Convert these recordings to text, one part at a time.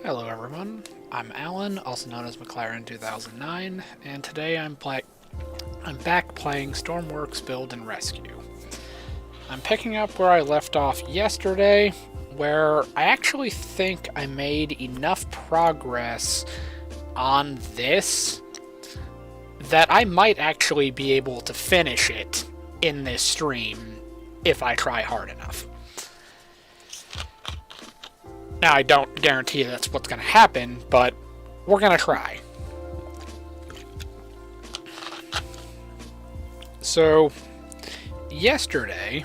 Hello everyone, I'm Alan, also known as McLaren 2009, and today I'm back playing Stormworks Build and Rescue. I'm picking up where I left off yesterday, where I actually think I made enough progress on this that I might actually be able to finish it in this stream if I try hard enough. Now, I don't guarantee that's what's going to happen, but we're going to try. So, yesterday,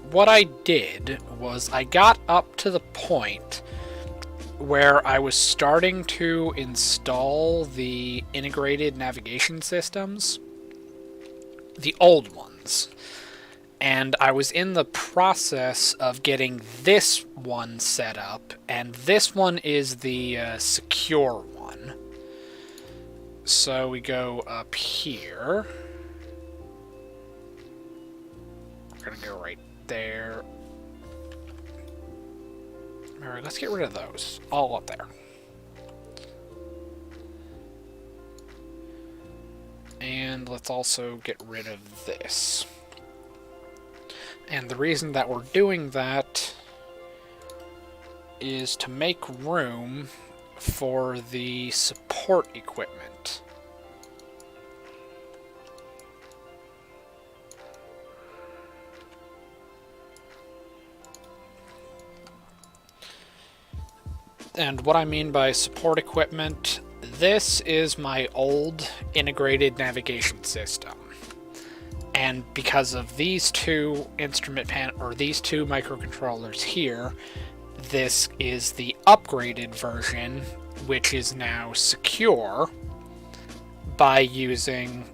what I did was I got up to the point where I was starting to install the integrated navigation systems, the old ones. And I was in the process of getting this one set up, and this one is the secure one. So we go up here. We're gonna go right there. Alright, let's get rid of those. All up there. And let's also get rid of this. And the reason that we're doing that is to make room for the support equipment. And what I mean by support equipment, this is my old integrated navigation system. And because of these two these two microcontrollers here, this is the upgraded version, which is now secure by using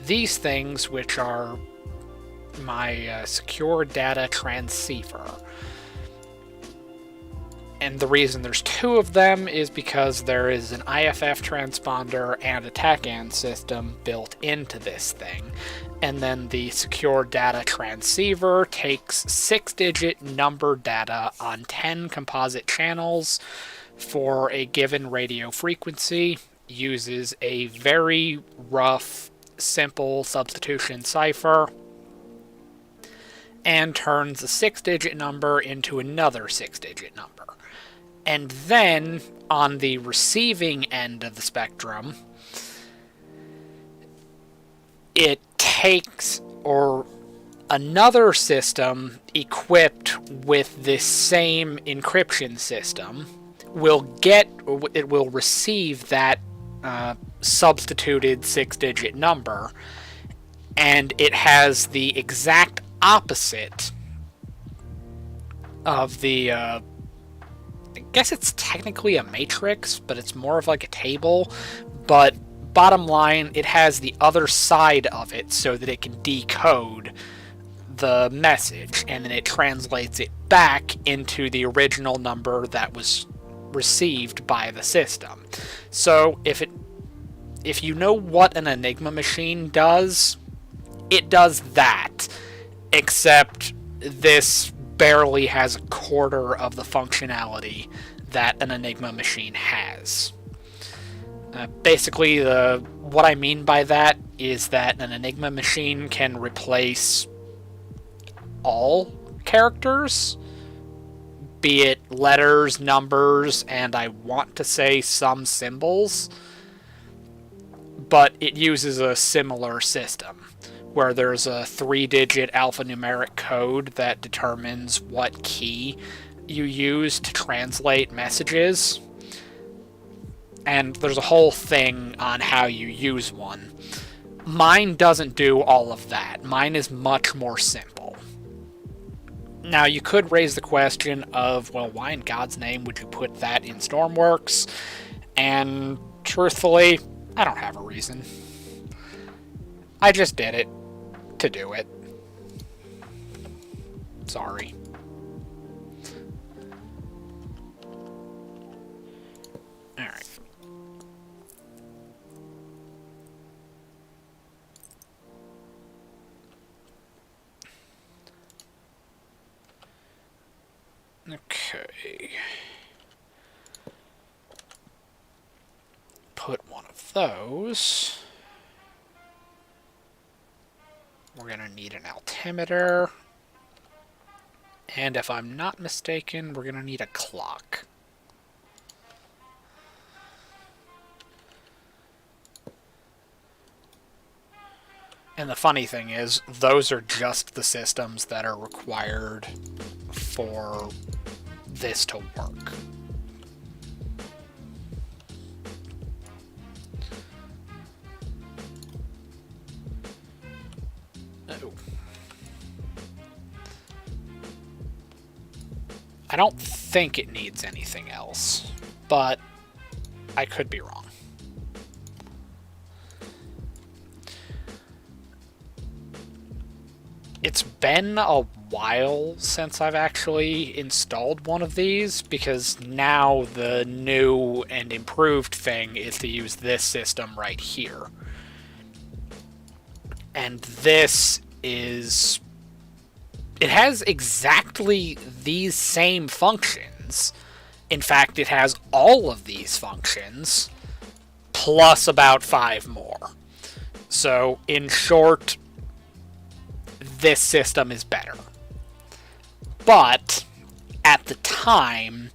these things, which are my secure data transceiver. And the reason there's two of them is because there is an IFF transponder and a TACAN system built into this thing. And then the secure data transceiver takes 6-digit number data on 10 composite channels for a given radio frequency, uses a very rough, simple substitution cipher, and turns a 6-digit number into another 6-digit number. And then, on the receiving end of the spectrum, it takes another system equipped with this same encryption system will receive that substituted 6-digit number, and it has the exact opposite of the I guess it's technically a matrix, but it's more of like a table, But bottom line, it has the other side of it so that it can decode the message, and then it translates it back into the original number that was received by the system. So if you know what an Enigma machine does, it does that, except this barely has a quarter of the functionality that an Enigma machine has. Basically, what I mean by that is that an Enigma machine can replace all characters, be it letters, numbers, and I want to say some symbols, but it uses a similar system where there's a 3-digit alphanumeric code that determines what key you use to translate messages. And there's a whole thing on how you use one. Mine doesn't do all of that. Mine is much more simple. Now, you could raise the question of, well, why in God's name would you put that in Stormworks? And truthfully, I don't have a reason. I just did it to do it. Sorry. Alright. Okay. Put one of those. We're going to need an altimeter. And if I'm not mistaken, we're going to need a clock. And the funny thing is, those are just the systems that are required for this to work. Oh. I don't think it needs anything else, but I could be wrong. It's been a while since I've actually installed one of these, because now the new and improved thing is to use this system right here. And this is... it has exactly these same functions. In fact, it has all of these functions, plus about 5 more. So, in short, this system is better. But, at the time,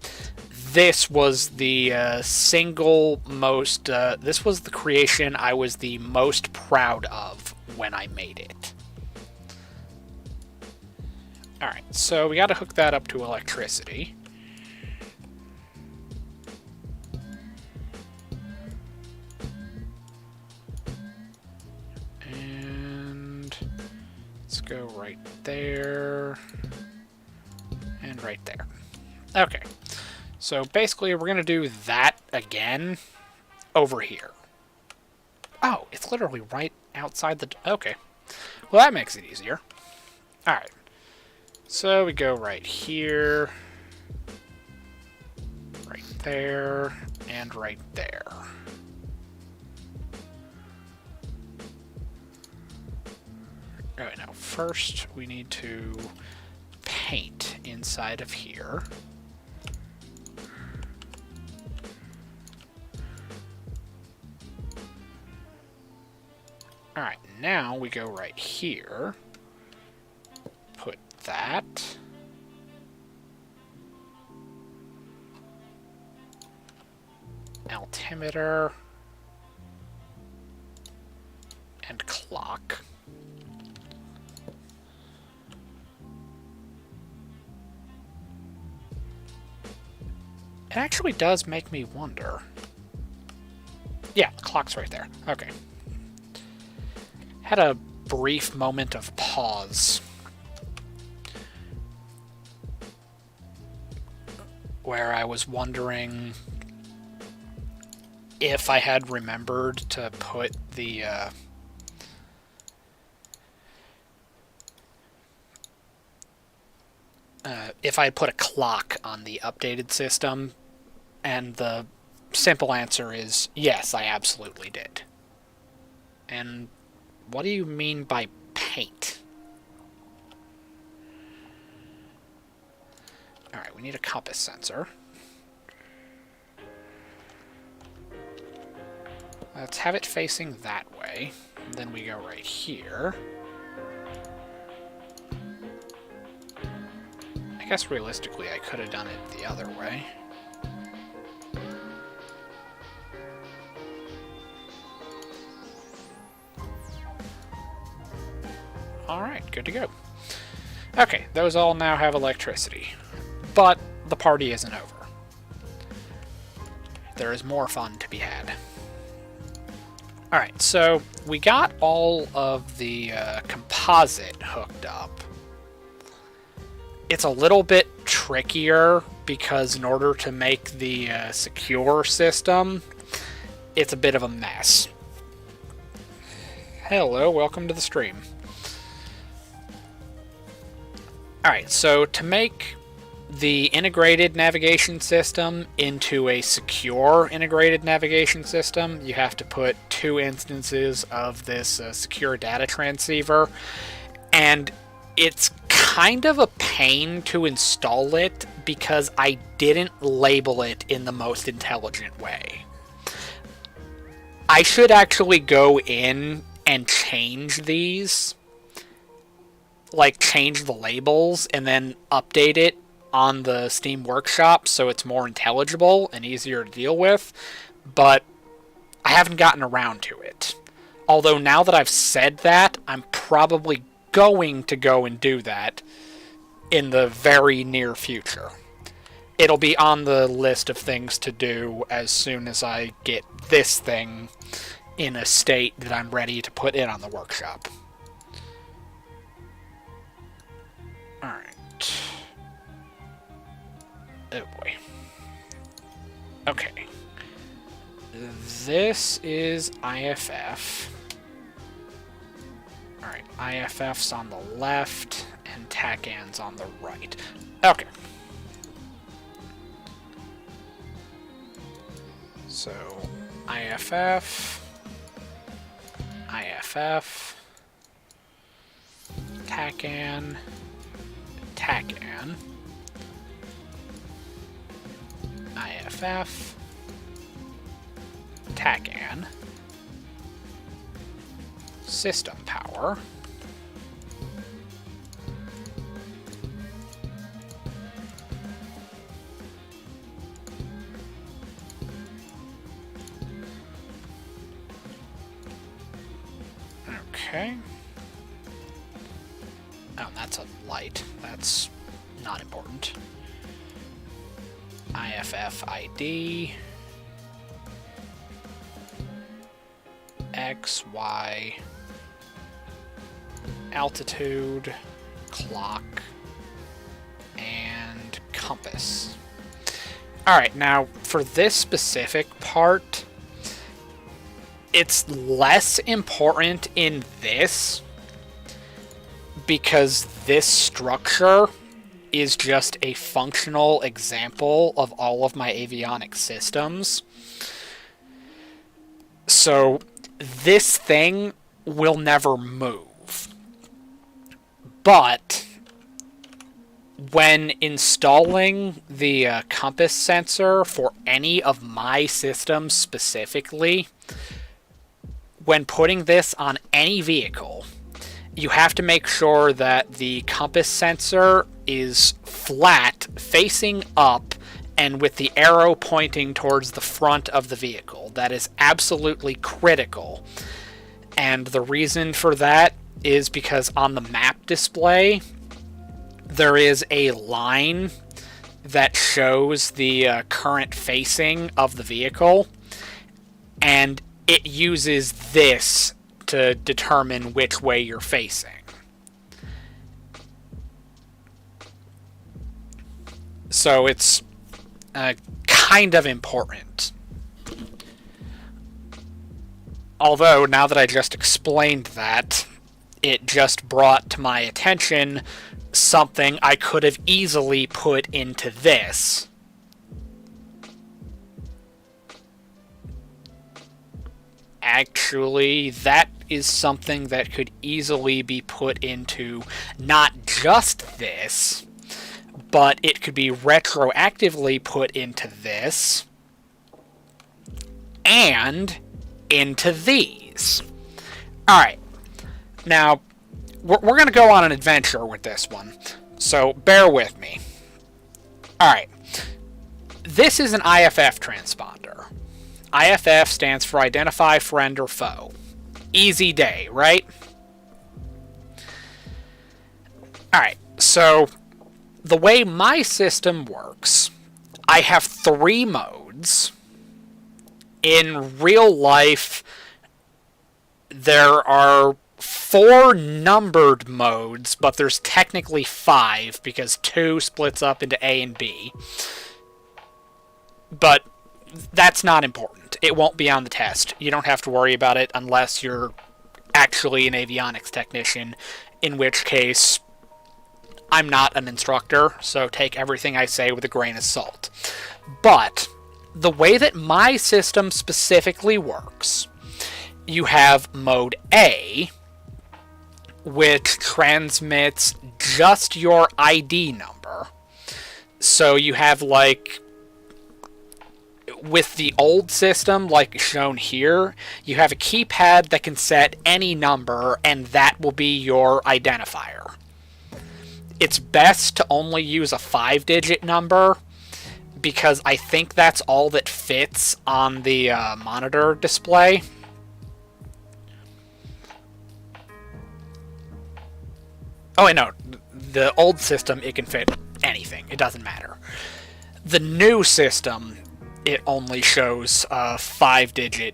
this was the single most... this was the creation I was the most proud of when I made it. Alright, so we gotta hook that up to electricity. And let's go right there. And right there. Okay, so basically we're gonna do that again over here. Oh, it's literally right outside the... okay. Well, that makes it easier. Alright. So we go right here, right there, and right there. Alright, now first we need to paint inside of here. Alright, now we go right here. Put that. Altimeter. And clock. It actually does make me wonder. Yeah, the clock's right there. Okay. Had a brief moment of pause where I was wondering if I had remembered to put the if I had put a clock on the updated system, and the simple answer is yes, I absolutely did. And what do you mean by paint? Alright, we need a compass sensor. Let's have it facing that way. Then we go right here. I guess realistically I could have done it the other way. Alright, good to go. Okay, those all now have electricity. But the party isn't over. There is more fun to be had. Alright, so we got all of the composite hooked up. It's a little bit trickier because in order to make the secure system, it's a bit of a mess. Hello, welcome to the stream. Alright, so to make the integrated navigation system into a secure integrated navigation system, you have to put 2 instances of this secure data transceiver, and it's kind of a pain to install it because I didn't label it in the most intelligent way. I should actually go in and change these, like change the labels and then update it on the Steam Workshop so it's more intelligible and easier to deal with, but I haven't gotten around to it. Although now that I've said that, I'm probably going to go and do that in the very near future. It'll be on the list of things to do as soon as I get this thing in a state that I'm ready to put it on the workshop. Alright. Oh boy. Okay. This is IFF. Alright, IFF's on the left, and TACAN's on the right. Okay. So, IFF, TACAN, TACAN, IFF, TACAN, system power, okay. Oh, that's a light. That's not important. IFF ID, X, Y, altitude, clock, and compass. Alright, now for this specific part, it's less important in this because this structure is just a functional example of all of my avionics systems. So this thing will never move. But when installing the compass sensor for any of my systems specifically, when putting this on any vehicle, you have to make sure that the compass sensor is flat, facing up, and with the arrow pointing towards the front of the vehicle. That is absolutely critical. And the reason for that is because on the map display, there is a line that shows the current facing of the vehicle, and it uses this to determine which way you're facing. So it's kind of important. Although, now that I just explained that, it just brought to my attention something I could have easily put into this. Actually, that is something that could easily be put into not just this, but it could be retroactively put into this and into these. Alright, now we're going to go on an adventure with this one, so bear with me. Alright, this is an IFF transponder. IFF stands for Identify Friend or Foe. Easy day, right? Alright, so the way my system works, I have 3 modes. In real life, there are 4 numbered modes, but there's technically 5 because 2 splits up into A and B. But that's not important. It won't be on the test. You don't have to worry about it unless you're actually an avionics technician, in which case I'm not an instructor, so take everything I say with a grain of salt. But the way that my system specifically works, you have mode A, which transmits just your ID number. So you have, like, with the old system, like shown here, you have a keypad that can set any number, and that will be your identifier. It's best to only use a 5-digit number, because I think that's all that fits on the monitor display. Oh, wait, no. The old system, it can fit anything. It doesn't matter. The new system, it only shows a 5-digit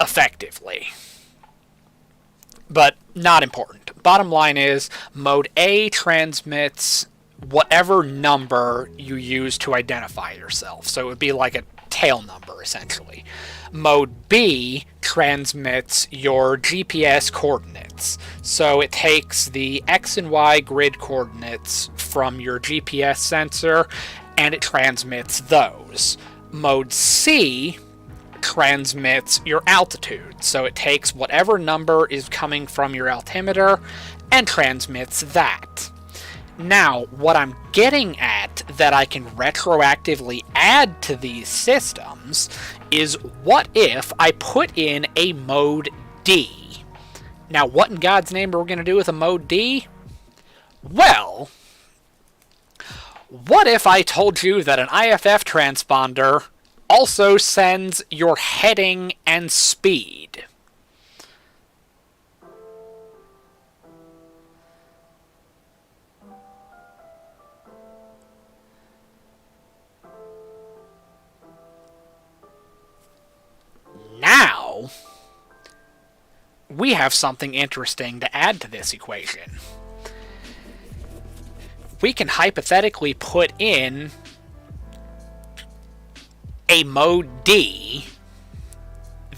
effectively. But not important. Bottom line is, mode A transmits whatever number you use to identify yourself. So it would be like a tail number, essentially. Mode B transmits your GPS coordinates. So it takes the X and Y grid coordinates from your GPS sensor, and it transmits those. Mode C transmits your altitude. So it takes whatever number is coming from your altimeter and transmits that. Now, what I'm getting at that I can retroactively add to these systems is, what if I put in a mode D? Now, what in God's name are we going to do with a mode D? Well, what if I told you that an IFF transponder also sends your heading and speed? Now, we have something interesting to add to this equation. We can hypothetically put in a mode D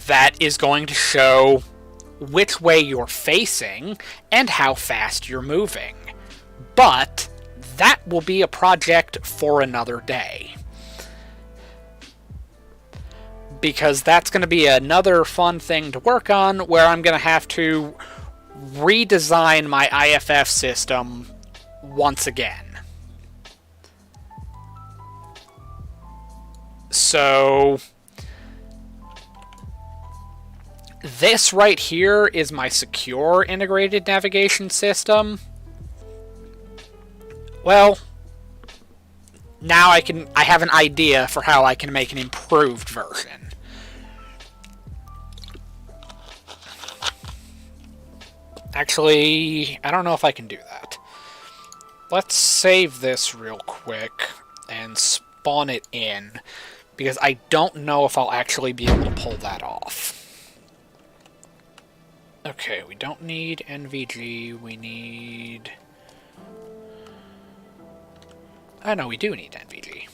that is going to show which way you're facing and how fast you're moving. But that will be a project for another day, because that's going to be another fun thing to work on, where I'm going to have to redesign my IFF system once again. So this right here is my secure integrated navigation system. Well, now I have an idea for how I can make an improved version. Actually, I don't know if I can do that. Let's save this real quick and spawn it in, because I don't know if I'll actually be able to pull that off. Okay, we don't need NVG, we need... Oh no, we do need NVG.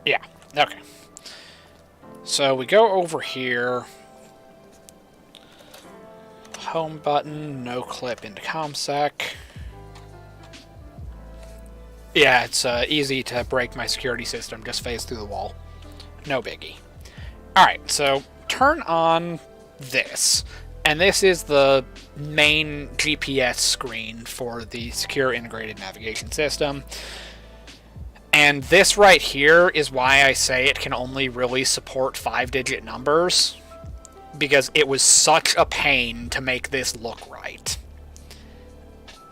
Yeah. Okay. So we go over here. Home button, no clip into ComSec. Yeah, it's easy to break my security system. Just phase through the wall. No biggie. Alright, so turn on this. And this is the main GPS screen for the Secure Integrated Navigation System. And this right here is why I say it can only really support 5-digit numbers. Because it was such a pain to make this look right.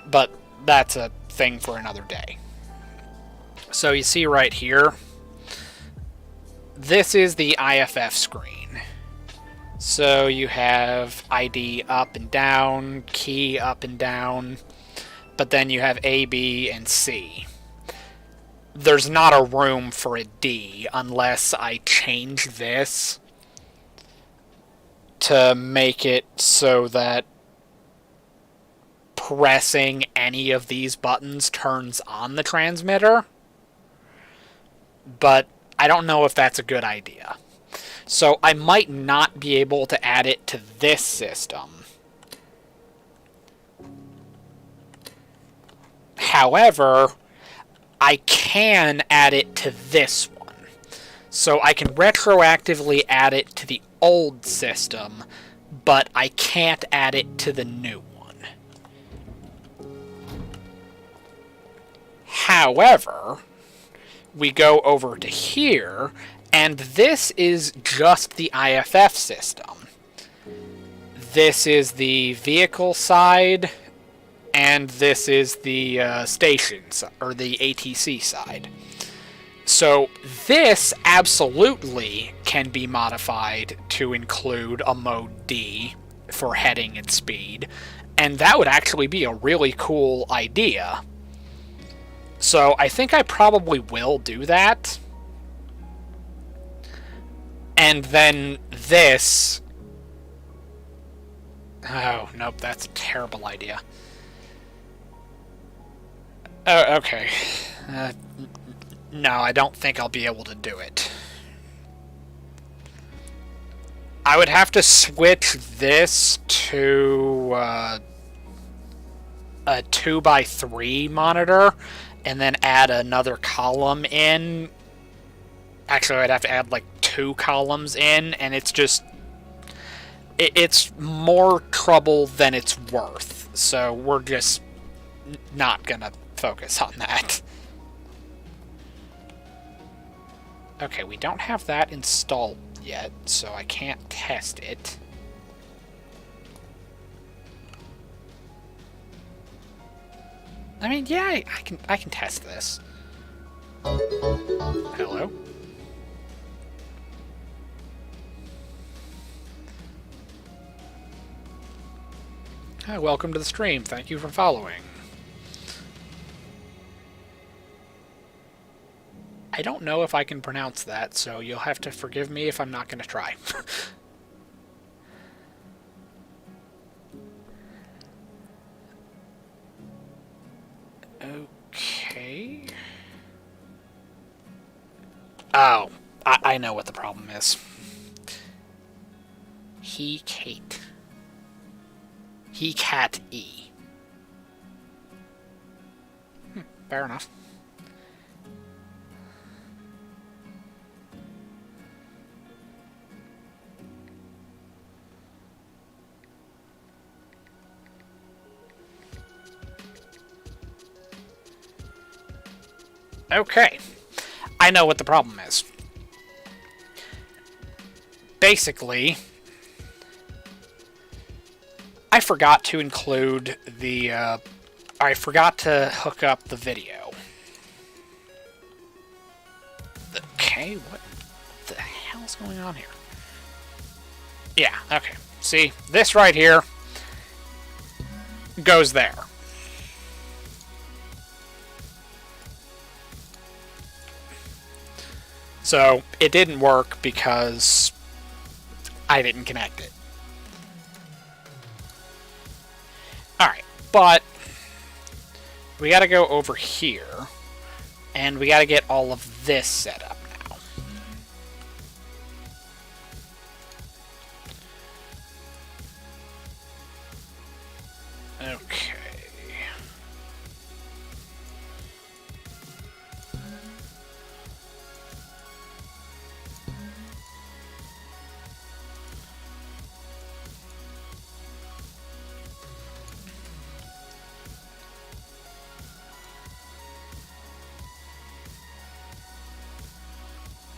But that's a thing for another day. So you see right here, this is the IFF screen. So you have ID up and down, key up and down, but then you have A, B, and C. There's not a room for a D unless I change this to make it so that pressing any of these buttons turns on the transmitter. But I don't know if that's a good idea. So I might not be able to add it to this system. However, I can add it to this one. So I can retroactively add it to the old system, but I can't add it to the new one. However, we go over to here, and this is just the IFF system. This is the vehicle side, and this is the station, or the ATC side. So this absolutely can be modified to include a mode D for heading and speed, and that would actually be a really cool idea. So I think I probably will do that. And then this... Oh, nope, that's a terrible idea. Oh, okay. No, I don't think I'll be able to do it. I would have to switch this to a 2x3 monitor and then add another column in. Actually, I'd have to add like 2 columns in, and it's just... It's more trouble than it's worth. So we're just not gonna focus on that. Okay, we don't have that installed yet, so I can't test it. I mean, yeah, I can test this. Hello? Hi, welcome to the stream. Thank you for following. I don't know if I can pronounce that, so you'll have to forgive me if I'm not going to try. Okay. Oh, I know what the problem is. He Kate. He cat E. Fair enough. Okay, I know what the problem is. Basically, I forgot to include the, I forgot to hook up the video. Okay, what the hell's going on here? Yeah, okay. See, this right here goes there. So, it didn't work because I didn't connect it. Alright, but we gotta go over here, and we gotta get all of this set up now.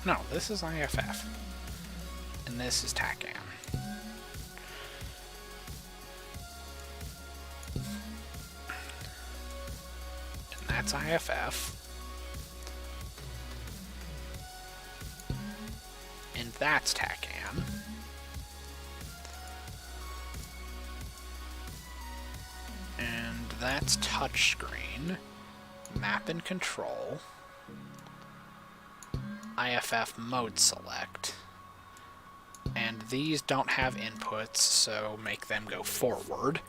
No, this is IFF. And this is TACAN. And that's IFF. And that's TACAN. And that's touchscreen. Map and control. IFF mode select. And these don't have inputs, so make them go forward.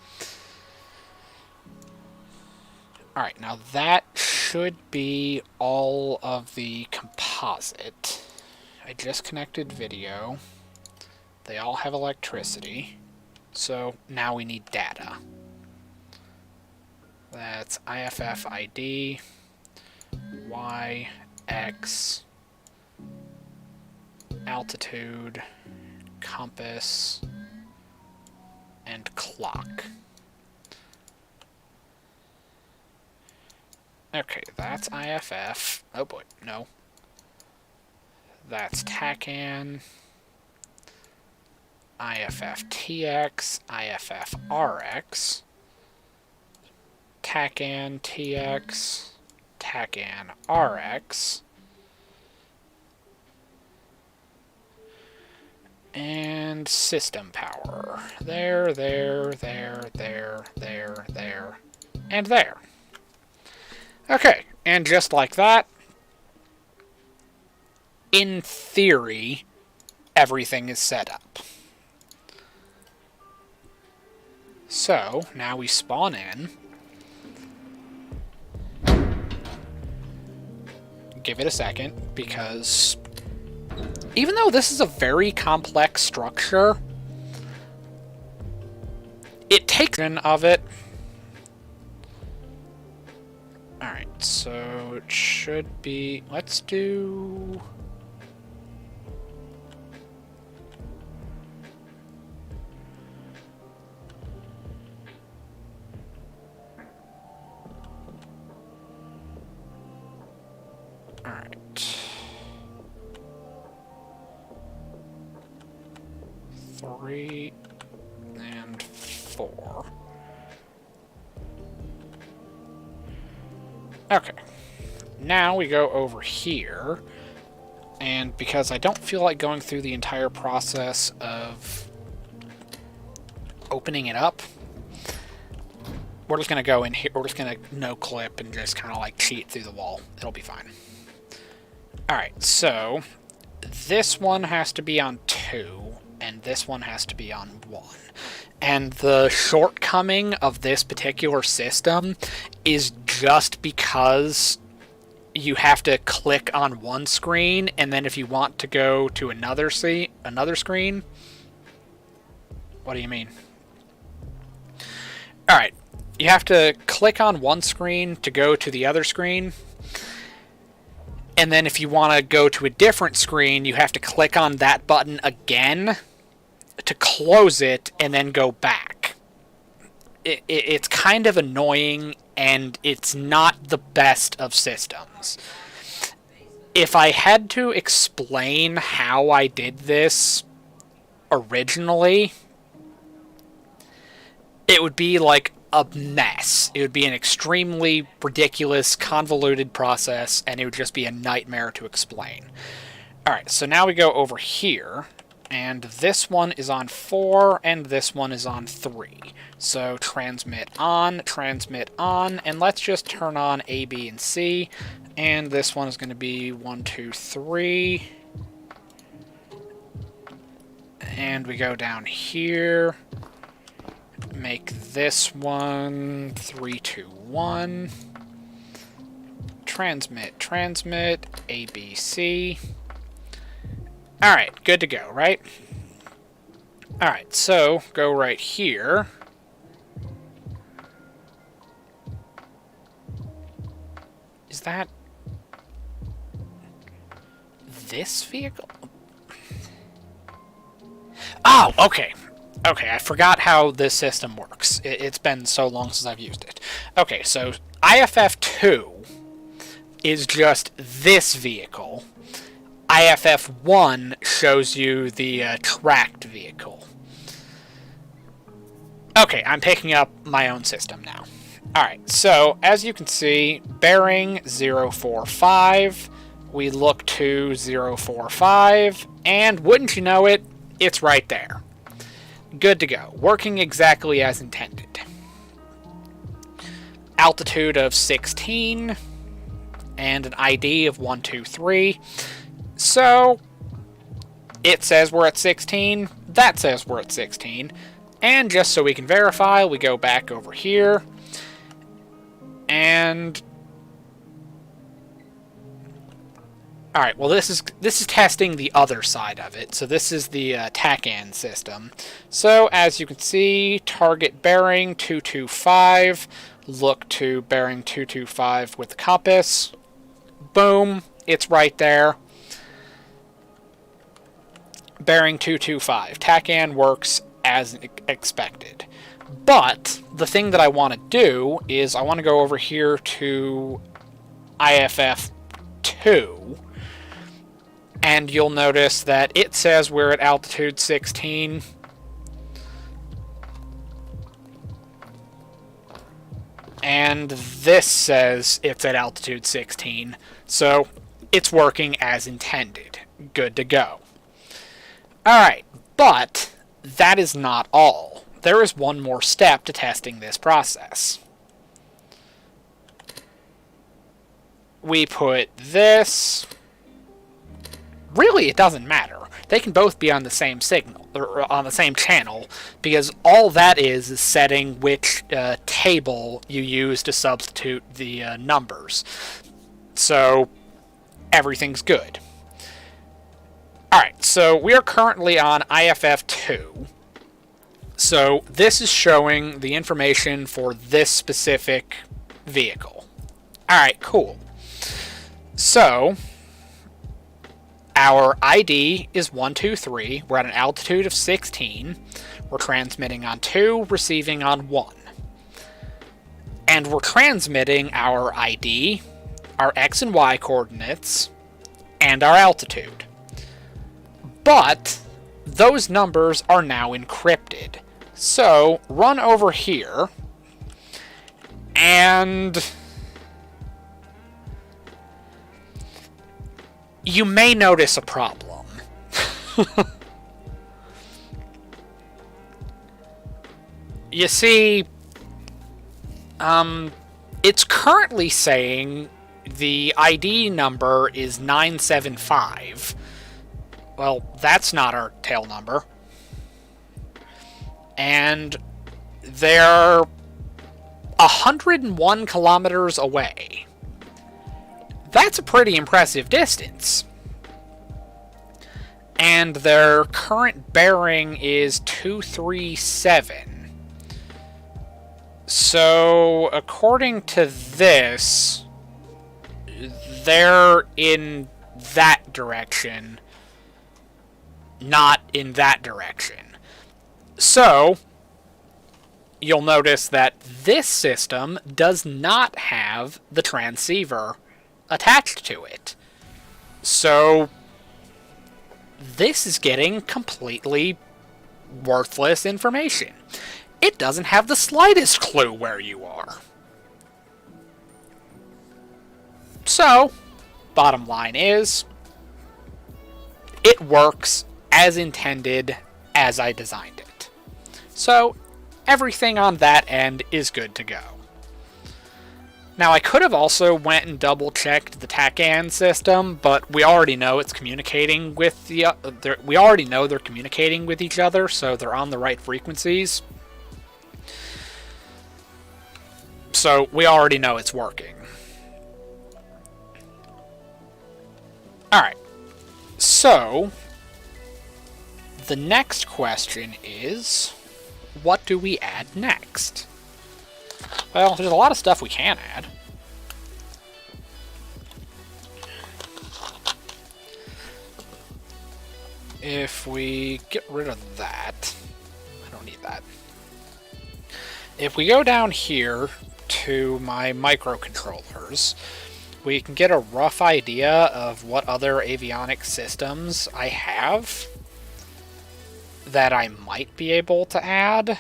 Alright, now that should be all of the composite. I just connected video. They all have electricity. So now we need data. That's IFF ID, Y, X, altitude, compass, and clock. Okay, that's IFF. Oh boy, no. That's TACAN, IFF TX, IFF RX, TACAN TX, TACAN RX, and system power. There, and there. Okay, and just like that, in theory, everything is set up. So, now we spawn in. Give it a second, because even though this is a very complex structure, it takes of it. Alright, so it should be... Let's do... Alright. 3 and 4. Okay. Now we go over here, and because I don't feel like going through the entire process of opening it up, we're just going to go in here, we're just going to no-clip and just kind of like cheat through the wall. It'll be fine. Alright, so this one has to be on 2, and this one has to be on 1. And the shortcoming of this particular system is just because you have to click on one screen, and then if you want to go to another screen... What do you mean? Alright, you have to click on one screen to go to the other screen, and then if you want to go to a different screen, you have to click on that button again to close it and then go back. It's kind of annoying, and it's not the best of systems. If I had to explain how I did this originally, it would be like a mess. It would be an extremely ridiculous, convoluted process, and it would just be a nightmare to explain. Alright, so now we go over here, and this one is on 4, and this one is on 3. So transmit on, and let's just turn on A, B, and C, and this one is going to be 1, 2, 3. And we go down here, make this one 3, 2, 1. Transmit, A, B, C. Alright, good to go, right? Alright, so go right here. Is that this vehicle? Oh, okay. Okay, I forgot how this system works. It's been so long since I've used it. Okay, so IFF2 is just this vehicle. IFF1 shows you the tracked vehicle. Okay, I'm picking up my own system now. Alright, so as you can see, bearing 045, we look to 045, and wouldn't you know it, it's right there. Good to go. Working exactly as intended. Altitude of 16, and an ID of 123. So, it says we're at 16, that says we're at 16, and just so we can verify, we go back over here, and... Alright, well this is testing the other side of it, so this is the TACAN system. So, as you can see, target bearing 225, look to bearing 225 with the compass, boom, it's right there. Bearing 225. TACAN works as expected. But the thing that I want to do is I want to go over here to IFF2, and you'll notice that it says we're at altitude 16. And this says it's at altitude 16. So it's working as intended. Good to go. Alright, but that is not all. There is one more step to testing this process. We put this... Really, it doesn't matter. They can both be on the same signal, or on the same channel, because all that is setting which table you use to substitute the numbers. So, everything's good. Alright, so we are currently on IFF2. So this is showing the information for this specific vehicle. Alright, cool. So, our ID is 123. We're at an altitude of 16. We're transmitting on 2, receiving on 1. And we're transmitting our ID, our X and Y coordinates, and our altitude. But those numbers are now encrypted. So, run over here, and you may notice a problem. You see, it's currently saying the ID number is 975. Well, that's not our tail number. And they're 101 kilometers away. That's a pretty impressive distance. And their current bearing is 237. So, according to this, they're in that direction, not in that direction. So, you'll notice that this system does not have the transceiver attached to it. So, this is getting completely worthless information. It doesn't have the slightest clue where you are. So, bottom line is, it works as intended, as I designed it. So, everything on that end is good to go. Now, I could have also went and double-checked the TACAN system, but we already know it's communicating with we already know they're communicating with each other, so they're on the right frequencies. So, we already know it's working. Alright. So, the next question is, what do we add next? Well, there's a lot of stuff we can add. If we get rid of that, I don't need that. If we go down here to my microcontrollers, we can get a rough idea of what other avionics systems I have that I might be able to add.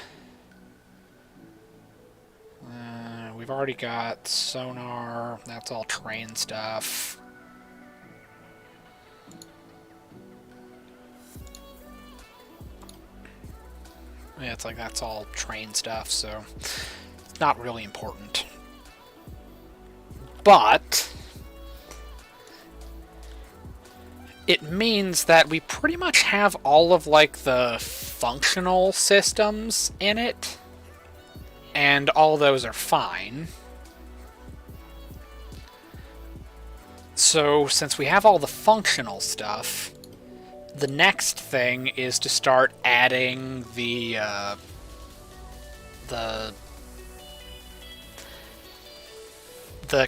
We've already got sonar, that's all train stuff. Yeah, it's like that's all train stuff, so it's not really important. But it means that we pretty much have all of like the functional systems in it, and all those are fine. So since we have all the functional stuff, the next thing is to start adding the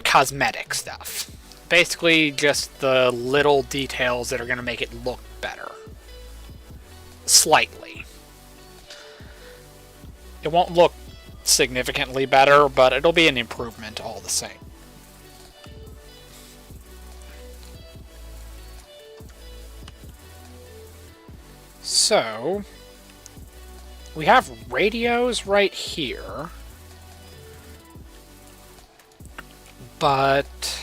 cosmetic stuff. Basically, just the little details that are going to make it look better. Slightly. It won't look significantly better, but it'll be an improvement all the same. So, we have radios right here, but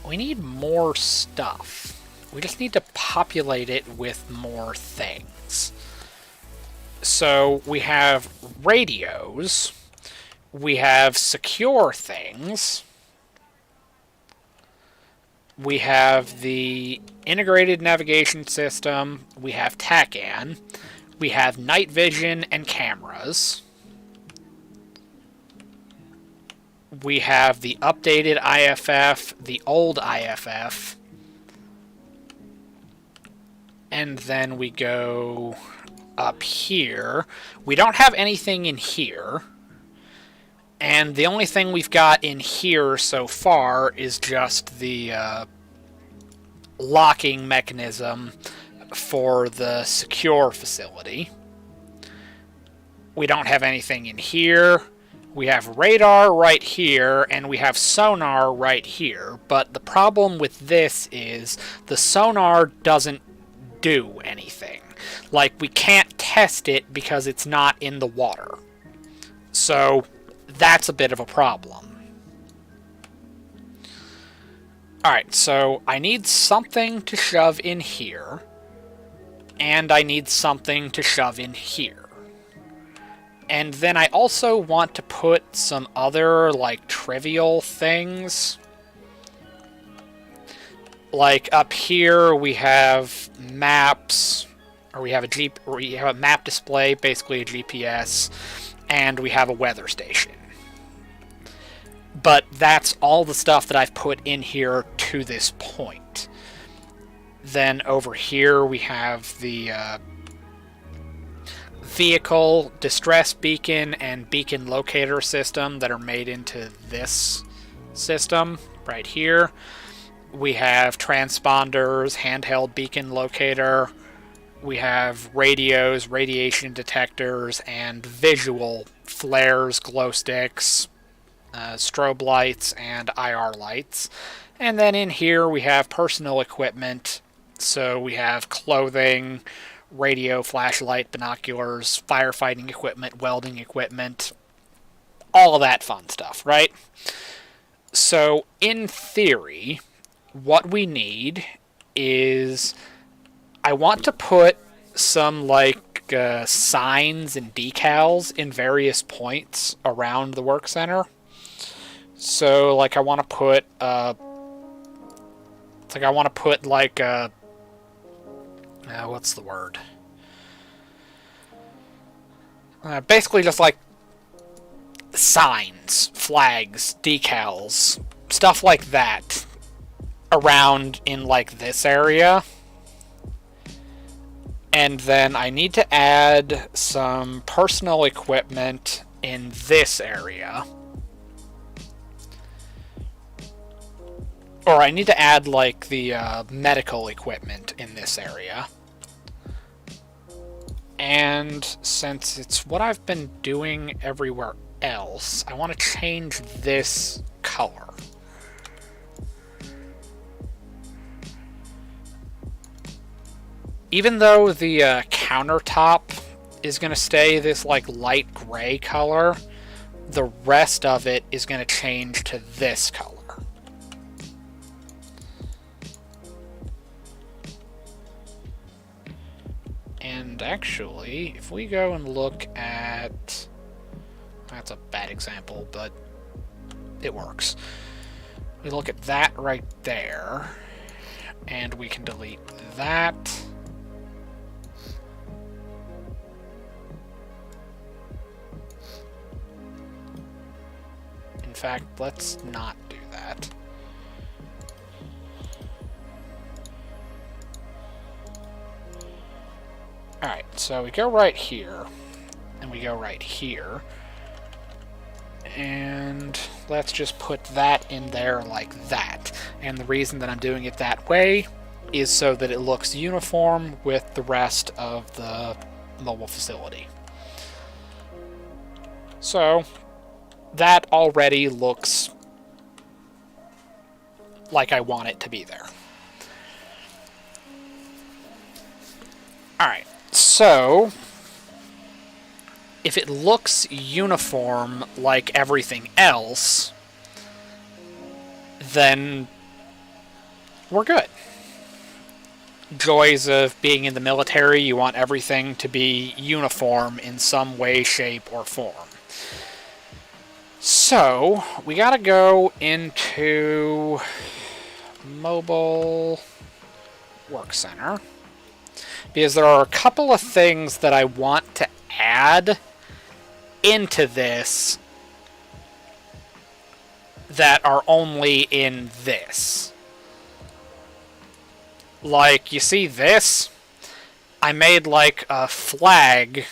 we need more stuff. We just need to populate it with more things. So we have radios, we have secure things, we have the integrated navigation system, we have TACAN, we have night vision and cameras, we have the updated IFF, the old IFF, and then we go up here. We don't have anything in here, and the only thing we've got in here so far is just the locking mechanism for the secure facility. We don't have anything in here. We have radar right here, and we have sonar right here, but the problem with this is the sonar doesn't do anything. Like, we can't test it because it's not in the water. So, that's a bit of a problem. Alright, so I need something to shove in here, and I need something to shove in here. And then I also want to put some other, like, trivial things. Like, up here we have maps, or we have a map display, basically a GPS, and we have a weather station. But that's all the stuff that I've put in here to this point. Then over here we have the vehicle distress beacon and beacon locator system that are made into this system right here. We have transponders, handheld beacon locator. We have radios, radiation detectors, and visual flares, glow sticks, strobe lights, and IR lights. And then in here we have personal equipment. So we have clothing, radio, flashlight, binoculars, firefighting equipment, welding equipment, all of that fun stuff, right? So in theory, what we need is, I want to put some like signs and decals in various points around the work center. So like I want to put what's the word? Basically just like signs, flags, decals, stuff like that around in like this area. And then I need to add some personal equipment in this area. Or I need to add like the medical equipment in this area. And since it's what I've been doing everywhere else, I want to change this color. even though the countertop is going to stay this like light gray color, the rest of it is going to change to this color. And actually, if we go and look at... That's a bad example, but it works. We look at that right there, and we can delete that. In fact, let's not do that. Alright, so we go right here, and we go right here. And let's just put that in there like that. And the reason that I'm doing it that way is so that it looks uniform with the rest of the mobile facility. So that already looks like I want it to be there. Alright, so if it looks uniform like everything else, then we're good. Joys of being in the military, you want everything to be uniform in some way, shape, or form. So, we gotta go into Mobile Work Center, because there are a couple of things that I want to add into this that are only in this. Like, you see this? I made like a flag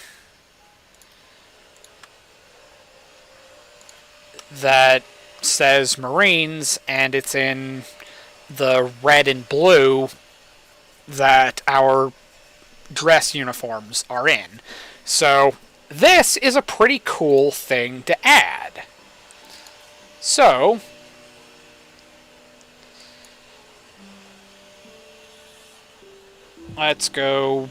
that says Marines, and it's in the red and blue that our dress uniforms are in. So this is a pretty cool thing to add. So let's go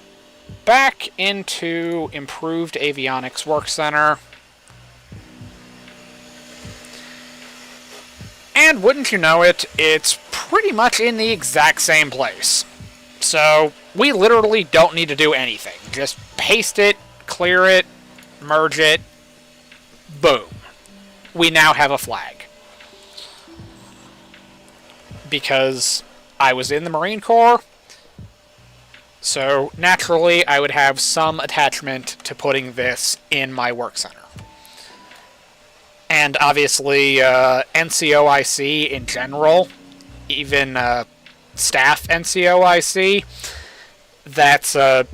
back into Improved Avionics Work Center. And wouldn't you know it, it's pretty much in the exact same place. So we literally don't need to do anything. Just paste it, clear it, merge it, boom. We now have a flag. Because I was in the Marine Corps, so naturally I would have some attachment to putting this in my work center. And obviously NCOIC in general, even staff NCOIC, that's a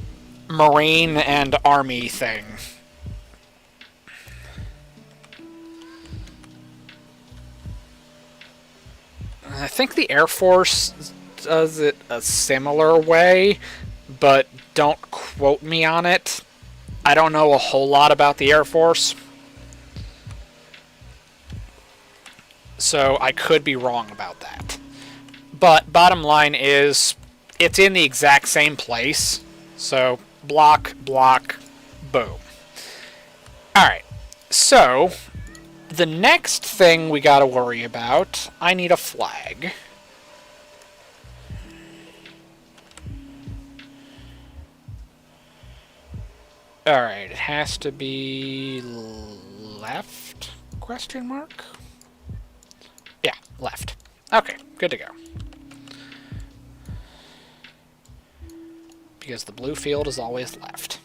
Marine and Army thing. I think the Air Force does it a similar way, but don't quote me on it. I don't know a whole lot about the Air Force, so I could be wrong about that. But bottom line is, it's in the exact same place, so block, block, boom. Alright, so the next thing we gotta worry about, I need a flag. Alright, it has to be left? Question mark? Yeah, left. Okay, good to go. Because the blue field is always left.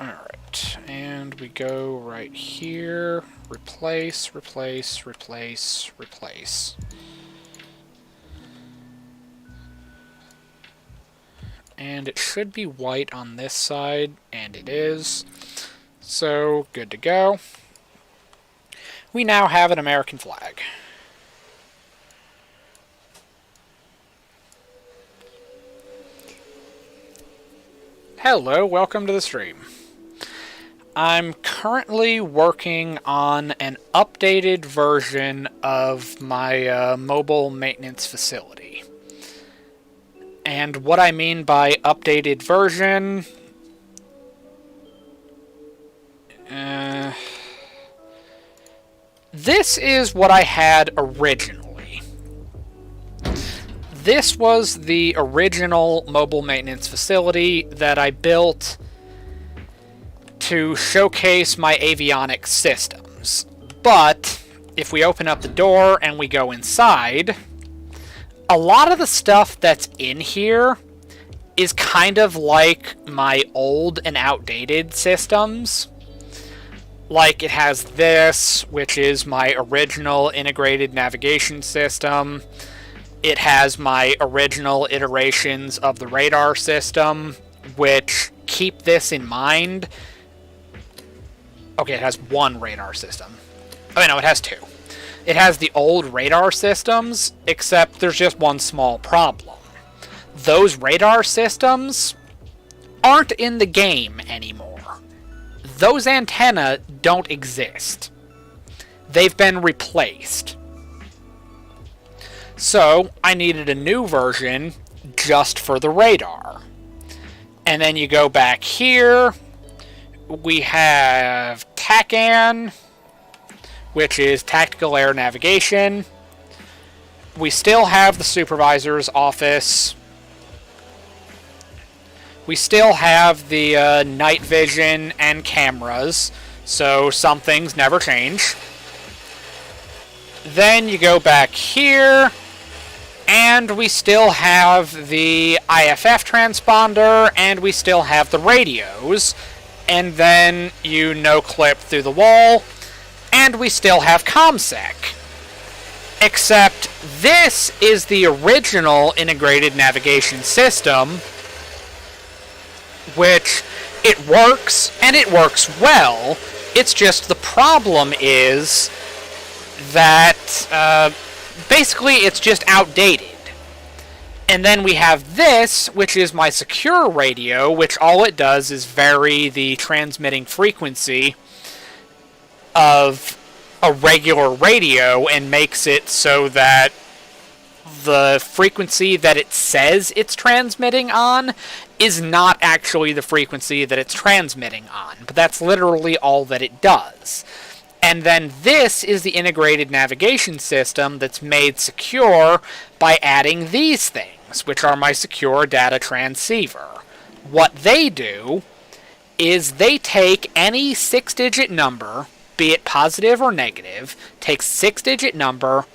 Alright, and we go right here. Replace, replace, replace, replace. And it should be white on this side, and it is. So, good to go. We now have an American flag. Hello, welcome to the stream. I'm currently working on an updated version of my mobile maintenance facility. And what I mean by updated version... this is what I had originally. This was the original mobile maintenance facility that I built to showcase my avionics systems. But if we open up the door and we go inside, a lot of the stuff that's in here is kind of like my old and outdated systems. Like, it has this, which is my original integrated navigation system. It has my original iterations of the radar system, which, keep this in mind. Okay, it has one radar system. Oh, no, it has two. It has the old radar systems, except there's just one small problem. Those radar systems aren't in the game anymore. Those antennae don't exist. They've been replaced. So, I needed a new version just for the radar. And then you go back here, we have TACAN, which is Tactical Air Navigation. We still have the Supervisor's Office. We still have the night vision and cameras, so some things never change. Then you go back here, and we still have the IFF transponder, and we still have the radios. And then you no-clip through the wall, and we still have ComSec. Except this is the original integrated navigation system, which it works, and it works well. It's just the problem is that basically it's just outdated. And then we have this, which is my secure radio, which all it does is vary the transmitting frequency of a regular radio and makes it so that the frequency that it says it's transmitting on is not actually the frequency that it's transmitting on. But that's literally all that it does. And then this is the integrated navigation system that's made secure by adding these things, which are my secure data transceiver. What they do is they take any 6-digit number, be it positive or negative, takes 6-digit number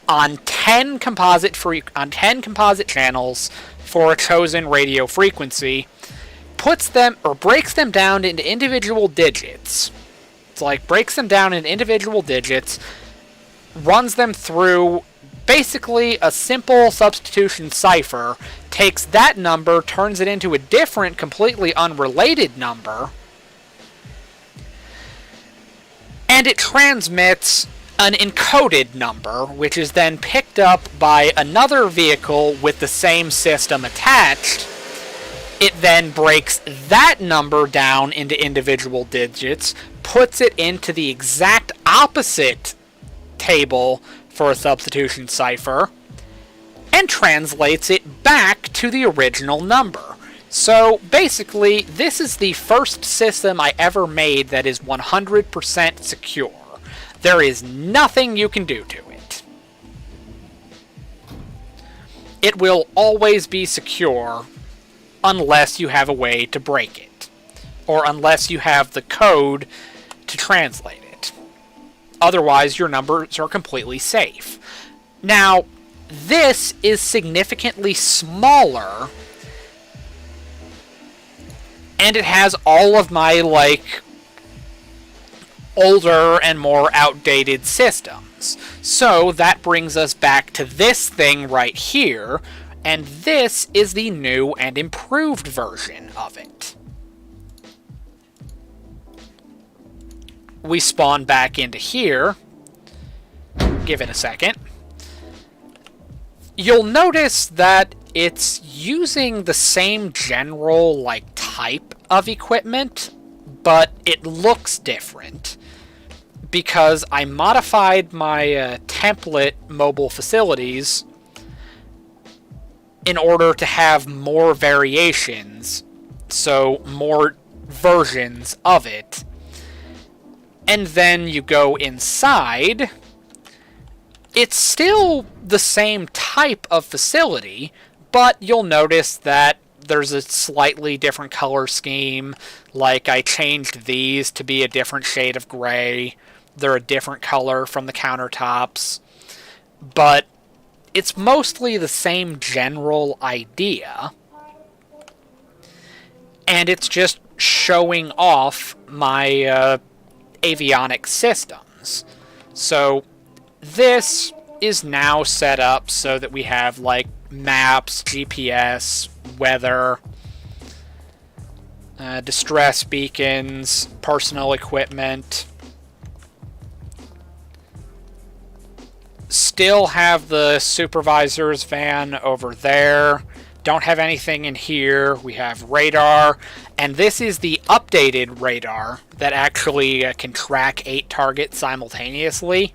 on 10 composite channels for a chosen radio frequency, puts them or breaks them down into individual digits. It's like breaks them down into individual digits, runs them through basically a simple substitution cipher, takes that number, turns it into a different, completely unrelated number, and it transmits an encoded number, which is then picked up by another vehicle with the same system attached. It then breaks that number down into individual digits, puts it into the exact opposite table for a substitution cipher, and translates it back to the original number. So basically, this is the first system I ever made that is 100% secure. There is nothing you can do to it. It will always be secure unless you have a way to break it, or unless you have the code to translate it. Otherwise, your numbers are completely safe. Now, this is significantly smaller, and it has all of my, older and more outdated systems. So that brings us back to this thing right here, and this is the new and improved version of it. We spawn back into here. Give it a second. You'll notice that it's using the same general, type of equipment, but it looks different because I modified my template mobile facilities in order to have more variations, so more versions of it. And then you go inside, it's still the same type of facility, but you'll notice that there's a slightly different color scheme. Like, I changed these to be a different shade of gray. They're a different color from the countertops. But it's mostly the same general idea. And it's just showing off my avionics systems. So this is now set up so that we have like maps, GPS, weather, distress beacons, personal equipment. Still have the supervisor's van over there. Don't have anything in here. We have radar, and this is the updated radar that actually can track 8 targets simultaneously.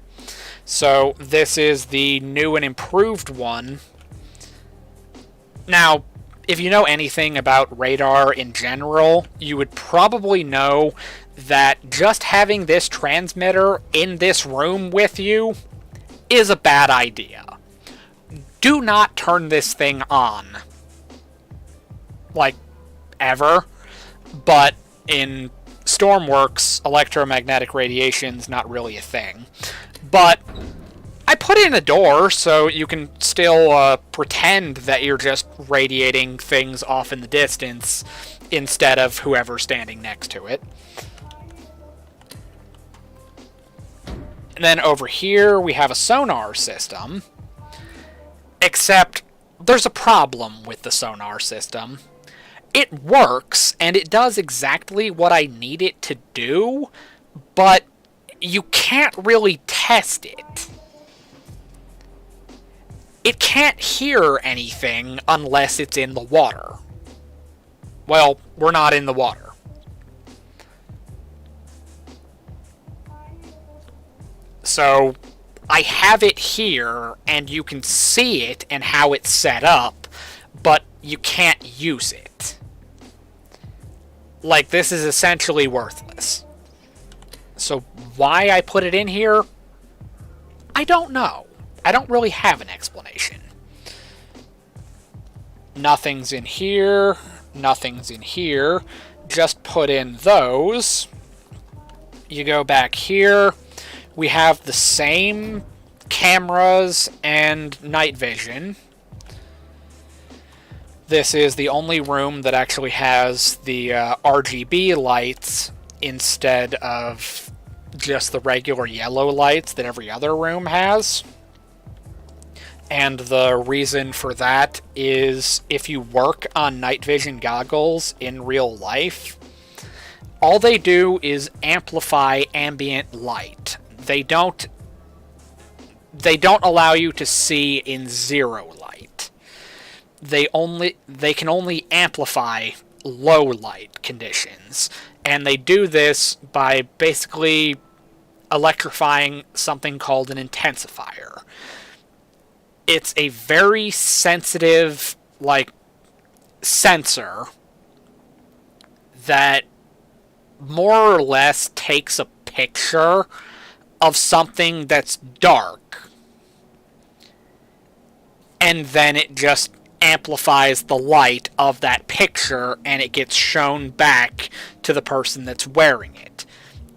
So this is the new and improved one. Now, if you know anything about radar in general, you would probably know that just having this transmitter in this room with you is a bad idea. Do not turn this thing on. Like, ever. But in Stormworks, electromagnetic radiation's not really a thing. But I put in a door so you can still pretend that you're just radiating things off in the distance instead of whoever's standing next to it. And then over here we have a sonar system. Except there's a problem with the sonar system. It works, and it does exactly what I need it to do, but you can't really test it. It can't hear anything unless it's in the water. Well, we're not in the water. So I have it here, and you can see it and how it's set up, but you can't use it. Like, this is essentially worthless. So why I put it in here, I don't know. I don't really have an explanation. Nothing's in here. Nothing's in here. Just put in those. You go back here. We have the same cameras and night vision. This is the only room that actually has the RGB lights instead of just the regular yellow lights that every other room has. And the reason for that is if you work on night vision goggles in real life, all they do is amplify ambient light. They don't allow you to see in zero light. They can only amplify low light conditions, and they do this by basically electrifying something called an intensifier. It's a very sensitive, sensor that more or less takes a picture of something that's dark, and then it just amplifies the light of that picture, and it gets shown back to the person that's wearing it.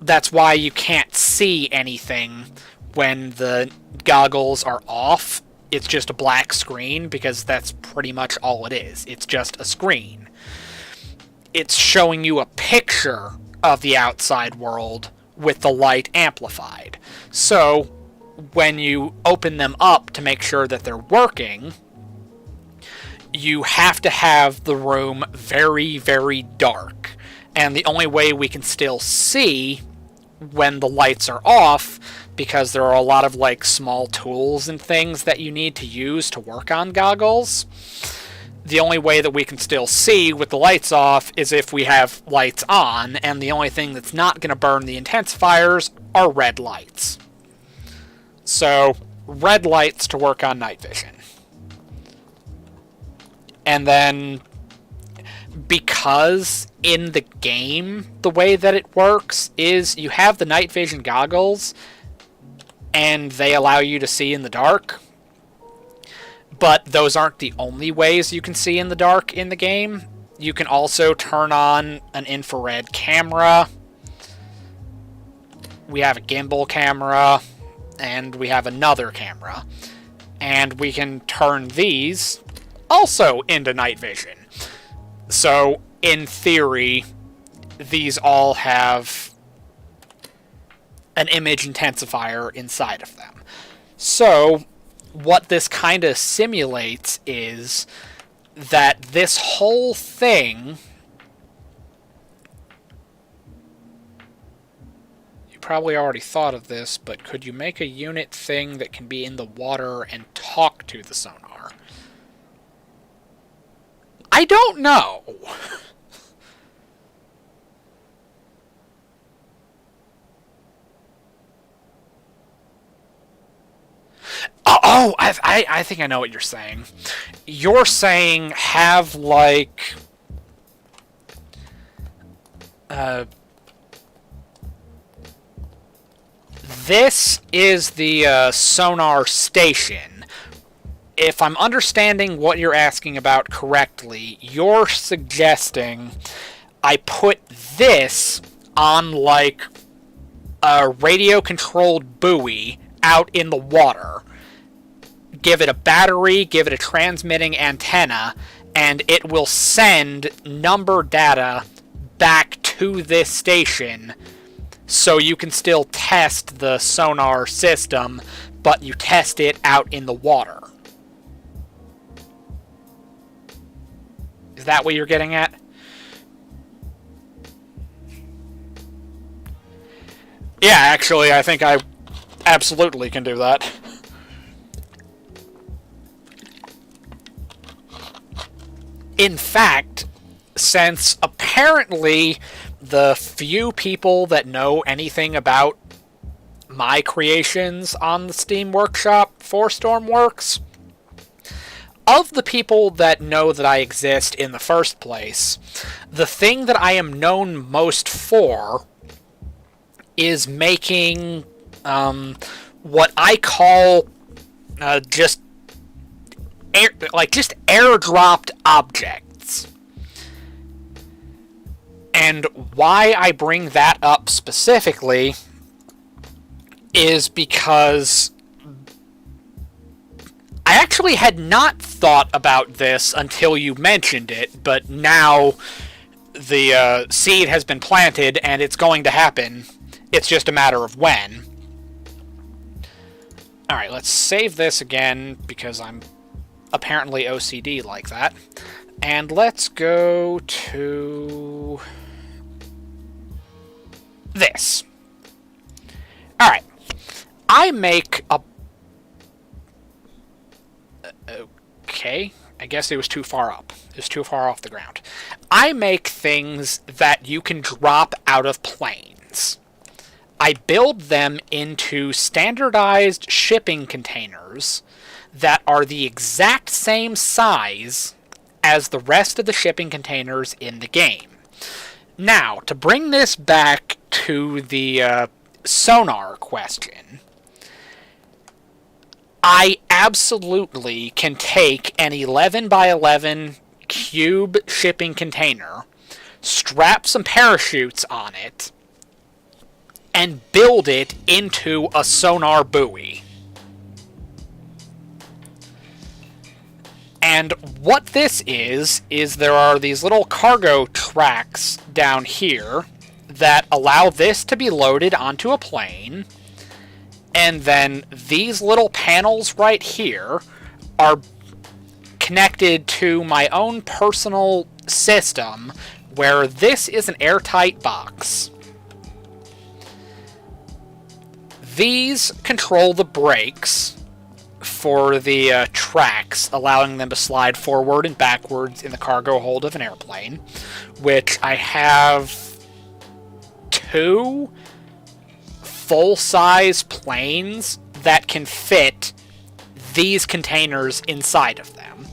That's why you can't see anything when the goggles are off. It's just a black screen, because that's pretty much all it is. It's just a screen. It's showing you a picture of the outside world with the light amplified. So, when you open them up to make sure that they're working, you have to have the room very, very dark. And the only way we can still see when the lights are off, because there are a lot of small tools and things that you need to use to work on goggles, the only way that we can still see with the lights off is if we have lights on, and the only thing that's not going to burn the intensifiers are red lights. So, red lights to work on night vision. And then, because in the game, the way that it works is you have the night vision goggles, and they allow you to see in the dark. But those aren't the only ways you can see in the dark in the game. You can also turn on an infrared camera. We have a gimbal camera, and we have another camera. And we can turn these also into night vision. So, in theory, these all have an image intensifier inside of them. So, what this kind of simulates is that this whole thing... You probably already thought of this, but could you make a unit thing that can be in the water and talk to the sonar? I don't know. Oh, I think I know what you're saying. You're saying have, like... this is the sonar station. If I'm understanding what you're asking about correctly, you're suggesting I put this on, like, a radio-controlled buoy out in the water. Give it a battery, give it a transmitting antenna, and it will send number data back to this station so you can still test the sonar system, but you test it out in the water. Is that what you're getting at? Yeah, actually, I think I absolutely can do that. In fact, since apparently the few people that know anything about my creations on the Steam Workshop for Stormworks, of the people that know that I exist in the first place, the thing that I am known most for is making what I call just airdropped objects. And why I bring that up specifically is because I actually had not thought about this until you mentioned it, but now the seed has been planted and it's going to happen. It's just a matter of when. Alright, let's save this again because I'm apparently OCD like that. And let's go to this. Alright. I make a... Okay. I guess it was too far up. It was too far off the ground. I make things that you can drop out of planes. I build them into standardized shipping containers that are the exact same size as the rest of the shipping containers in the game. Now, to bring this back to the sonar question, I absolutely can take an 11 by 11 cube shipping container, strap some parachutes on it, and build it into a sonar buoy. And what this is there are these little cargo tracks down here that allow this to be loaded onto a plane, and then these little panels right here are connected to my own personal system where this is an airtight box. These control the brakes, for the tracks, allowing them to slide forward and backwards in the cargo hold of an airplane, which I have 2 full-size planes that can fit these containers inside of them.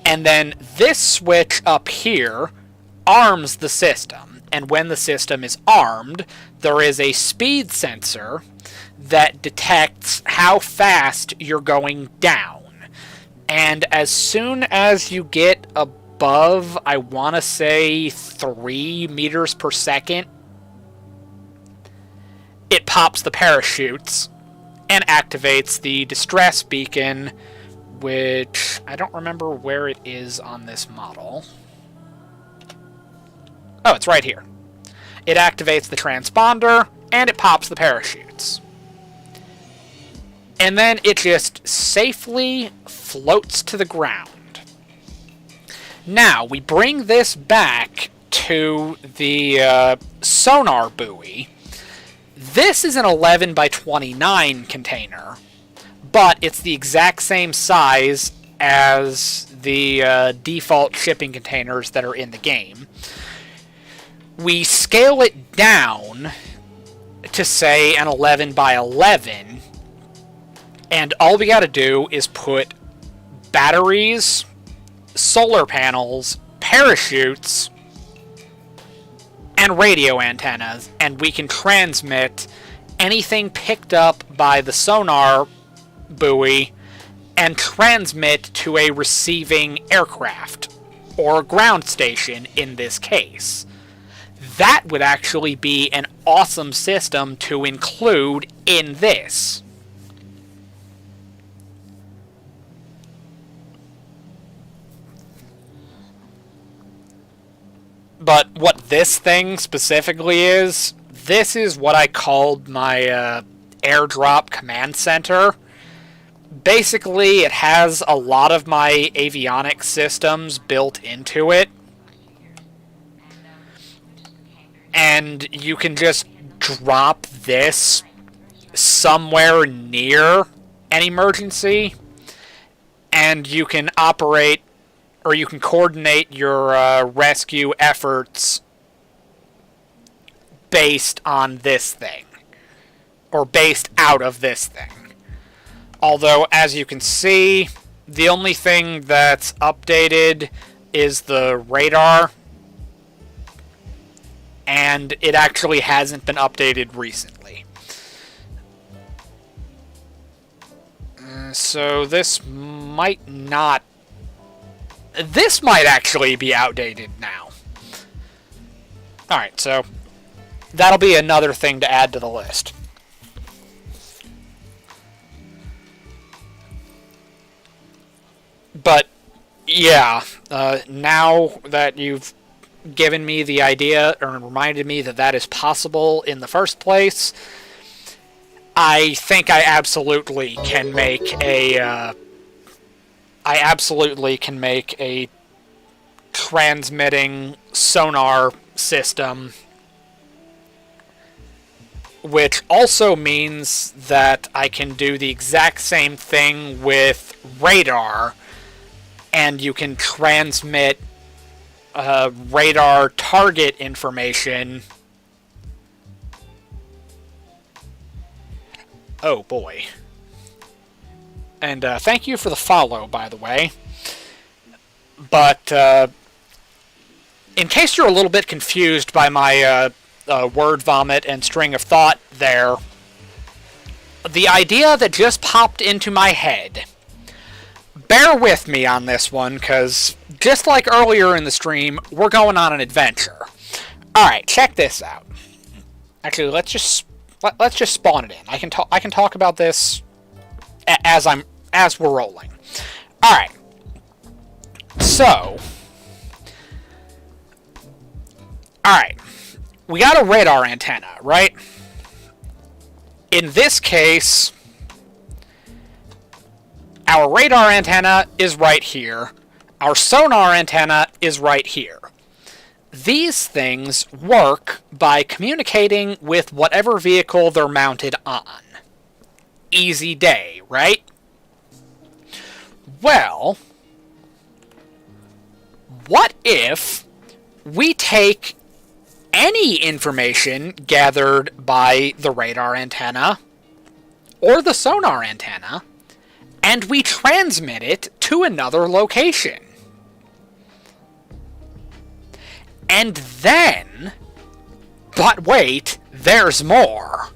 And then this switch up here arms the system, and when the system is armed, there is a speed sensor that detects how fast you're going down. And as soon as you get above, I want to say 3 meters per second, it pops the parachutes and activates the distress beacon, which I don't remember where it is on this model. Oh, it's right here. It activates the transponder, and it pops the parachutes. And then it just safely floats to the ground. Now, we bring this back to the sonar buoy. This is an 11 by 29 container, but it's the exact same size as the default shipping containers that are in the game. We scale it down to, say, an 11 by 11, and all we gotta do is put batteries, solar panels, parachutes, and radio antennas, and we can transmit anything picked up by the sonar buoy and transmit to a receiving aircraft, or ground station in this case. That would actually be an awesome system to include in this. But what this thing specifically is, this is what I called my airdrop command center. Basically, it has a lot of my avionics systems built into it. And you can just drop this somewhere near an emergency, and you can operate, or you can coordinate your rescue efforts based on this thing, or based out of this thing. Although, as you can see, the only thing that's updated is the radar, and it actually hasn't been updated recently. So this might actually be outdated now. Alright, so that'll be another thing to add to the list. But, yeah, now that you've given me the idea, or reminded me that that is possible in the first place, I think I absolutely can make a transmitting sonar system, which also means that I can do the exact same thing with radar, and you can transmit radar target information. Oh boy. And thank you for the follow, by the way. But in case you're a little bit confused by my word vomit and string of thought there, the idea that just popped into my head, bear with me on this one, because just like earlier in the stream, we're going on an adventure. Alright, check this out. Actually, let's just spawn it in. I can talk about this as we're rolling. Alright. So, alright. We got a radar antenna, right? In this case, our radar antenna is right here. Our sonar antenna is right here. These things work by communicating with whatever vehicle they're mounted on. Easy day, right? Well, what if we take any information gathered by the radar antenna or the sonar antenna and we transmit it to another location? And then, but wait, there's more.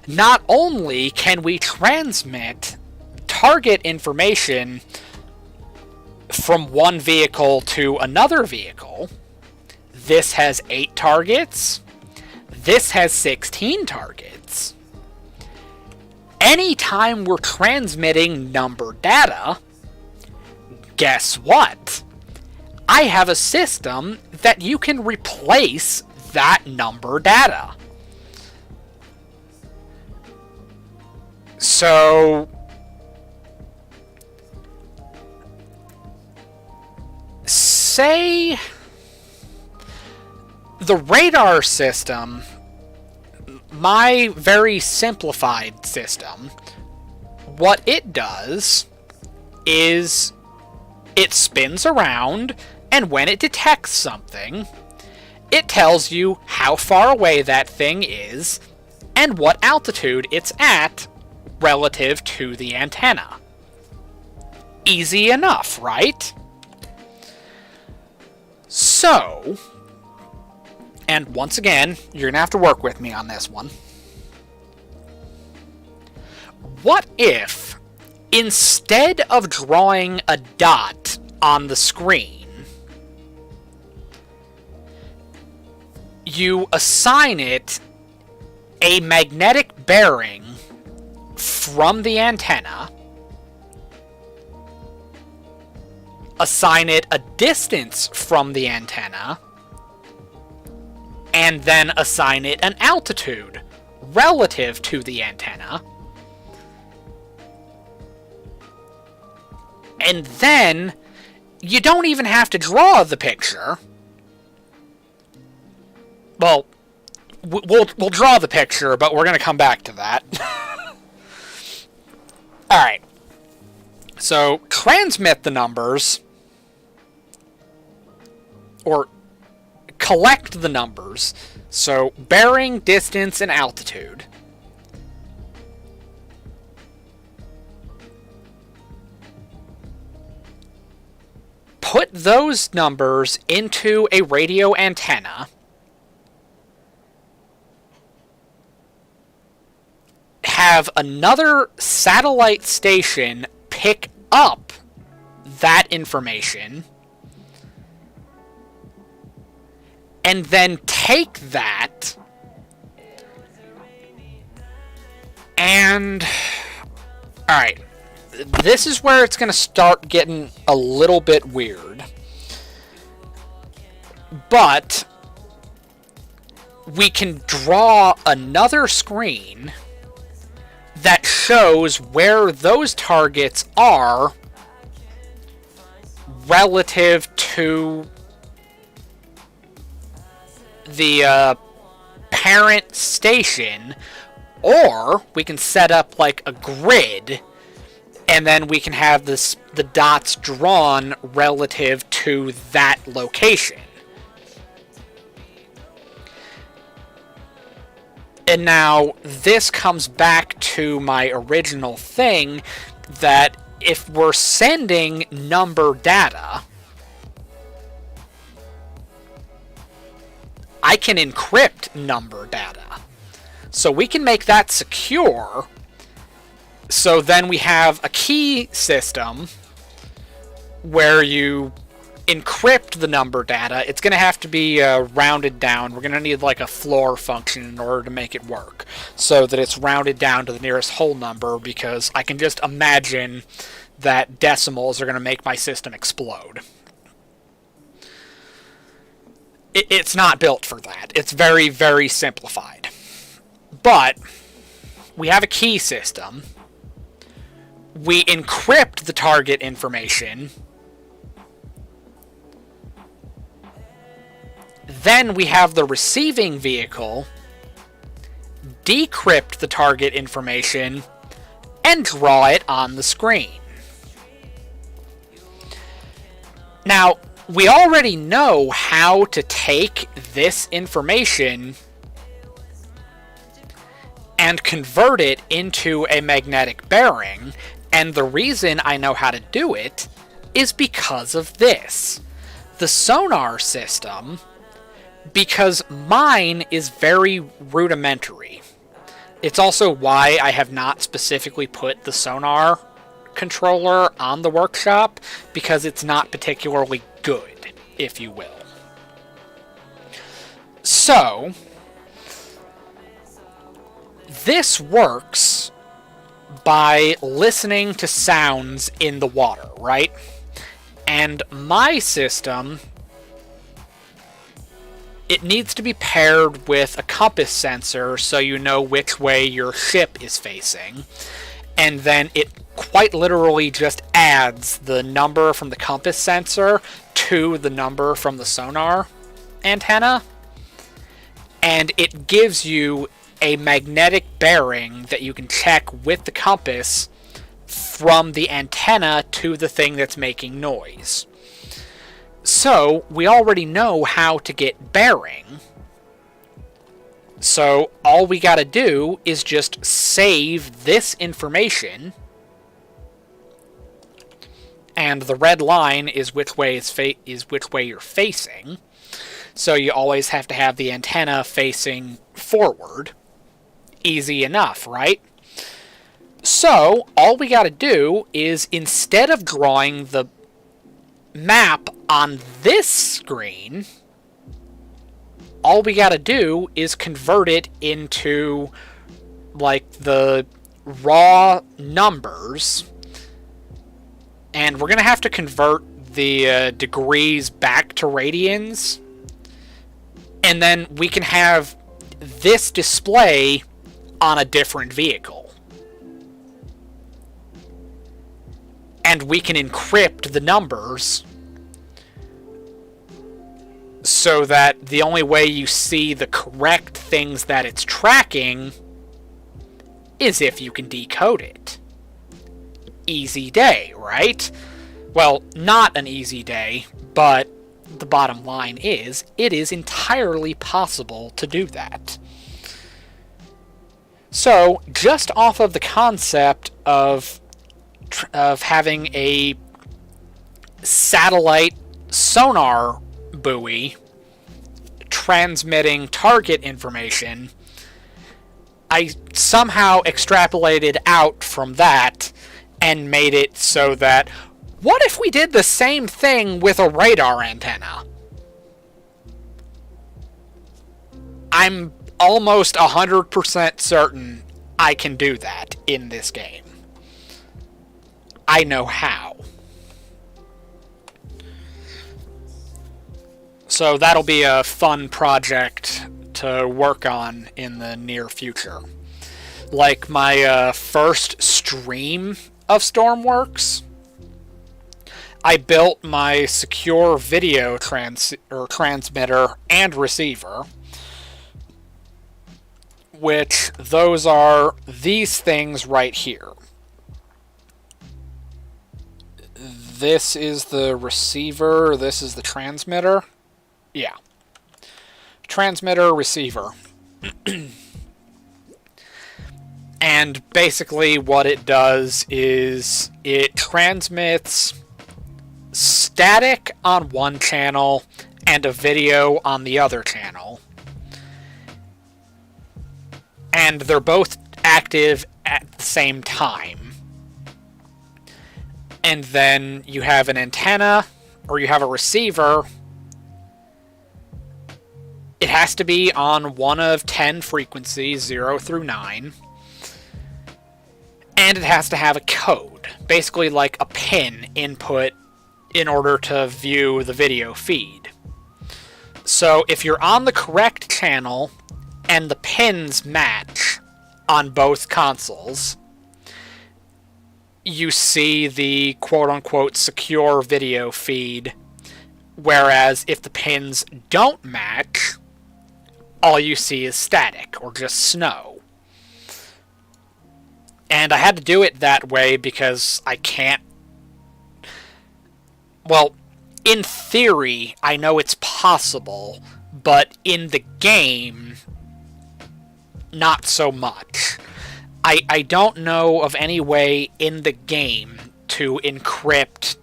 Not only can we transmit target information from one vehicle to another vehicle, this has 8 targets, this has 16 targets. Anytime we're transmitting number data, guess what? I have a system that you can replace that number data. So, say the radar system, my very simplified system, what it does is it spins around, and when it detects something, it tells you how far away that thing is and what altitude it's at relative to the antenna. Easy enough, right? So, and once again, you're going to have to work with me on this one. What if, instead of drawing a dot on the screen, you assign it a magnetic bearing from the antenna, assign it a distance from the antenna, and then assign it an altitude relative to the antenna, and then you don't even have to draw the picture. Well, we'll draw the picture, but we're going to come back to that. Alright. So, transmit the numbers, or collect the numbers. So, bearing, distance, and altitude. Put those numbers into a radio antenna. Have another satellite station pick up that information, and then take that and... Alright, this is where it's going to start getting a little bit weird. But we can draw another screen that shows where those targets are relative to the parent station, or we can set up like a grid, and then we can have the dots drawn relative to that location. And now, this comes back to my original thing, that if we're sending number data, I can encrypt number data. So we can make that secure, so then we have a key system where you encrypt the number data. It's going to have to be rounded down. We're going to need like a floor function in order to make it work, so that it's rounded down to the nearest whole number, because I can just imagine that decimals are going to make my system explode. It's not built for that. It's very, very simplified. But we have a key system. We encrypt the target information. Then we have the receiving vehicle decrypt the target information and draw it on the screen. Now, we already know how to take this information and convert it into a magnetic bearing, and the reason I know how to do it is because of this. The sonar system, because mine is very rudimentary. It's also why I have not specifically put the sonar controller on the workshop, because it's not particularly good, if you will. So, this works by listening to sounds in the water, right? And my system, it needs to be paired with a compass sensor so you know which way your ship is facing. And then it quite literally just adds the number from the compass sensor to the number from the sonar antenna. And it gives you a magnetic bearing that you can check with the compass from the antenna to the thing that's making noise. So, we already know how to get bearing. So, all we gotta do is just save this information. And the red line is which way which way you're facing. So you always have to have the antenna facing forward. Easy enough, right? So, all we gotta do is, instead of drawing the map on this screen, all we gotta do is convert it into, like, the raw numbers. And we're gonna have to convert the degrees back to radians. And then we can have this display on a different vehicle. And we can encrypt the numbers so that the only way you see the correct things that it's tracking is if you can decode it. Easy day, right? Well, not an easy day, but the bottom line is, it is entirely possible to do that. So, just off of the concept of having a satellite sonar buoy transmitting target information, I somehow extrapolated out from that and made it so that, what if we did the same thing with a radar antenna? I'm almost 100% certain I can do that in this game. I know how. So that'll be a fun project to work on in the near future. Like my first stream of Stormworks, I built my secure video transmitter and receiver, which those are these things right here. This is the receiver, this is the transmitter. Yeah. Transmitter, receiver. And basically what it does is it transmits static on one channel and a video on the other channel. And they're both active at the same time. And then you have an antenna, or you have a receiver. It has to be on one of 10 frequencies, 0 through 9. And it has to have a code, basically like a pin input in order to view the video feed. So if you're on the correct channel and the pins match on both consoles, you see the quote-unquote secure video feed, whereas if the pins don't match, all you see is static, or just snow. And I had to do it that way because I can't... Well, in theory, I know it's possible, but in the game, not so much. I don't know of any way in the game to encrypt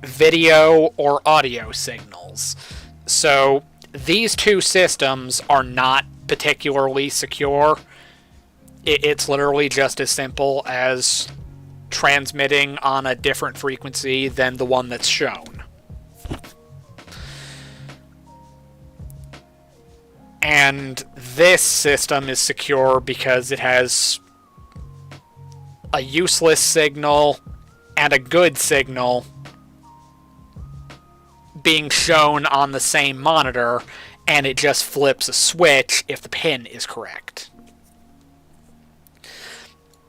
video or audio signals. So these two systems are not particularly secure. It's literally just as simple as transmitting on a different frequency than the one that's shown. And this system is secure because it has a useless signal and a good signal being shown on the same monitor, and it just flips a switch if the pin is correct.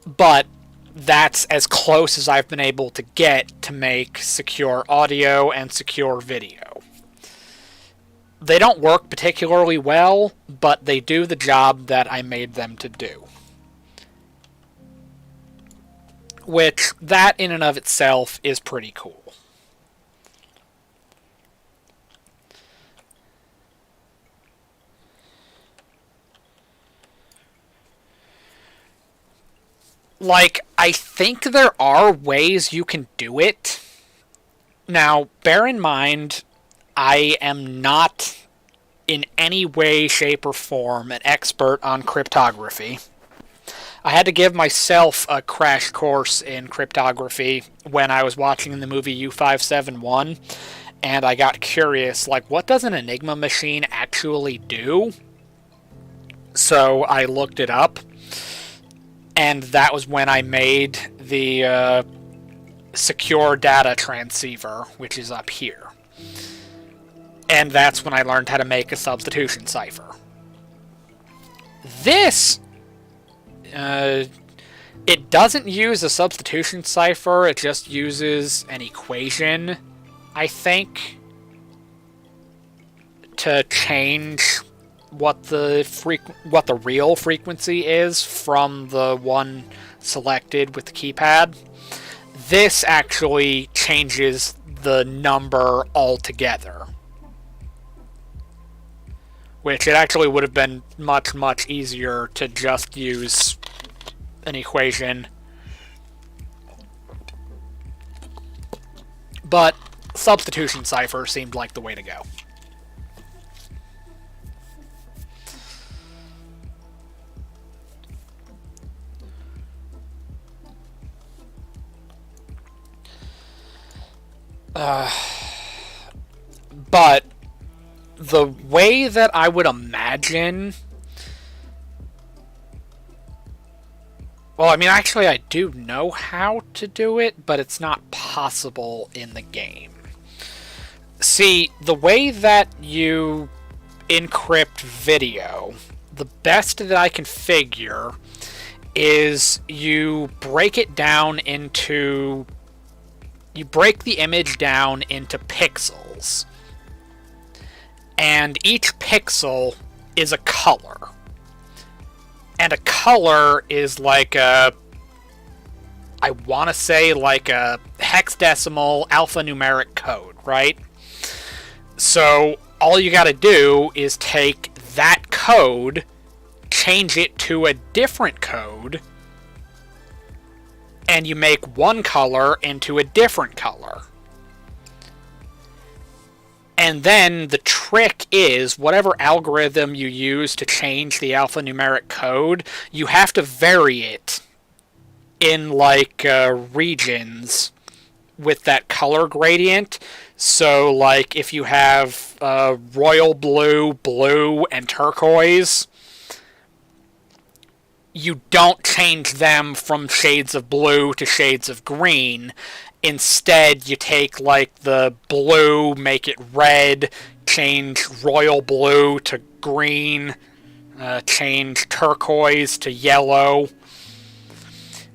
But that's as close as I've been able to get to make secure audio and secure video. They don't work particularly well, but they do the job that I made them to do. Which, that in and of itself, is pretty cool. Like, I think there are ways you can do it. Now, bear in mind, I am not in any way, shape, or form an expert on cryptography. I had to give myself a crash course in cryptography when I was watching the movie U-571, and I got curious, like, what does an Enigma machine actually do? So I looked it up, and that was when I made the secure data transceiver, which is up here. And that's when I learned how to make a substitution cipher. This, it doesn't use a substitution cipher, it just uses an equation, I think, to change what the real frequency is from the one selected with the keypad. This actually changes the number altogether, which it actually would have been much, much easier to just use an equation. But substitution cipher seemed like the way to go. But the way that I would imagine... Well, I mean, actually, I do know how to do it, but it's not possible in the game. See, the way that you encrypt video, the best that I can figure is you break it down into... You break the image down into pixels. And each pixel is a color. And a color is like a... I want to say like a hexadecimal alphanumeric code, right? So all you gotta do is take that code, change it to a different code, and you make one color into a different color. And then the trick is, whatever algorithm you use to change the alphanumeric code, you have to vary it in, like, regions with that color gradient. So, like, if you have royal blue, blue, and turquoise, you don't change them from shades of blue to shades of green. Instead, you take, like, the blue, make it red, change royal blue to green, change turquoise to yellow,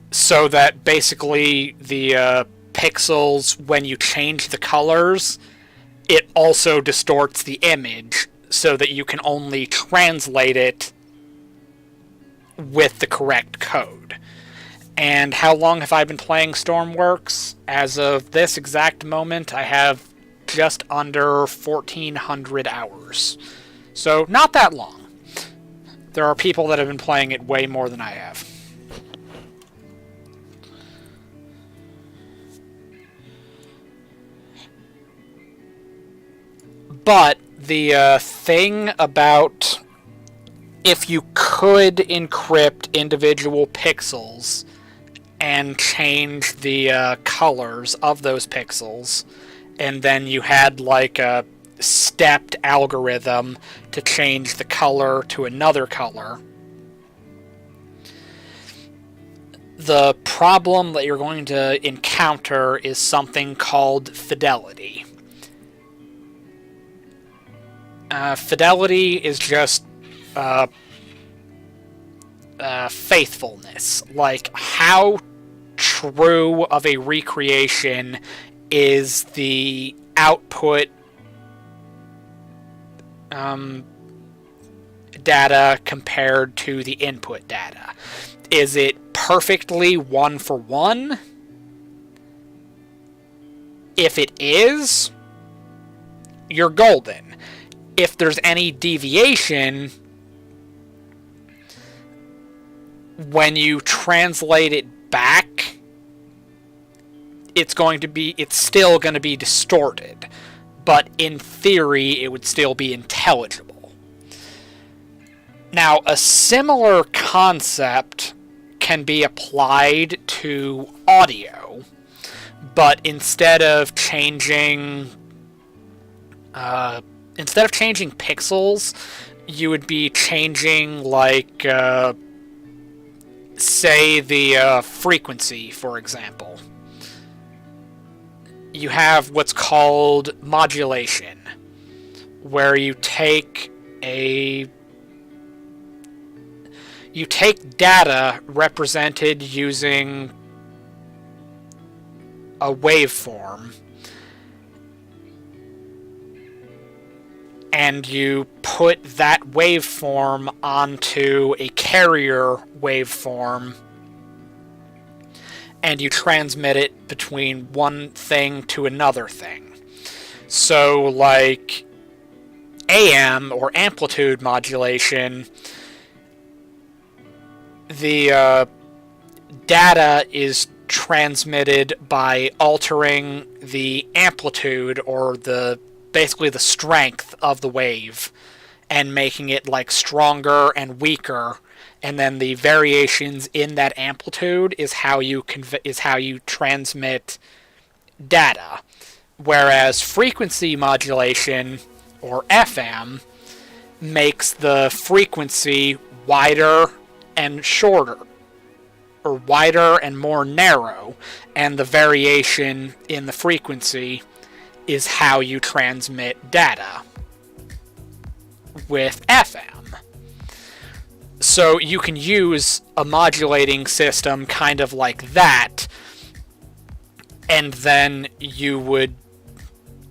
so that basically the pixels, when you change the colors, it also distorts the image, so that you can only translate it with the correct code. And how long have I been playing Stormworks? As of this exact moment, I have just under 1,400 hours. So, not that long. There are people that have been playing it way more than I have. But the thing about if you could encrypt individual pixels and change the colors of those pixels, and then you had like a stepped algorithm to change the color to another color, the problem that you're going to encounter is something called fidelity. Fidelity is just faithfulness. Like, how true of a recreation is the output data compared to the input data? Is it perfectly 1-for-1? If it is, you're golden. If there's any deviation, when you translate it back, it's still going to be distorted. But in theory, it would still be intelligible. Now, a similar concept can be applied to audio, but instead of changing pixels, you would be changing, like, say, the frequency, for example. You have what's called modulation, where you take data represented using a waveform, and you put that waveform onto a carrier waveform, and you transmit it between one thing to another thing. So, like, AM, or amplitude modulation, the data is transmitted by altering the amplitude, or basically the strength of the wave, and making it, like, stronger and weaker, and then the variations in that amplitude is how you transmit data. Whereas frequency modulation, or FM, makes the frequency wider and shorter, or wider and more narrow, and the variation in the frequency is how you transmit data with FM. So you can use a modulating system kind of like that, and then you would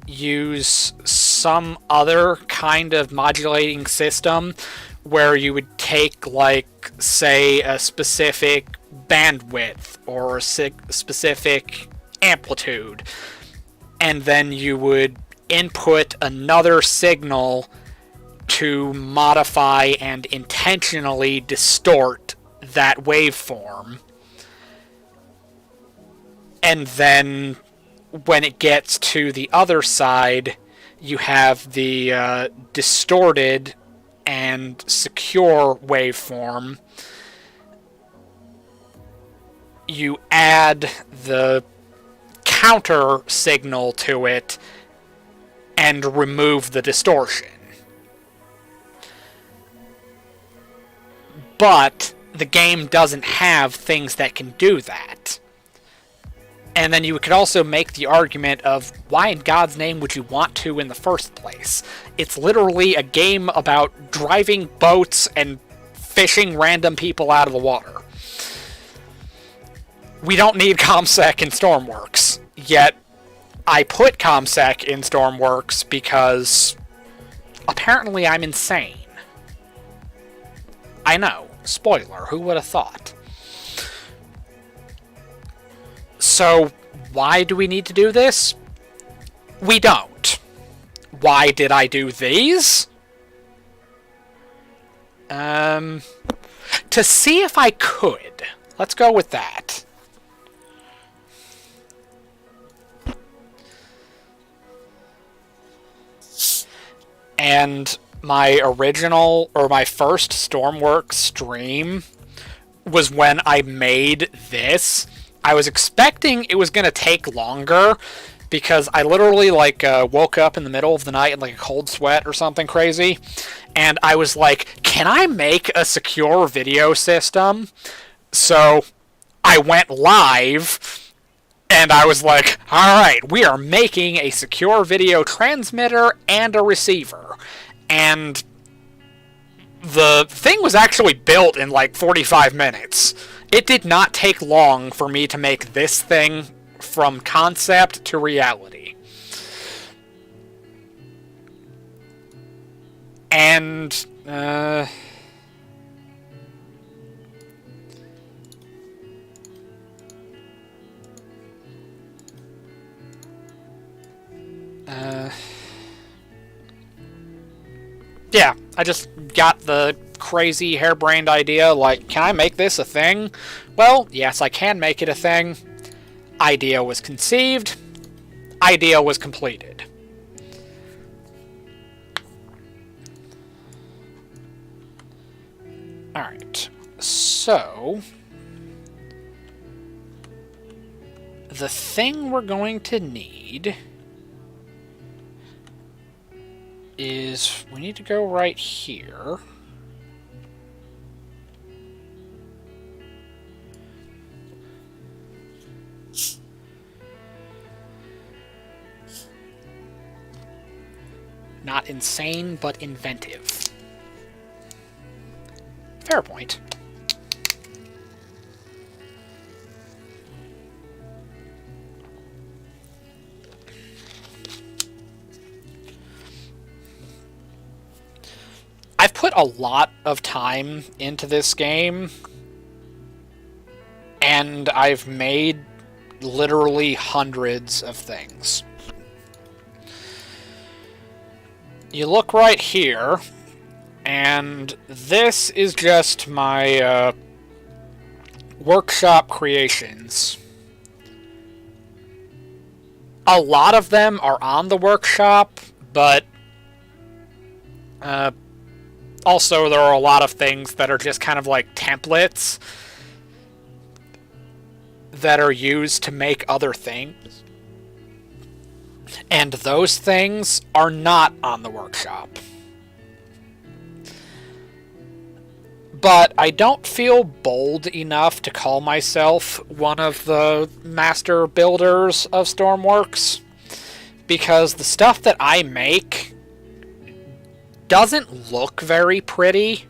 use some other kind of modulating system where you would take, like, say, a specific bandwidth or a specific amplitude, and then you would input another signal to modify and intentionally distort that waveform. And then when it gets to the other side, you have the distorted and secure waveform. You add the counter signal to it and remove the distortion. But the game doesn't have things that can do that. And then you could also make the argument of, why in God's name would you want to in the first place? It's literally a game about driving boats and fishing random people out of the water. We don't need ComSec in Stormworks, yet I put ComSec in Stormworks because apparently I'm insane. I know, spoiler, who would have thought? So, why do we need to do this? We don't. Why did I do these? To see if I could. Let's go with that. And my original, or my first Stormworks stream was when I made this. I was expecting it was going to take longer because I literally woke up in the middle of the night in like a cold sweat or something crazy. And I was like, can I make a secure video system? So I went live and I was like, alright, we are making a secure video transmitter and a receiver. And the thing was actually built in like 45 minutes. It did not take long for me to make this thing from concept to reality. And, yeah, I just got the crazy harebrained idea, like, can I make this a thing? Well, yes, I can make it a thing. Idea was conceived. Idea was completed. Alright, so the thing we're going to need is we need to go right here. Not insane, but inventive. Fair point. I've put a lot of time into this game, and I've made literally hundreds of things. You look right here, and this is just my workshop creations. A lot of them are on the workshop, but also there are a lot of things that are just kind of like templates that are used to make other things. And those things are not on the workshop. But I don't feel bold enough to call myself one of the master builders of Stormworks, because the stuff that I make doesn't look very pretty.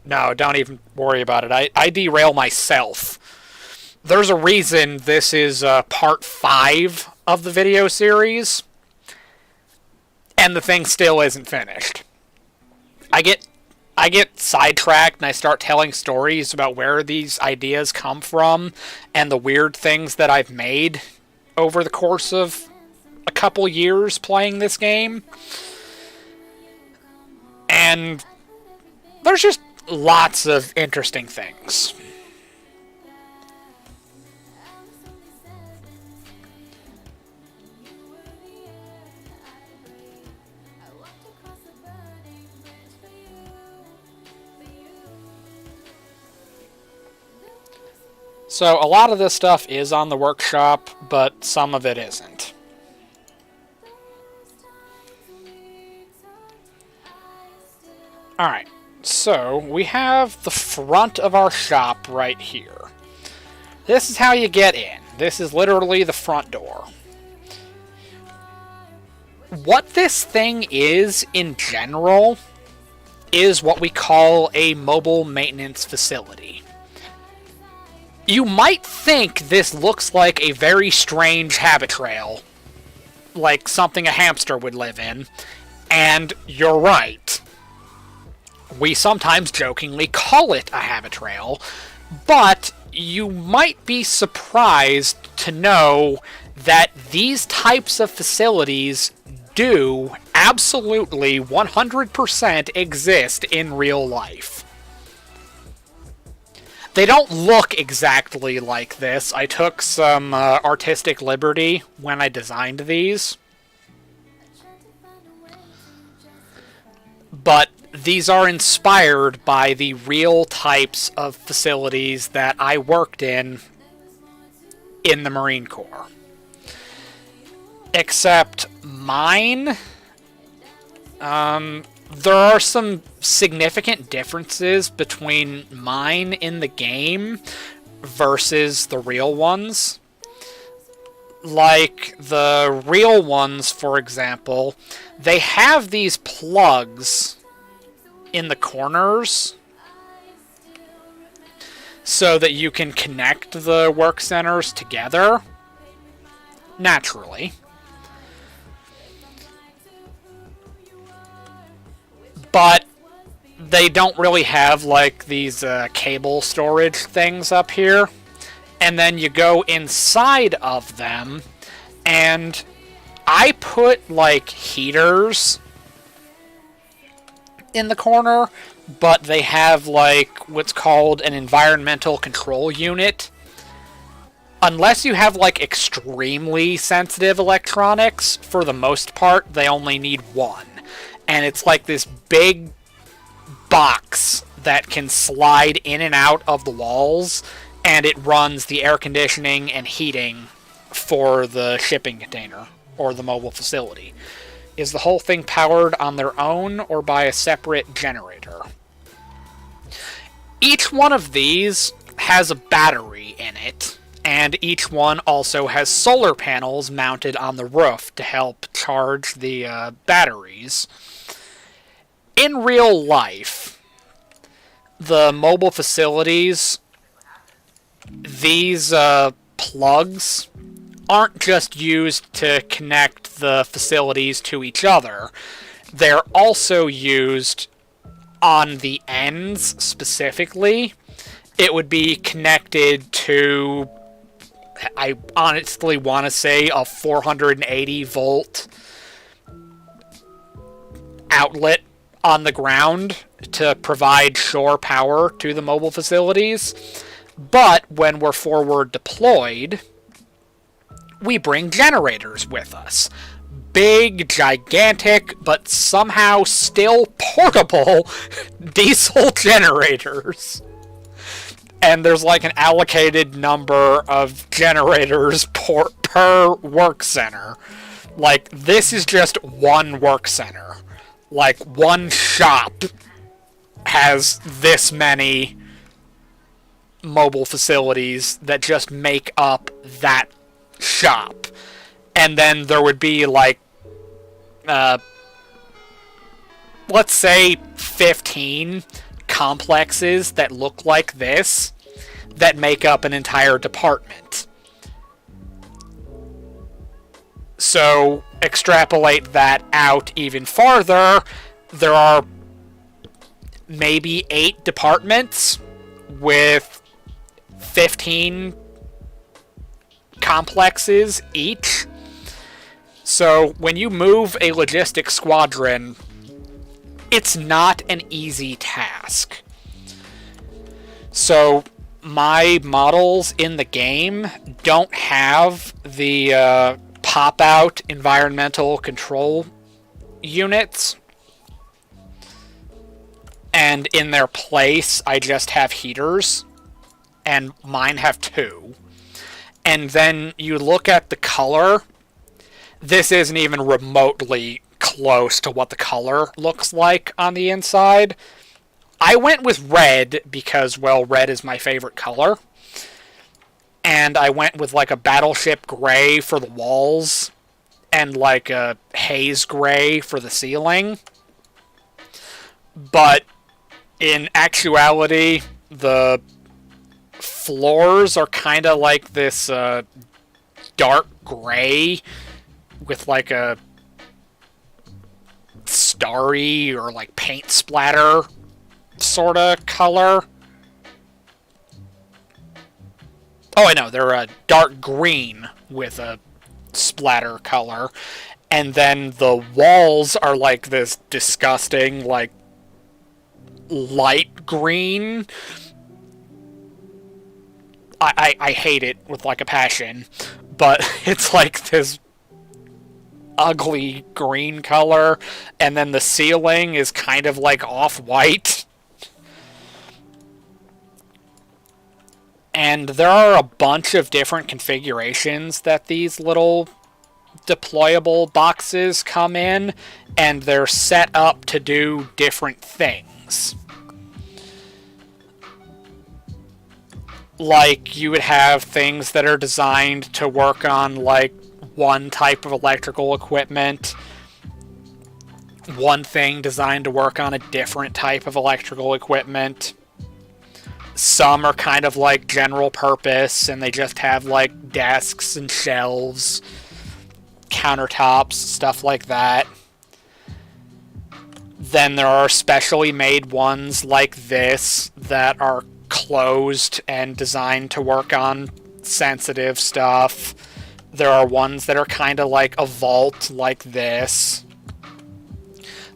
No, don't even worry about it. I derail myself. There's a reason this is part 5 of the video series, and the thing still isn't finished. I get sidetracked and I start telling stories about where these ideas come from and the weird things that I've made over the course of a couple years playing this game. And there's just lots of interesting things. So a lot of this stuff is on the workshop, but some of it isn't. Alright, so we have the front of our shop right here. This is how you get in. This is literally the front door. What this thing is, in general, is what we call a mobile maintenance facility. You might think this looks like a very strange habit trail, like something a hamster would live in, and you're right. We sometimes jokingly call it a habit trail, but you might be surprised to know that these types of facilities do absolutely 100% exist in real life. They don't look exactly like this. I took some artistic liberty when I designed these. But these are inspired by the real types of facilities that I worked in the Marine Corps. Except mine, there are some significant differences between mine in the game versus the real ones. Like, the real ones, for example, they have these plugs in the corners so that you can connect the work centers together naturally. But they don't really have, like, these cable storage things up here. And then you go inside of them, and I put, like, heaters in the corner, but they have, like, what's called an environmental control unit. Unless you have, like, extremely sensitive electronics, for the most part, they only need one. And it's like this big box that can slide in and out of the walls, and it runs the air conditioning and heating for the shipping container, or the mobile facility. Is the whole thing powered on their own, or by a separate generator? Each one of these has a battery in it, and each one also has solar panels mounted on the roof to help charge the batteries. In real life, the mobile facilities, these plugs aren't just used to connect the facilities to each other. They're also used on the ends specifically. It would be connected to, I honestly want to say, a 480 volt outlet on the ground to provide shore power to the mobile facilities. But when we're forward deployed, we bring generators with us. Big, gigantic, but somehow still portable diesel generators. And there's like an allocated number of generators per work center. Like, this is just one work center. Like, one shop has this many mobile facilities that just make up that shop. And then there would be, like, let's say 15 complexes that look like this that make up an entire department. So, extrapolate that out even farther, there are maybe 8 departments with 15 complexes each. So, when you move a logistics squadron, it's not an easy task. So, my models in the game don't have the pop-out environmental control units. And in their place, I just have heaters. And mine have 2. And then you look at the color. This isn't even remotely close to what the color looks like on the inside. I went with red because, well, red is my favorite color. And I went with like a battleship gray for the walls and like a haze gray for the ceiling. But in actuality, the floors are kind of like this dark gray with like a starry or like paint splatter sort of color. Oh, I know, they're a dark green with a splatter color. And then the walls are like this disgusting, like, light green. I hate it with, like, a passion. But it's like this ugly green color. And then the ceiling is kind of like off-white. And there are a bunch of different configurations that these little deployable boxes come in, and they're set up to do different things. Like, you would have things that are designed to work on, like, one type of electrical equipment, one thing designed to work on a different type of electrical equipment. Some are kind of like general purpose, and they just have, like, desks and shelves, countertops, stuff like that. Then there are specially made ones like this that are closed and designed to work on sensitive stuff. There are ones that are kind of like a vault like this.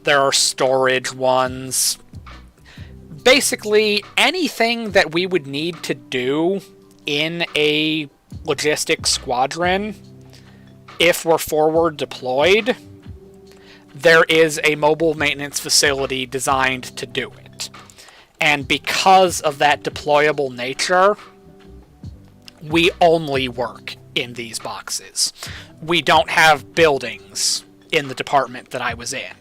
There are storage ones. Basically, anything that we would need to do in a logistics squadron, if we're forward deployed, there is a mobile maintenance facility designed to do it. And because of that deployable nature, we only work in these boxes. We don't have buildings in the department that I was in.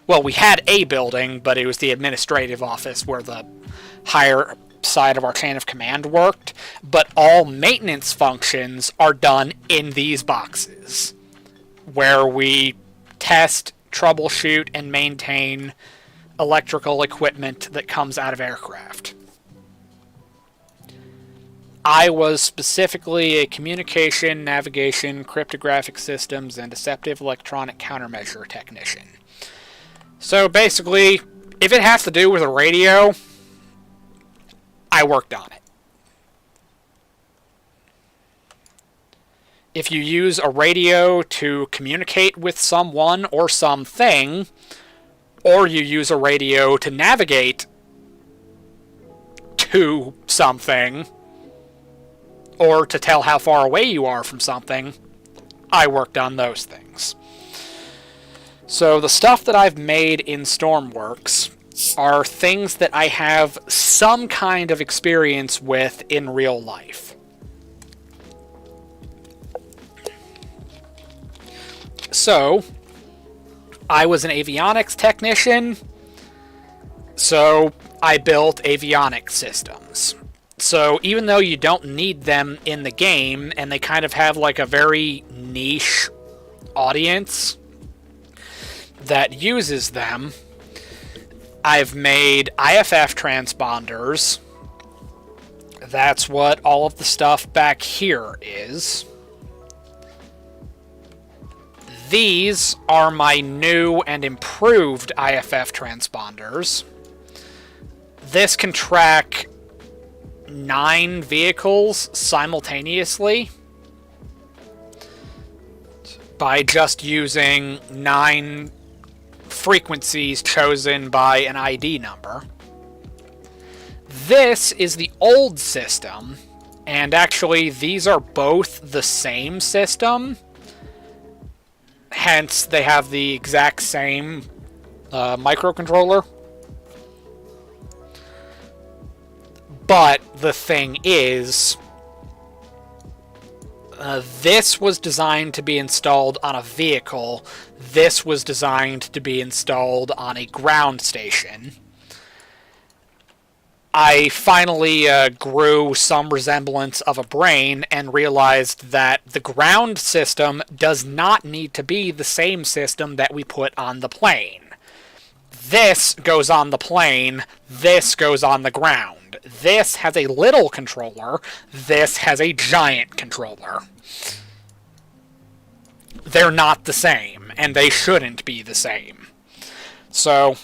Well, we had a building, but it was the administrative office where the higher side of our chain of command worked. But all maintenance functions are done in these boxes, where we test, troubleshoot, and maintain electrical equipment that comes out of aircraft. I was specifically a communication, navigation, cryptographic systems, and deceptive electronic countermeasure technician. So basically, if it has to do with a radio, I worked on it. If you use a radio to communicate with someone or something, or you use a radio to navigate to something, or to tell how far away you are from something, I worked on those things. So the stuff that I've made in Stormworks are things that I have some kind of experience with in real life. So, I was an avionics technician, so I built avionics systems. So even though you don't need them in the game, and they kind of have like a very niche audience that uses them, I've made IFF transponders. That's what all of the stuff back here is. These are my new and improved IFF transponders. This can track 9 vehicles simultaneously by just using 9 frequencies chosen by an ID number. This is the old system, and actually these are both the same system. Hence, they have the exact same microcontroller. But the thing is, this was designed to be installed on a vehicle. This was designed to be installed on a ground station. I finally grew some resemblance of a brain and realized that the ground system does not need to be the same system that we put on the plane. This goes on the plane, this goes on the ground. This has a little controller, this has a giant controller. They're not the same, and they shouldn't be the same. So,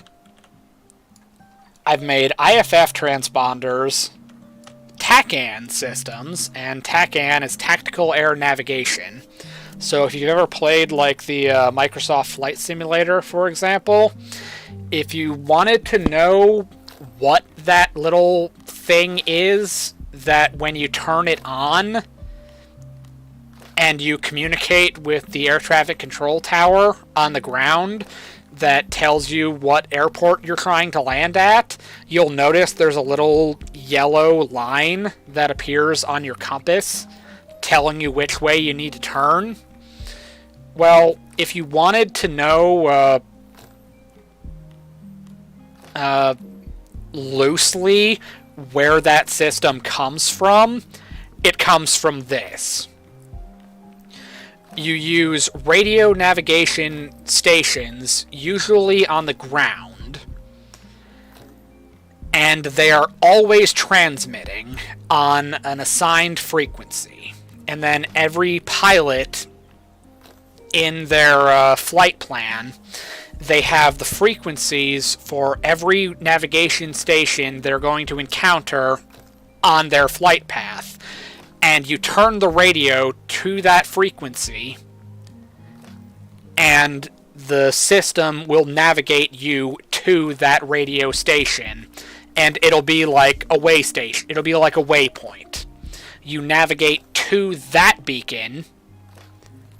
I've made IFF transponders, TACAN systems, and TACAN is Tactical Air Navigation. So if you've ever played like the Microsoft Flight Simulator, for example, if you wanted to know what that little thing is that when you turn it on and you communicate with the air traffic control tower on the ground that tells you what airport you're trying to land at, you'll notice there's a little yellow line that appears on your compass telling you which way you need to turn. Well, if you wanted to know loosely where that system comes from, it comes from this. You use radio navigation stations, usually on the ground, and they are always transmitting on an assigned frequency. And then every pilot in their flight plan, they have the frequencies for every navigation station they're going to encounter on their flight path. And you turn the radio to that frequency, and the system will navigate you to that radio station. And it'll be like a way station. It'll be like a waypoint. You navigate to that beacon,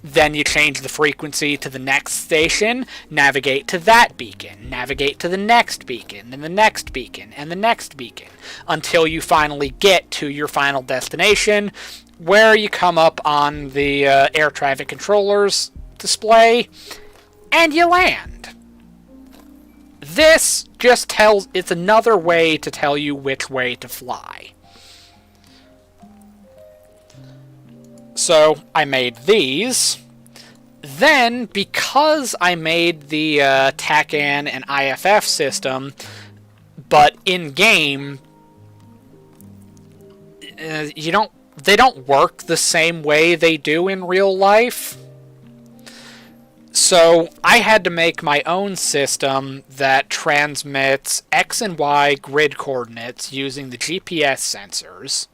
then you change the frequency to the next station, navigate to that beacon, navigate to the next beacon, and the next beacon, and the next beacon, until you finally get to your final destination, where you come up on the air traffic controller's display, and you land. This just it's another way to tell you which way to fly. So I made these. Then, because I made the TACAN and IFF system, but in-game, they don't work the same way they do in real life. So I had to make my own system that transmits X and Y grid coordinates using the GPS sensors.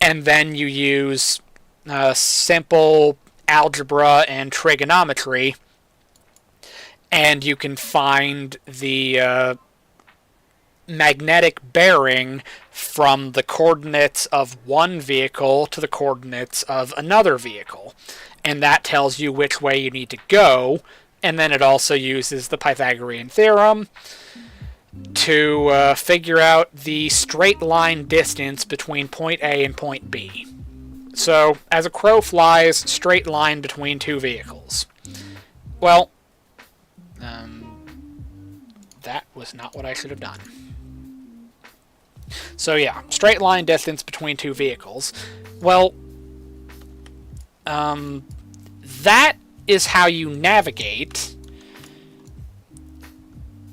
And then you use simple algebra and trigonometry, and you can find the magnetic bearing from the coordinates of one vehicle to the coordinates of another vehicle. And that tells you which way you need to go. And then it also uses the Pythagorean theorem to figure out the straight line distance between point A and point B. So, as a crow flies, straight line between two vehicles. Well, that was not what I should have done. So yeah, straight line distance between two vehicles. Well, that is how you navigate.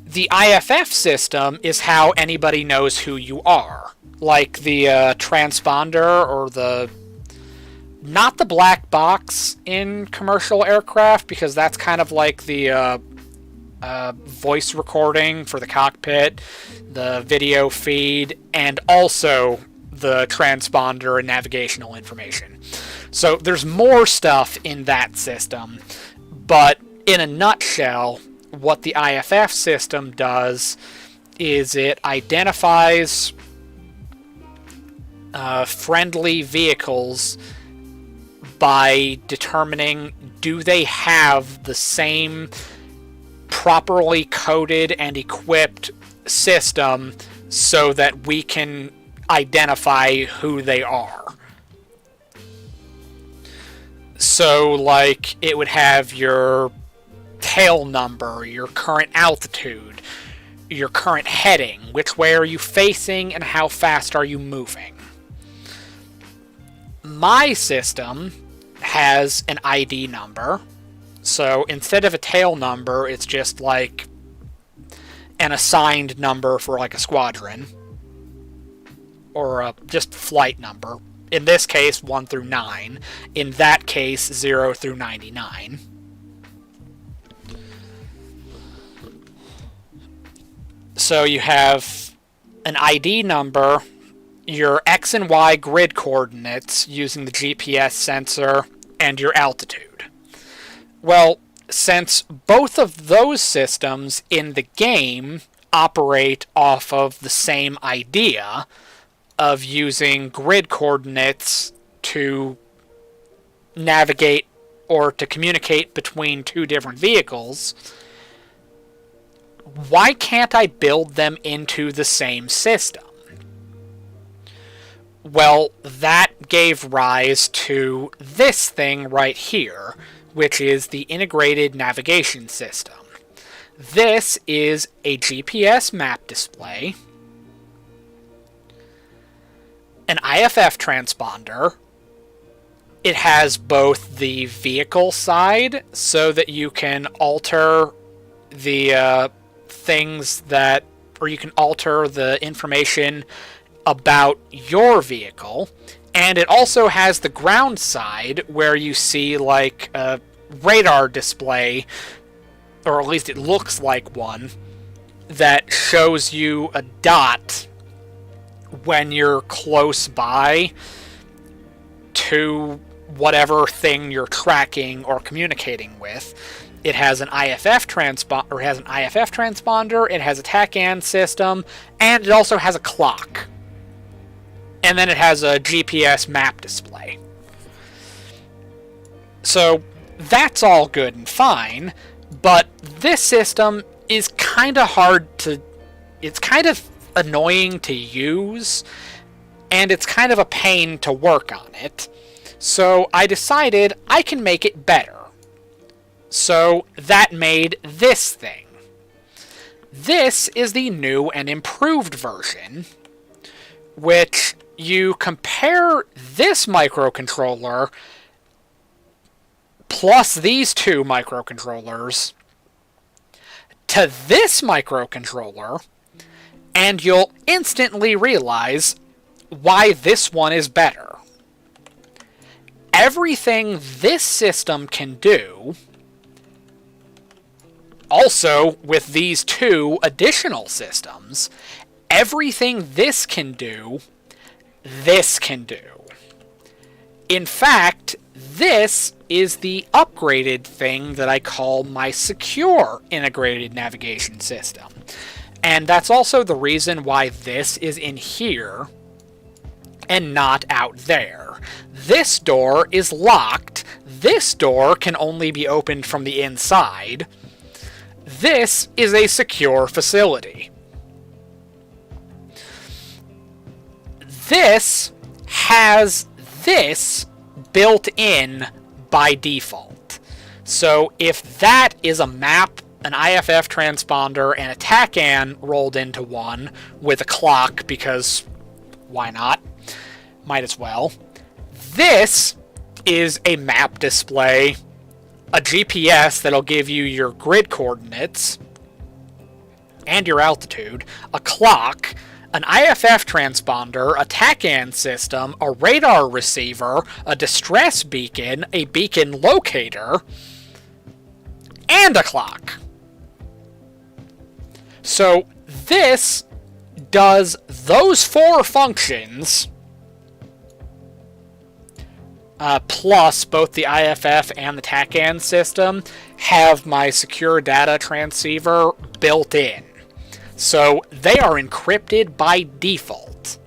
The IFF system is how anybody knows who you are. Like the transponder or not the black box in commercial aircraft, because that's kind of like the voice recording for the cockpit, the video feed, and also the transponder and navigational information. So there's more stuff in that system, but in a nutshell, what the IFF system does is it identifies friendly vehicles by determining, do they have the same properly coded and equipped system so that we can identify who they are. So, like, it would have your tail number, your current altitude, your current heading, which way are you facing, and how fast are you moving. My system has an ID number, so instead of a tail number, it's just like an assigned number for like a squadron, or just flight number. In this case, 1 through 9. In that case, 0 through 99. So you have an ID number, your X and Y grid coordinates using the GPS sensor, and your altitude. Well, since both of those systems in the game operate off of the same idea of using grid coordinates to navigate or to communicate between two different vehicles, why can't I build them into the same system? Well, that gave rise to this thing right here, which is the Integrated Navigation System. This is a GPS map display, an IFF transponder. It has both the vehicle side, so that you can alter the things that, or you can alter the information about your vehicle, and it also has the ground side, where you see like a radar display, or at least it looks like one, that shows you a dot when you're close by to whatever thing you're tracking or communicating with. It has an IFF transponder, it has a TACAN system, and it also has a clock. And then it has a GPS map display. So that's all good and fine, but this system is kind of hard to... It's kind of annoying to use, and it's kind of a pain to work on it. So I decided I can make it better. So that made this thing. This is the new and improved version, which you compare this microcontroller plus these two microcontrollers to this microcontroller, and you'll instantly realize why this one is better. Everything this system can do, also with these two additional systems, everything this can do, this can do. In fact, this is the upgraded thing that I call my secure integrated navigation system. And that's also the reason why this is in here and not out there. This door is locked. This door can only be opened from the inside. This is a secure facility. This has this built in by default. So if that is a map, an IFF transponder, and a TACAN rolled into one with a clock, because why not? Might as well. This is a map display, a GPS that'll give you your grid coordinates and your altitude, a clock, an IFF transponder, a TACAN system, a radar receiver, a distress beacon, a beacon locator, and a clock. So this does those four functions, plus both the IFF and the TACAN system have my secure data transceiver built in. So they are encrypted by default.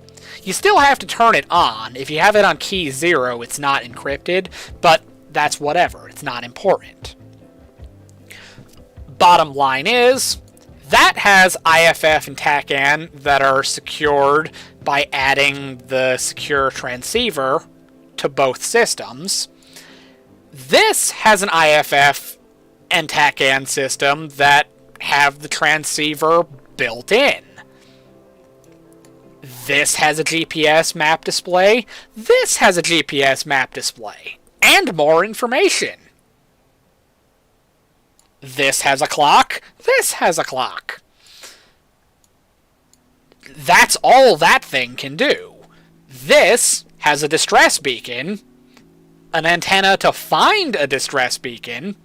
You still have to turn it on. If you have it on key 0, it's not encrypted, but that's whatever. It's not important. Bottom line is, that has IFF and TACAN that are secured by adding the secure transceiver to both systems. This has an IFF and TACAN system that have the transceiver built in. This has a GPS map display. This has a GPS map display. And more information. This has a clock. This has a clock. That's all that thing can do. This has a distress beacon, an antenna to find a distress beacon.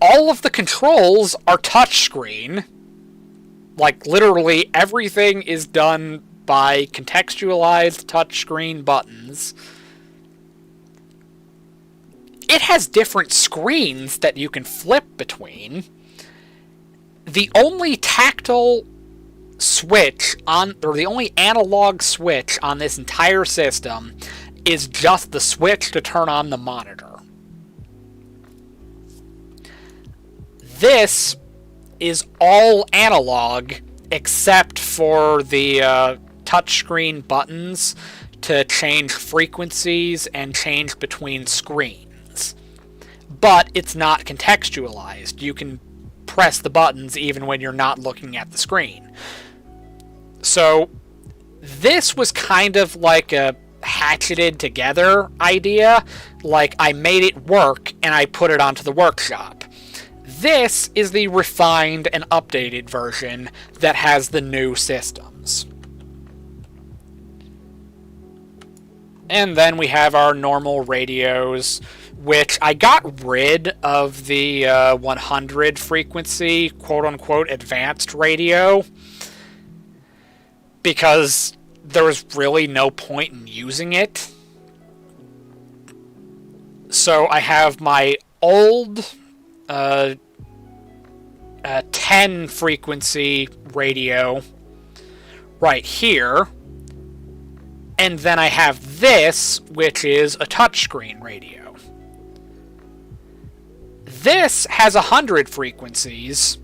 All of the controls are touchscreen. Like, literally everything is done by contextualized touchscreen buttons. It has different screens that you can flip between. The only tactile switch on, or the only analog switch on this entire system is just the switch to turn on the monitor. This is all analog except for the touchscreen buttons to change frequencies and change between screens. But it's not contextualized. You can press the buttons even when you're not looking at the screen. So this was kind of like a hatcheted together idea. Like, I made it work and I put it onto the workshop. This is the refined and updated version that has the new systems. And then we have our normal radios, which I got rid of the 100 frequency, quote-unquote, advanced radio, because there was really no point in using it. So I have my old 10 frequency radio right here, and then I have this, which is a touchscreen radio. This has 100 frequencies,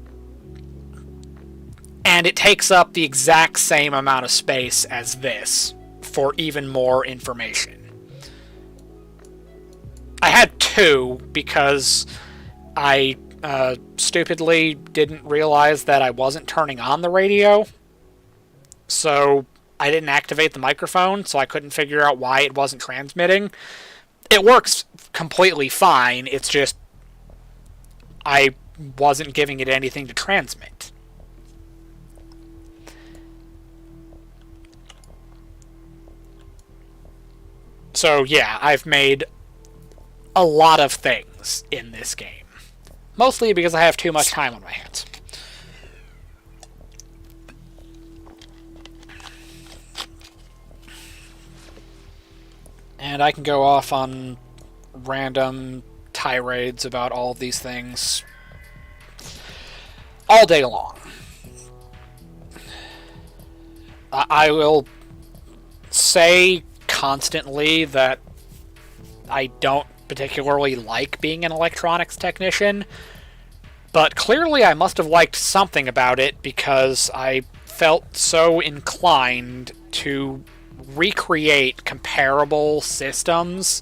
and it takes up the exact same amount of space as this for even more information. I had two because I stupidly didn't realize that I wasn't turning on the radio, so I didn't activate the microphone, so I couldn't figure out why it wasn't transmitting. It works completely fine, it's just I wasn't giving it anything to transmit. So yeah, I've made a lot of things in this game. Mostly because I have too much time on my hands. And I can go off on random tirades about all of these things all day long. I will say constantly that I don't particularly like being an electronics technician, but clearly I must have liked something about it because I felt so inclined to recreate comparable systems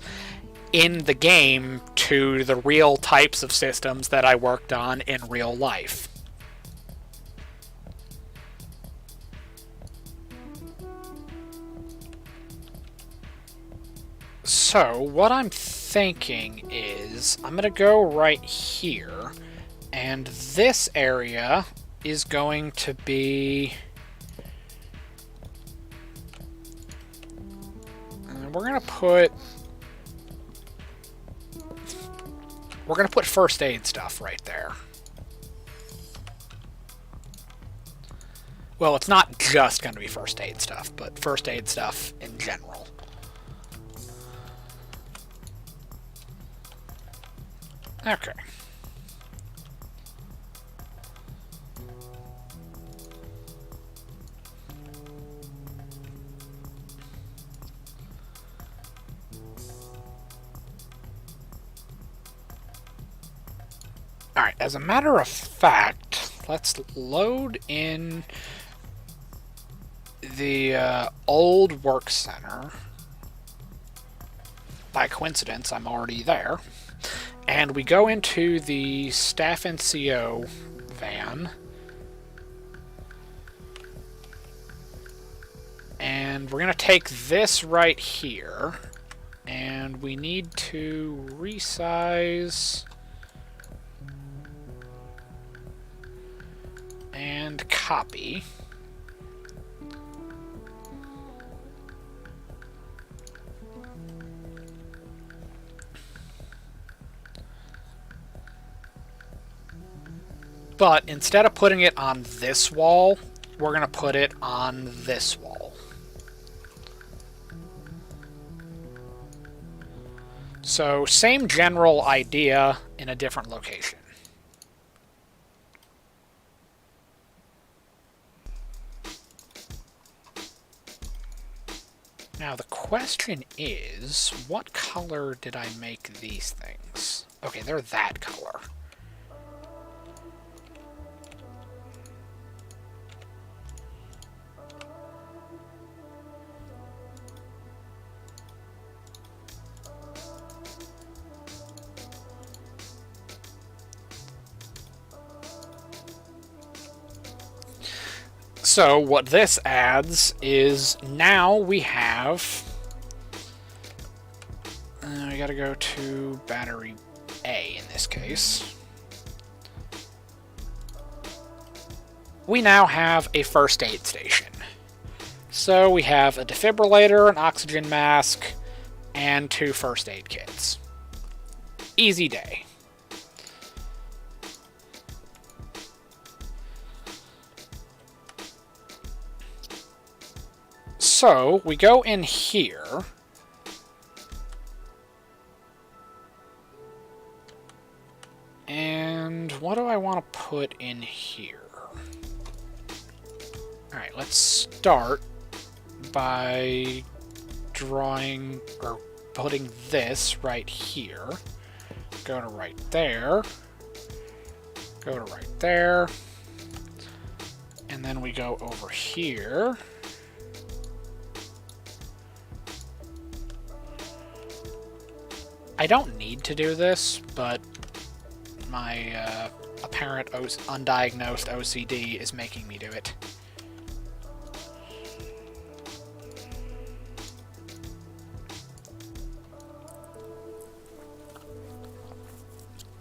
in the game to the real types of systems that I worked on in real life. So, what I'm thinking is, I'm going to go right here, and this area is going to be... We're going to put first aid stuff right there. Well, it's not just going to be first aid stuff, but first aid stuff in general. Okay. Alright, as a matter of fact, let's load in the old work center. By coincidence, I'm already there. And we go into the Staff NCO van. And we're going to take this right here. And we need to resize and copy. But instead of putting it on this wall, we're going to put it on this wall. So, same general idea in a different location. Now, the question is, what color did I make these things? Okay, they're that color. So what this adds is now we have... we gotta go to battery A in this case. We now have a first aid station. So we have a defibrillator, an oxygen mask, and 2 first aid kits. Easy day. So, we go in here. And what do I want to put in here? Alright, let's start by drawing, or putting this right here. Go to right there. Go to right there. And then we go over here. I don't need to do this, but my apparent undiagnosed OCD is making me do it.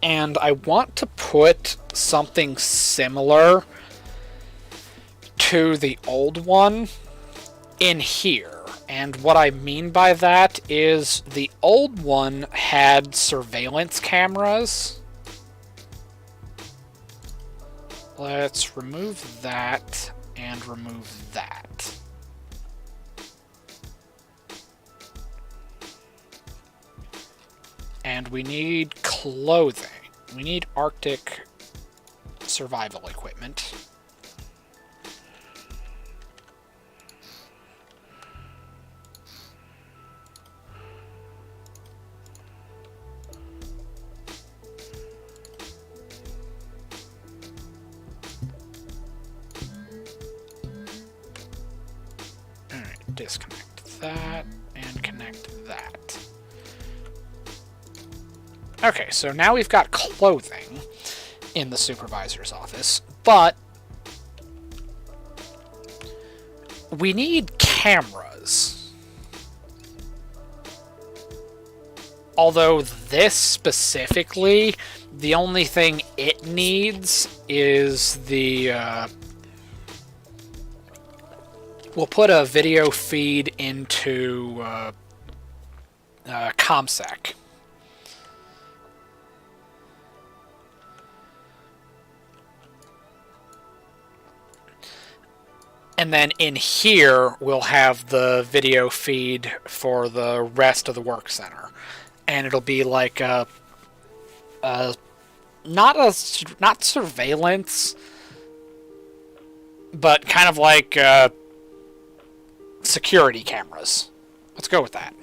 And I want to put something similar to the old one in here. And what I mean by that is the old one had surveillance cameras. Let's remove that and remove that. And we need clothing. We need Arctic survival equipment. Disconnect that and connect that. Okay, so now we've got clothing in the supervisor's office, but we need cameras. Although this specifically, the only thing it needs is the we'll put a video feed into ComSec. And then in here, we'll have the video feed for the rest of the work center. And it'll be like not surveillance, but kind of like security cameras. Let's go with that.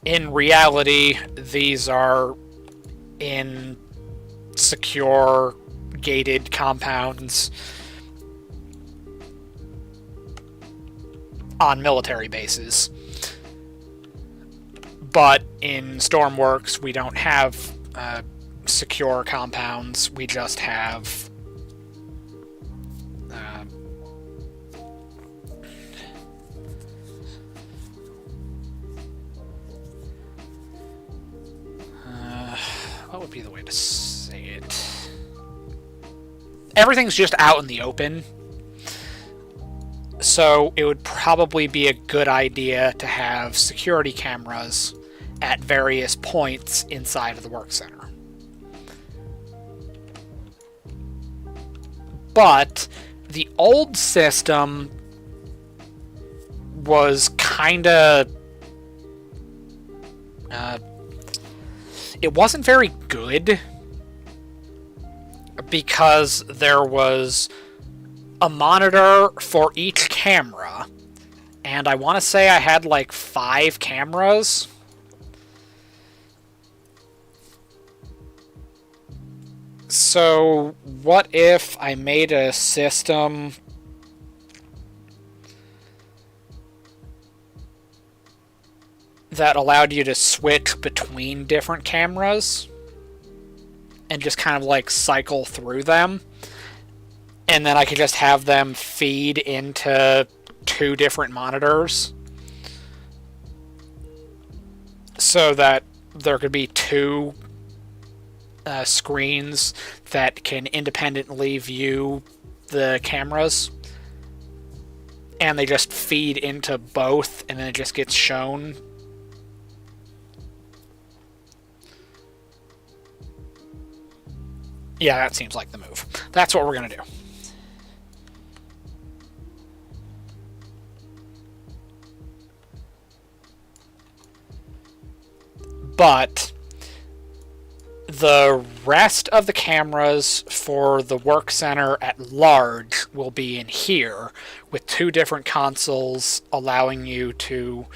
In reality, these are in secure, gated compounds on military bases. But in Stormworks, we don't have secure compounds. We just have what would be the way to say it? Everything's just out in the open. So it would probably be a good idea to have security cameras at various points inside of the work center. But the old system was kinda It wasn't very good because there was a monitor for each camera, and I want to say I had like 5 cameras. So what if I made a system that allowed you to switch between different cameras and just kind of like cycle through them, and then I could just have them feed into 2 different monitors so that there could be 2 screens that can independently view the cameras, and they just feed into both and then it just gets shown. Yeah, that seems like the move. That's what we're going to do. But the rest of the cameras for the work center at large will be in here, with 2 different consoles allowing you to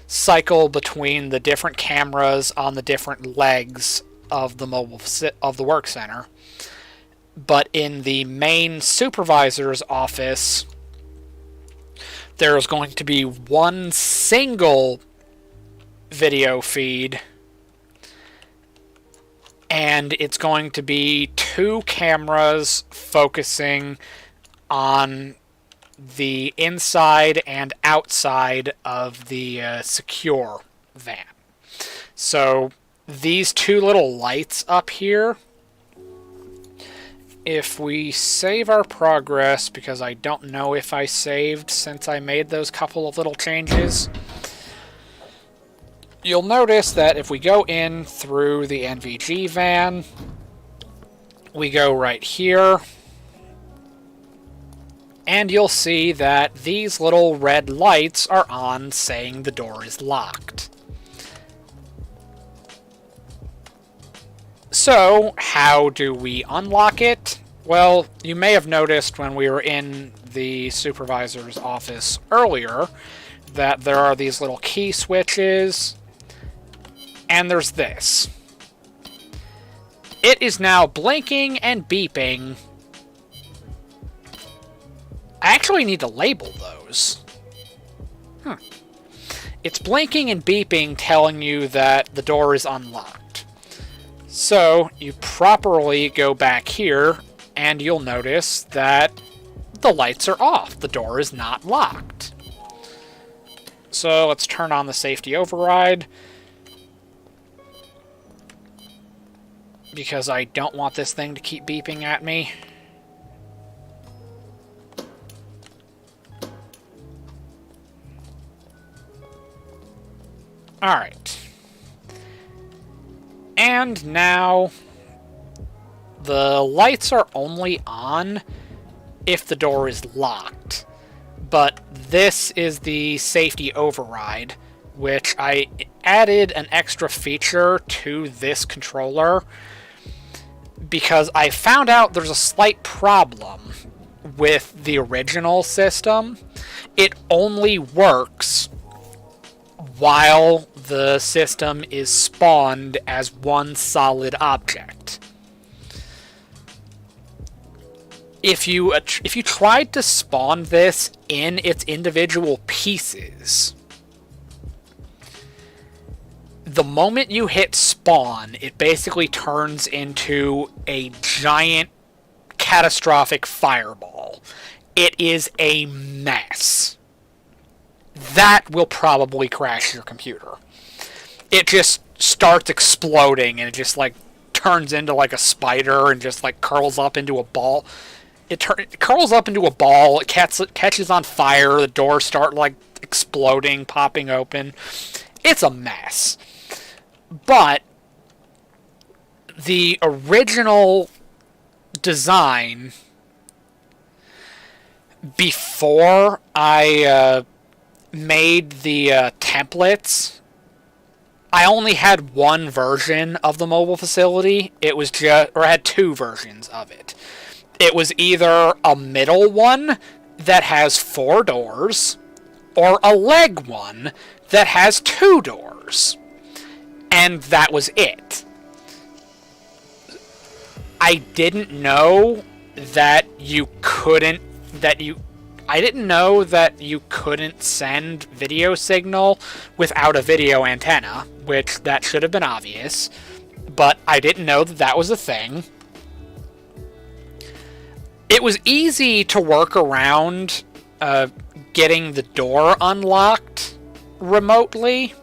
cycle between the different cameras on the different legs of the work center. But in the main supervisor's office, there's going to be 1 single video feed, and it's going to be 2 cameras focusing on the inside and outside of the secure van. So these 2 little lights up here, if we save our progress, because I don't know if I saved since I made those couple of little changes, you'll notice that if we go in through the NVG van, we go right here, and you'll see that these little red lights are on saying the door is locked. So, how do we unlock it? Well, you may have noticed when we were in the supervisor's office earlier that there are these little key switches, and there's this. It is now blinking and beeping. I actually need to label those. It's blinking and beeping, telling you that the door is unlocked. So, you properly go back here, and you'll notice that the lights are off. The door is not locked. So, let's turn on the safety override, because I don't want this thing to keep beeping at me. Alright. And now, the lights are only on if the door is locked. But this is the safety override, which I added an extra feature to this controller because I found out there's a slight problem with the original system. It only works while the system is spawned as one solid object. If you tried to spawn this in its individual pieces, the moment you hit spawn, it basically turns into a giant catastrophic fireball. It is a mess. That will probably crash your computer. It just starts exploding and it just like turns into like a spider and just like curls up into a ball. It curls up into a ball, it catches on fire, the doors start like exploding, popping open. It's a mess. But the original design, before I made the templates I only had one version of the mobile facility. It was just, or I had two versions of it. It was either a middle one that has 4 doors, or a leg one that has 2 doors. And that was it. I didn't know that you couldn't send video signal without a video antenna, which that should have been obvious, but I didn't know that that was a thing. It was easy to work around getting the door unlocked remotely.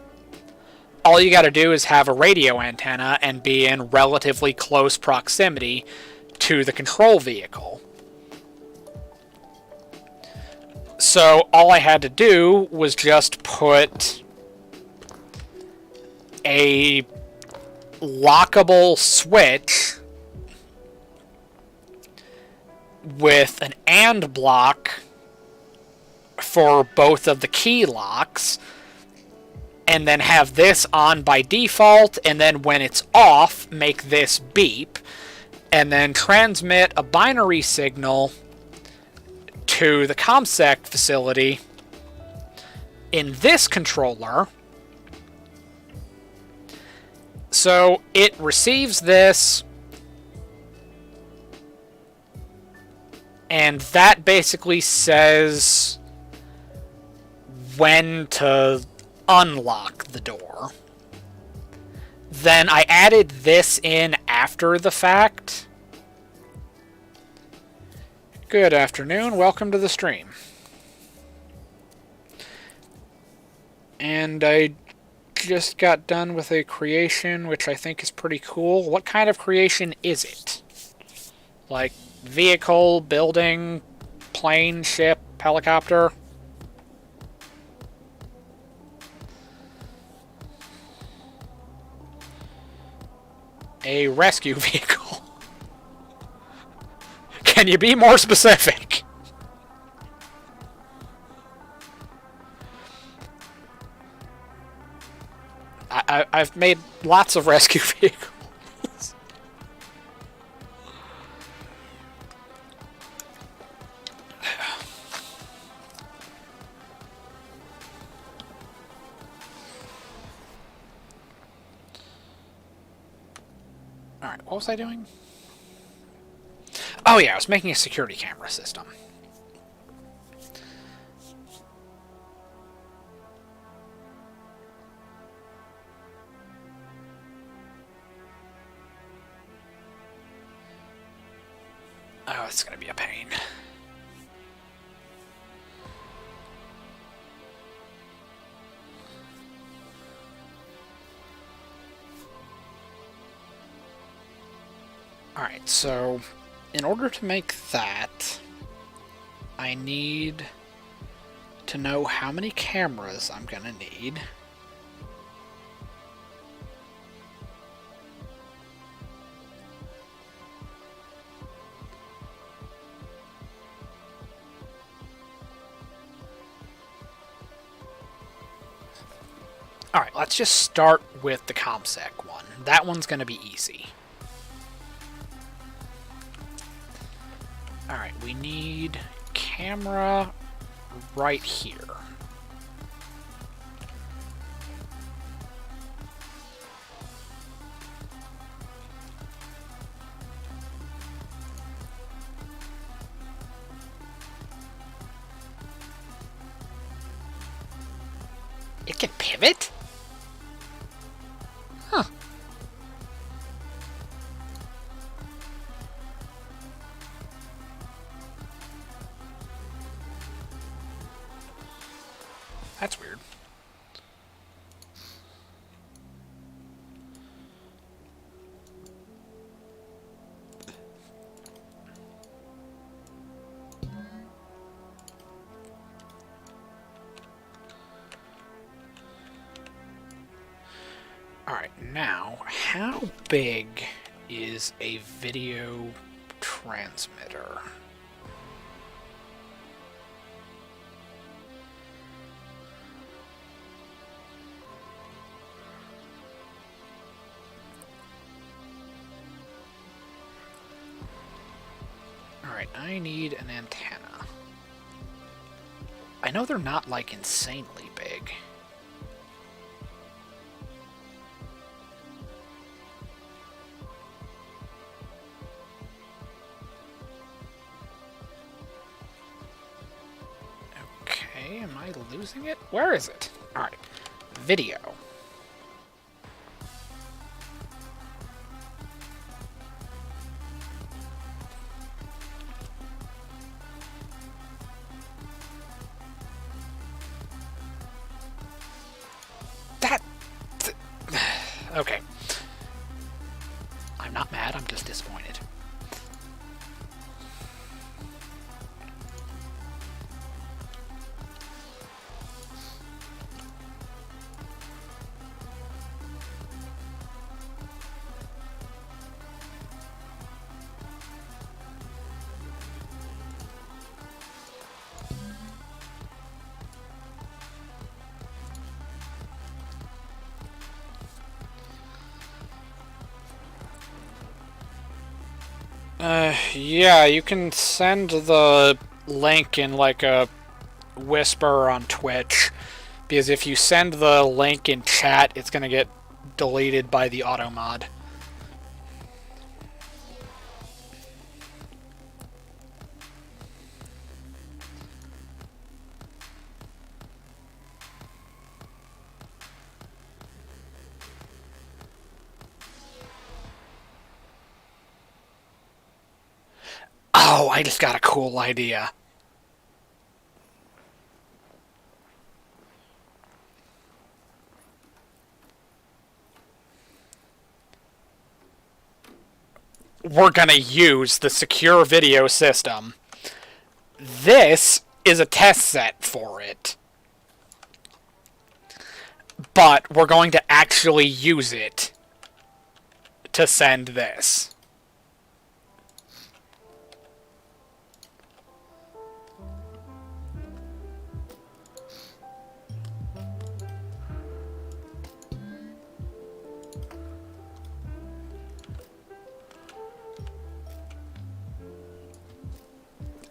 All you gotta do is have a radio antenna and be in relatively close proximity to the control vehicle. So all I had to do was just put a lockable switch with an AND block for both of the key locks, and then have this on by default, and then when it's off, make this beep, and then transmit a binary signal to the ComSec facility in this controller. So it receives this, and that basically says when to unlock the door. Then I added this in after the fact. Good afternoon, welcome to the stream. And I just got done with a creation which I think is pretty cool. What kind of creation is it? Like vehicle, building, plane, ship, helicopter? A rescue vehicle. Can you be more specific? I've made lots of rescue vehicles. Alright, what was I doing? Oh yeah, I was making a security camera system. Oh, it's gonna be a pain. Alright, so in order to make that, I need to know how many cameras I'm gonna need. Alright, let's just start with the ComSec one. That one's gonna be easy. Alright, we need camera right here. It can pivot? Huh. That's weird. Alright, now, how big is a video transmitter? I need an antenna. I know they're not, like, insanely big. Okay, am I losing it? Where is it? Alright. Video. Okay. I'm not mad, I'm just disappointed. Yeah, you can send the link in like a whisper on Twitch, because if you send the link in chat, it's gonna get deleted by the auto mod. Oh, I just got a cool idea. We're gonna use the secure video system. This is a test set for it. But we're going to actually use it to send this.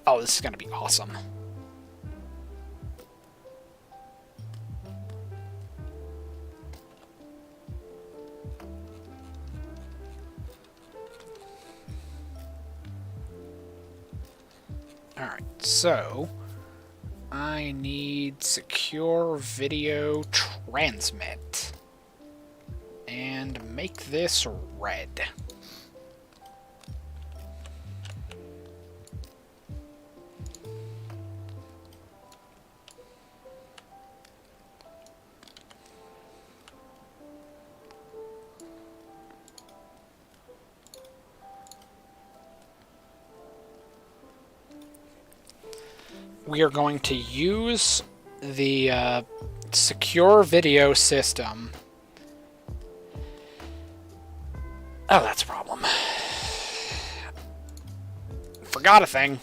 Oh, this is going to be awesome. Alright, so I need secure video transmit. And make this red. We are going to use the secure video system. Oh, that's a problem. Forgot a thing.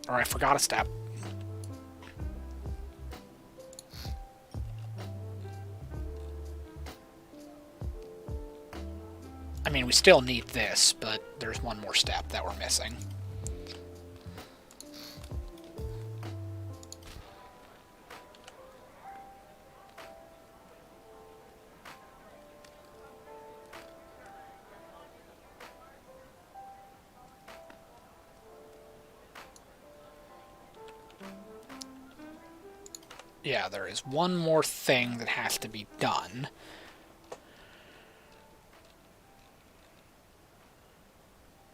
Or I forgot a step. I mean, we still need this, but there's one more step that we're missing. Yeah, there is one more thing that has to be done.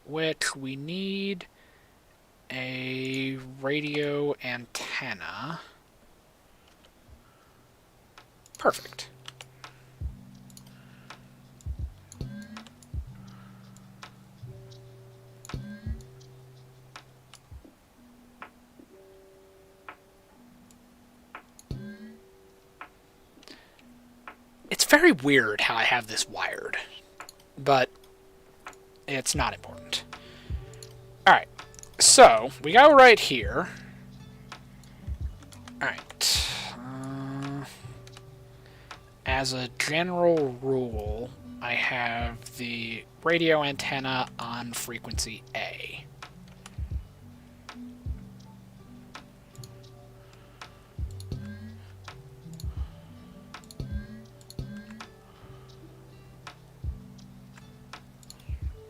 Which we need a radio antenna. Perfect. It's very weird how I have this wired, but it's not important. Alright, so we go right here. Alright. As a general rule, I have the radio antenna on frequency A.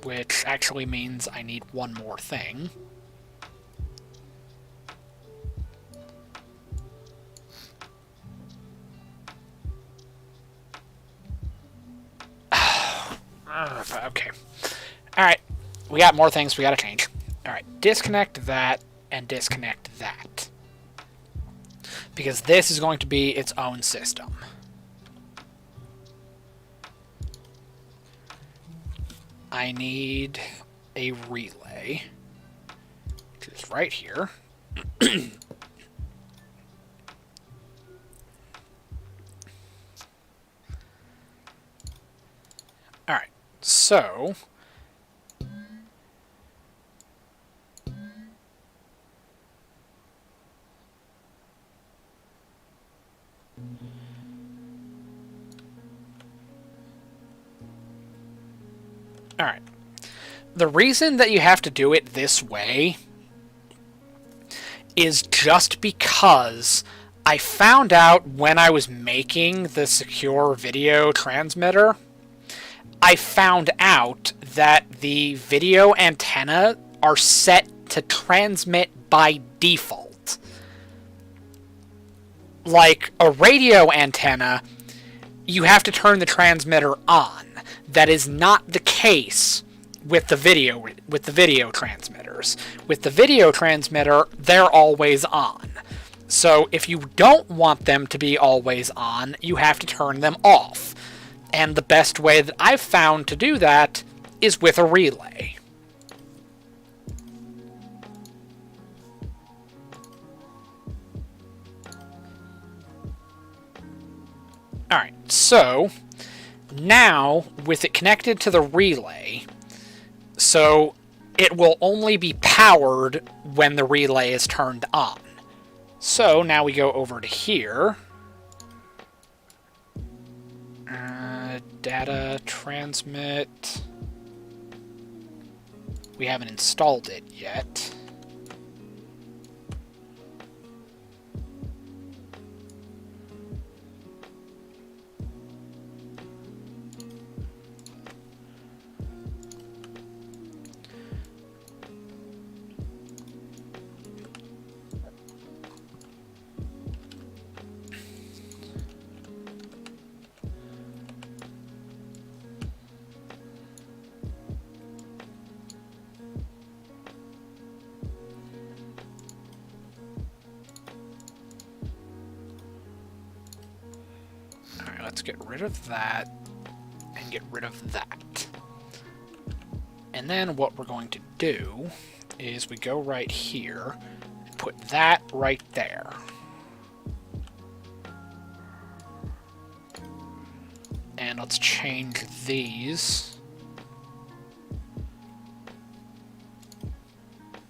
which actually means I need one more thing. Okay. Alright. We got more things we gotta change. Alright. Disconnect that and disconnect that. Because this is going to be its own system. I need a relay, which is right here. Alright, so alright. The reason that you have to do it this way is just because I found out when I was making the secure video transmitter, I found out that the video antenna are set to transmit by default. Like a radio antenna, you have to turn the transmitter on. That is not the case with the video transmitters. With the video transmitter, they're always on. So if you don't want them to be always on, you have to turn them off. And the best way that I've found to do that is with a relay. Alright, so now with it connected to the relay, so it will only be powered when the relay is turned on. So now we go over to here. Data transmit. We haven't installed it yet. Let's get rid of that and get rid of that. And then what we're going to do is we go right here and put that right there. And let's change these.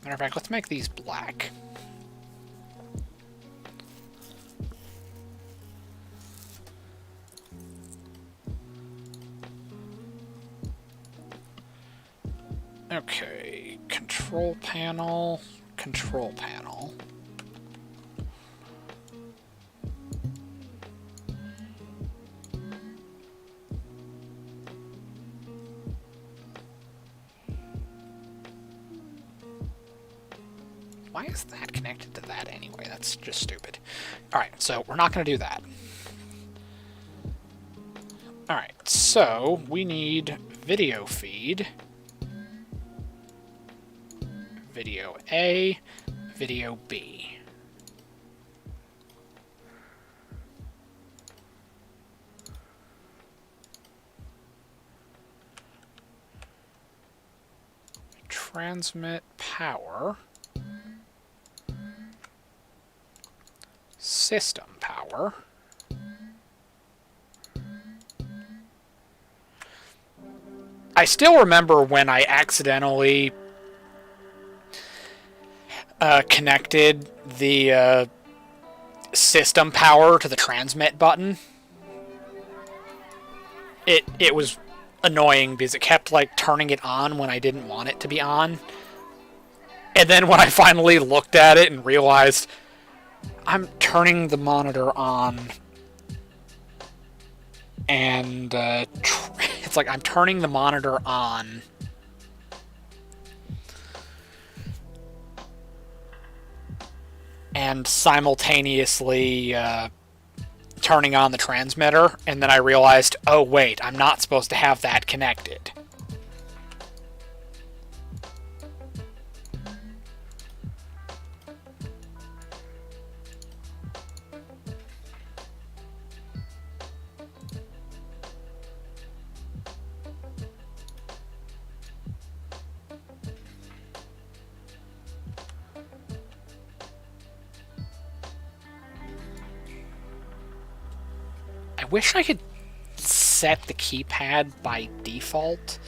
Matter of fact, let's make these black. Okay, control panel, control panel. Why is that connected to that anyway? That's just stupid. Alright, so we're not going to do that. Alright, so we need video feed. Video A, video B. Transmit power. System power. I still remember when I accidentally connected the system power to the transmit button. It was annoying because it kept like turning it on when I didn't want it to be on. And then when I finally looked at it and realized I'm turning the monitor on and it's like I'm turning the monitor on and simultaneously turning on the transmitter, and then I realized, oh wait, I'm not supposed to have that connected. I wish I could set the keypad by default.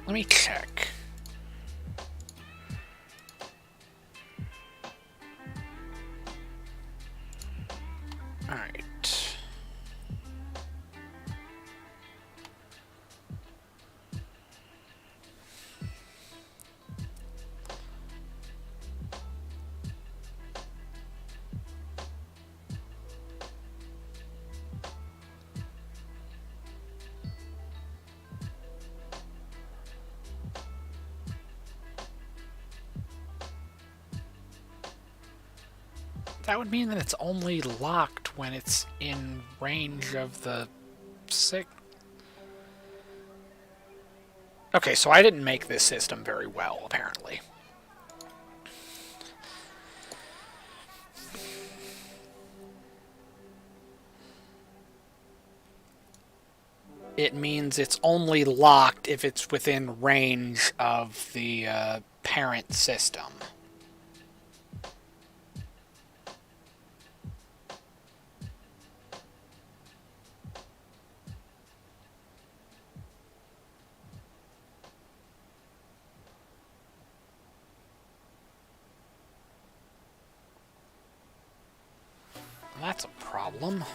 Let me check. Alright. That would mean that it's only locked when it's in range of the Okay, so I didn't make this system very well, apparently. It means it's only locked if it's within range of the parent system. That's a problem.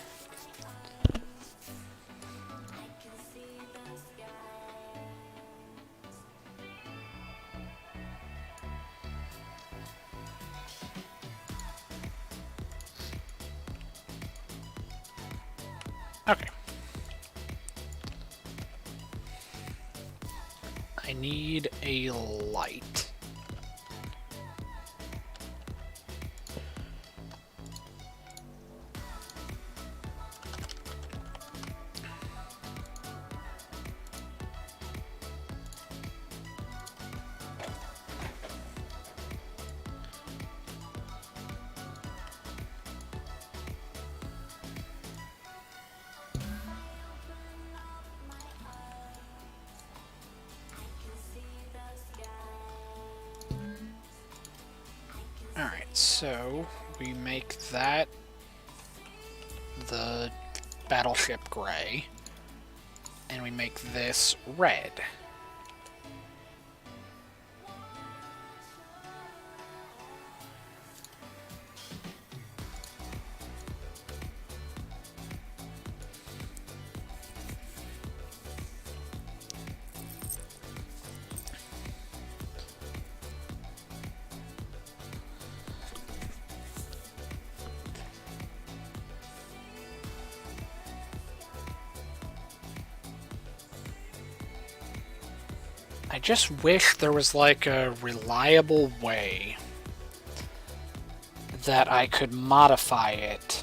Okay. I need a light. Alright, so we make that the battleship gray, and we make this red. I just wish there was like a reliable way that I could modify it.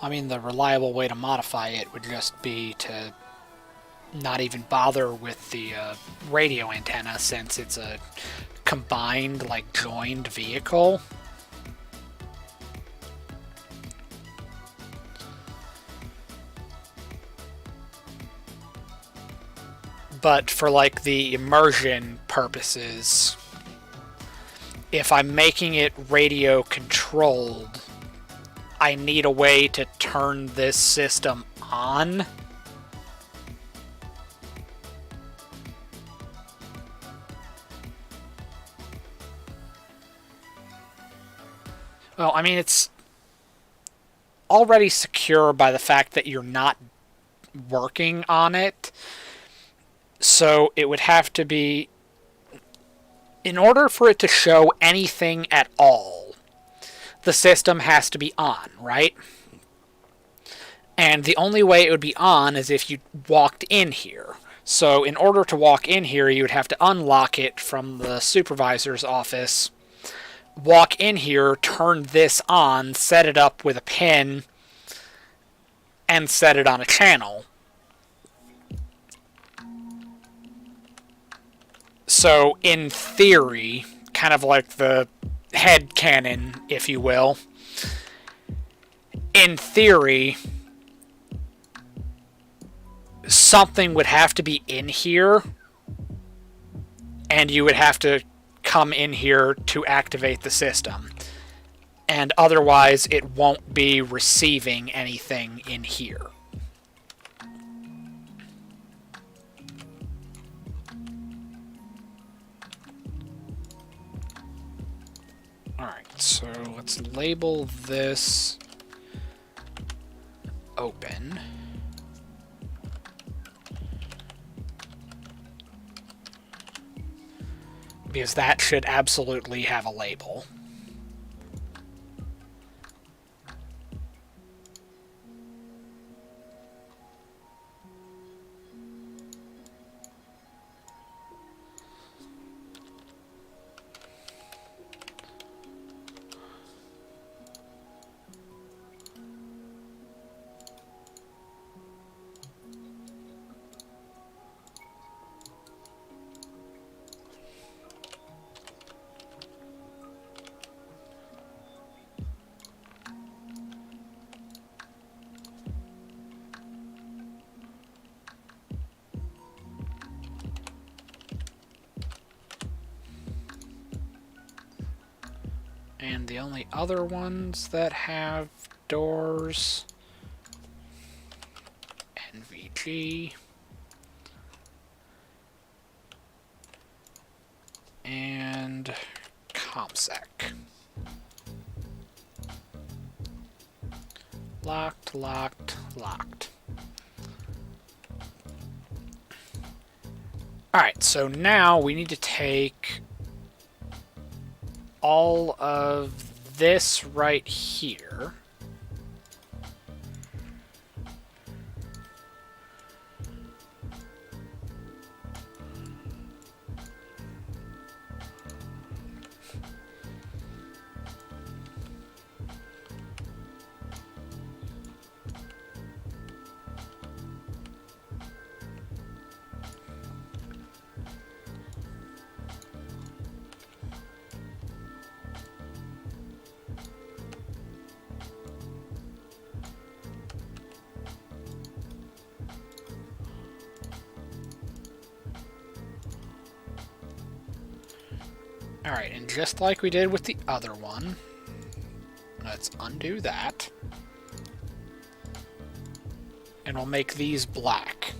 I mean, the reliable way to modify it would just be to not even bother with the radio antenna, since it's a combined, like, joined vehicle. But for, like, the immersion purposes, if I'm making it radio controlled, I need a way to turn this system on. Well, I mean, it's already secure by the fact that you're not working on it. So it would have to be, in order for it to show anything at all, the system has to be on, right? And the only way it would be on is if you walked in here. So in order to walk in here, you would have to unlock it from the supervisor's office, walk in here, turn this on, set it up with a pin, and set it on a channel. So in theory, kind of like the head canon, if you will, in theory, something would have to be in here, and you would have to come in here to activate the system. And otherwise, it won't be receiving anything in here. Alright, so let's label this open. Because that should absolutely have a label. And the only other ones that have doors, NVG, and ComSec. Locked, locked, locked. Alright, so now we need to take all of this right here. Alright, and just like we did with the other one, let's undo that. And we'll make these black.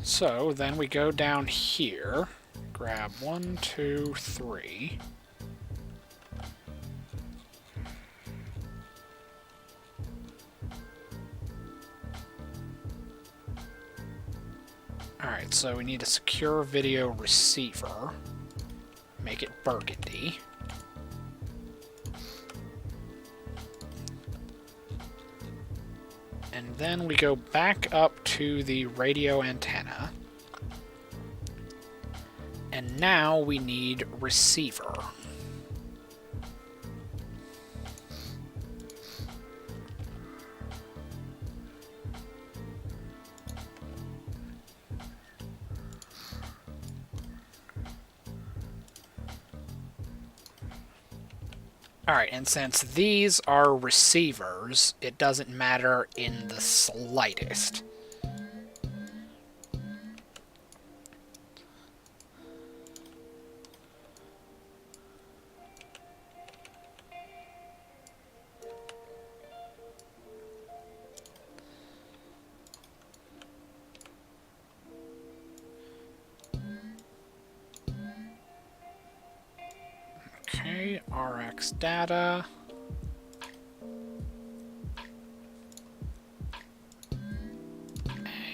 So then we go down here, grab 1, 2, 3. Alright, so we need a secure video receiver. Make it burgundy. And then we go back up to the radio antenna. And now we need receiver. Alright, and since these are receivers, it doesn't matter in the slightest. Okay. Okay, RX data.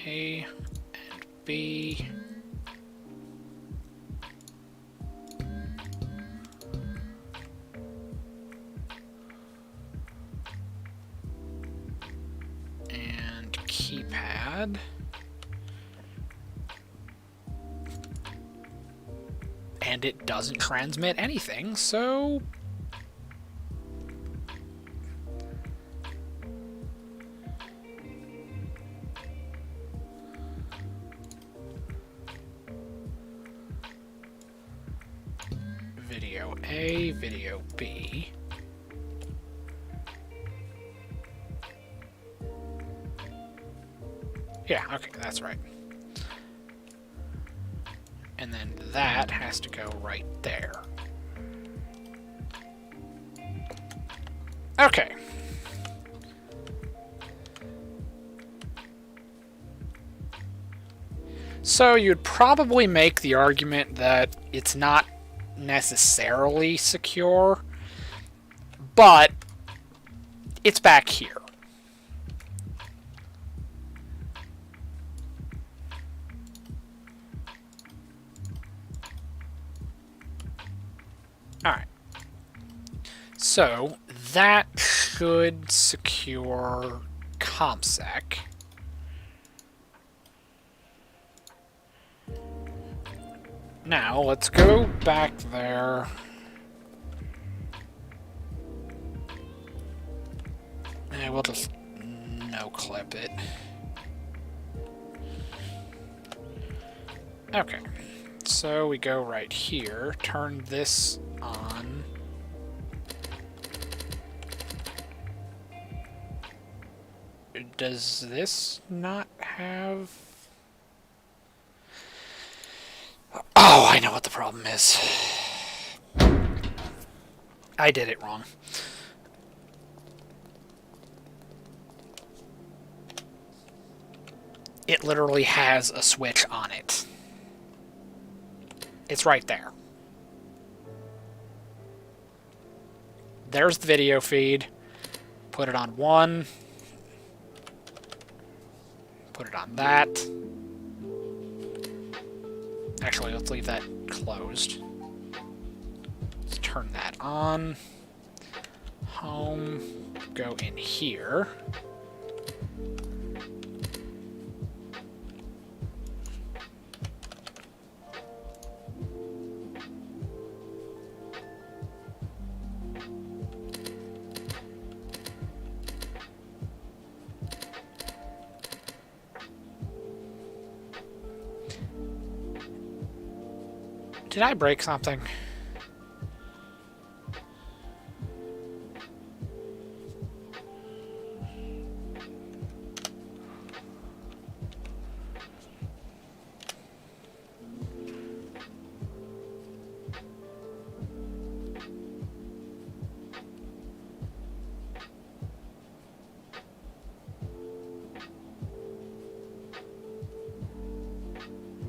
A and B. And keypad. And it doesn't transmit anything, so... Video A, video B. Yeah, okay, that's right. And then that has to go right there. Okay. So you'd probably make the argument that it's not necessarily secure, but it's back here. Alright. So that should secure ComSec. Now, let's go back there. And we'll just no-clip it. Okay. So we go right here, turn this on. Does this not have... Oh, I know what the problem is. I did it wrong. It literally has a switch on it. It's right there. There's the video feed. Put it on one. Put it on that. Actually, let's leave that closed. Let's turn that on. Home. Go in here. Did I break something?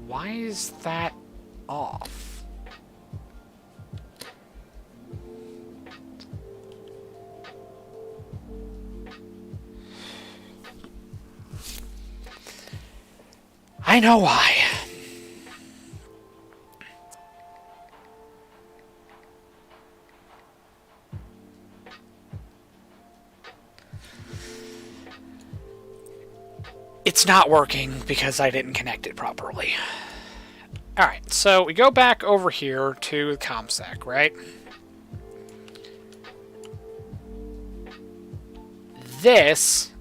Why is that off? I know why. It's not working because I didn't connect it properly. Alright, so we go back over here to the ComSec, right? This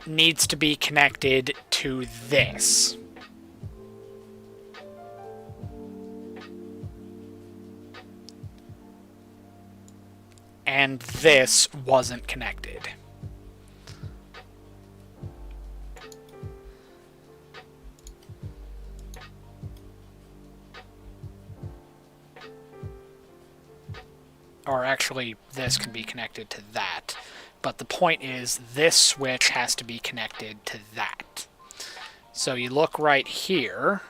needs to be connected to this. And this wasn't connected. Or actually, this can be connected to that. But the point is, this switch has to be connected to that. So you look right here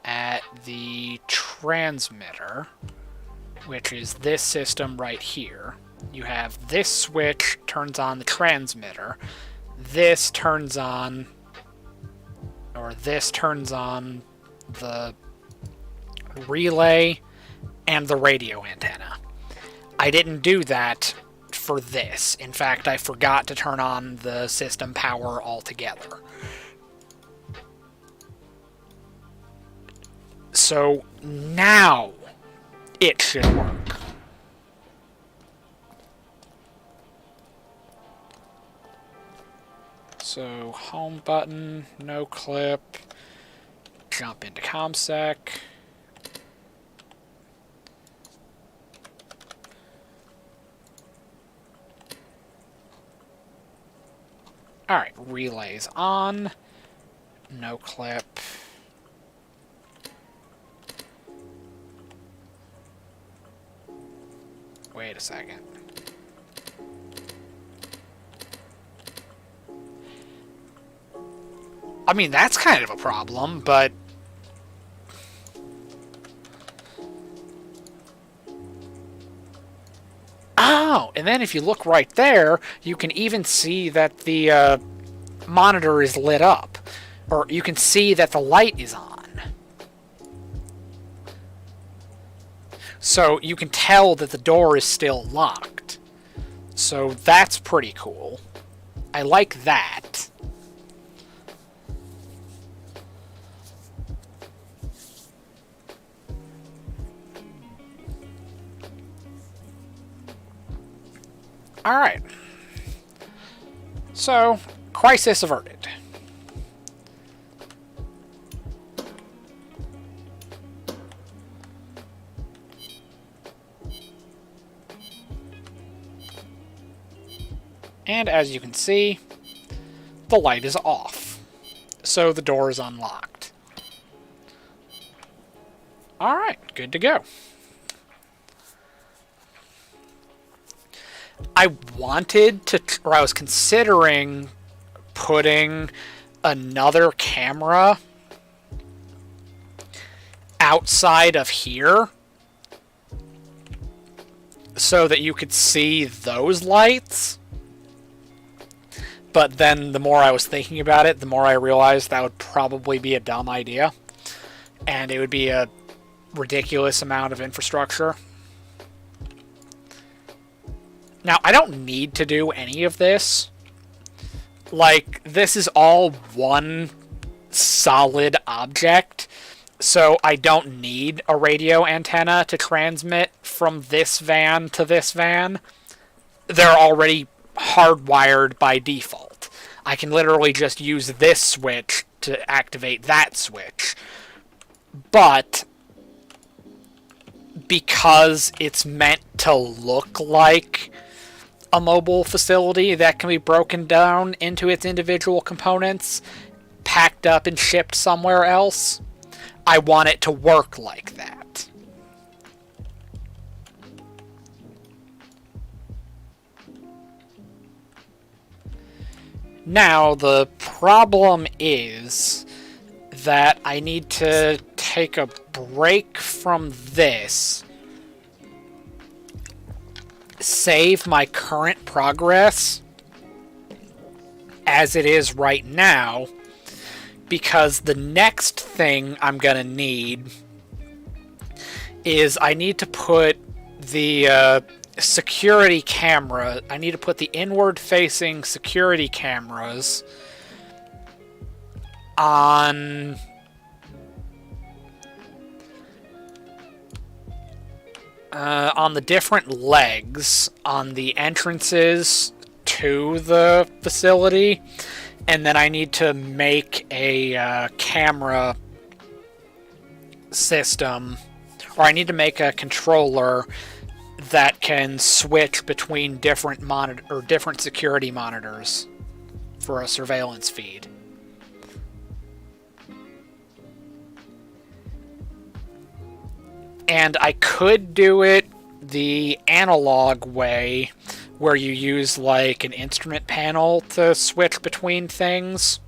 at the transmitter. which is this system right here. You have this switch turns on the transmitter. This turns on, or this turns on the relay and the radio antenna. I didn't do that for this. In fact, I forgot to turn on the system power altogether. So now it should work. So home button, no clip, jump into ComSec. Alright, relays on, no clip. Wait a second. I mean, that's kind of a problem, but... Oh, and then if you look right there, you can even see that the monitor is lit up. Or you can see that the light is on. So you can tell that the door is still locked. So that's pretty cool. I like that. Alright. So, crisis averted. And as you can see, the light is off. So the door is unlocked. Alright, good to go. I wanted to, or I was considering putting another camera outside of here so that you could see those lights. But then the more I was thinking about it, the more I realized that would probably be a dumb idea. And it would be a ridiculous amount of infrastructure. Now, I don't need to do any of this. Like, this is all one solid object, so I don't need a radio antenna to transmit from this van to this van. They're already hardwired by default. I can literally just use this switch to activate that switch. But because it's meant to look like a mobile facility that can be broken down into its individual components, packed up and shipped somewhere else, I want it to work like that. Now, the problem is that I need to take a break from this, save my current progress as it is right now, because the next thing I'm gonna need is I need to put the security camera, I need to put the inward facing security cameras on the different legs on the entrances to the facility, and then I need to make a camera system, or I need to make a controller that can switch between different different security monitors for a surveillance feed. And I could do it the analog way, where you use like an instrument panel to switch between things.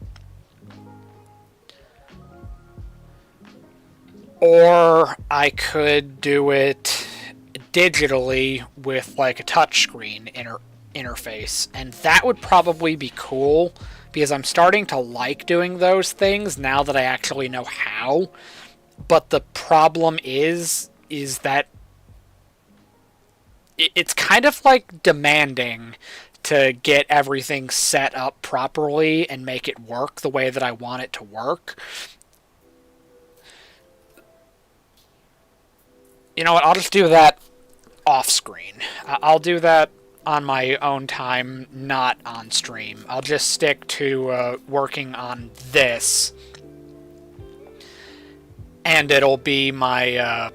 Or I could do it digitally with like a touchscreen interface, and that would probably be cool because I'm starting to like doing those things now that I actually know how. But the problem is that it's kind of like demanding to get everything set up properly and make it work the way that I want it to work. You know what? I'll just do that off screen. I'll do that on my own time, not on stream. I'll just stick to working on this, and it'll be my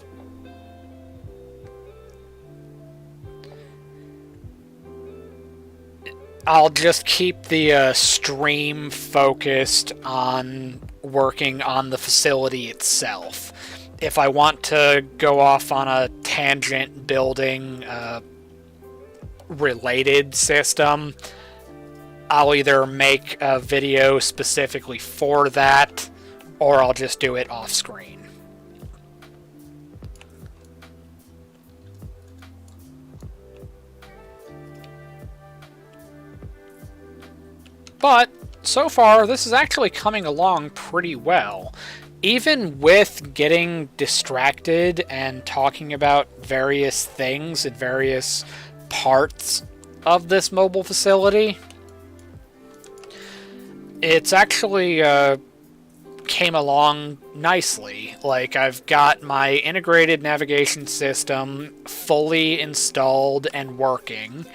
I'll just keep the stream focused on working on the facility itself. If I want to go off on a tangent building related system, I'll either make a video specifically for that, or I'll just do it off screen. But so far, this is actually coming along pretty well. Even with getting distracted and talking about various things and various parts of this mobile facility, it's actually came along nicely. Like, I've got my integrated navigation system fully installed and working.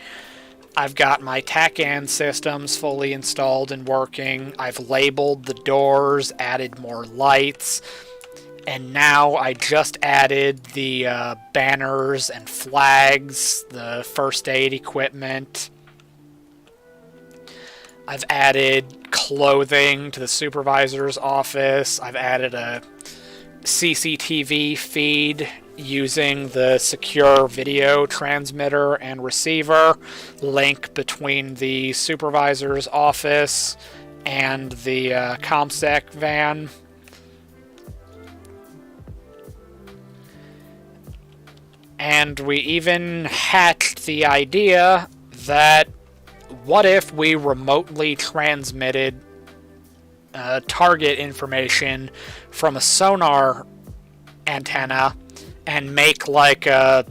I've got my TACAN systems fully installed and working. I've labeled the doors, added more lights, and now I just added the banners and flags, the first aid equipment. I've added clothing to the supervisor's office. I've added a CCTV feed using the secure video transmitter and receiver link between the supervisor's office and the ComSec van. And we even hatched the idea that what if we remotely transmitted target information from a sonar antenna and make like a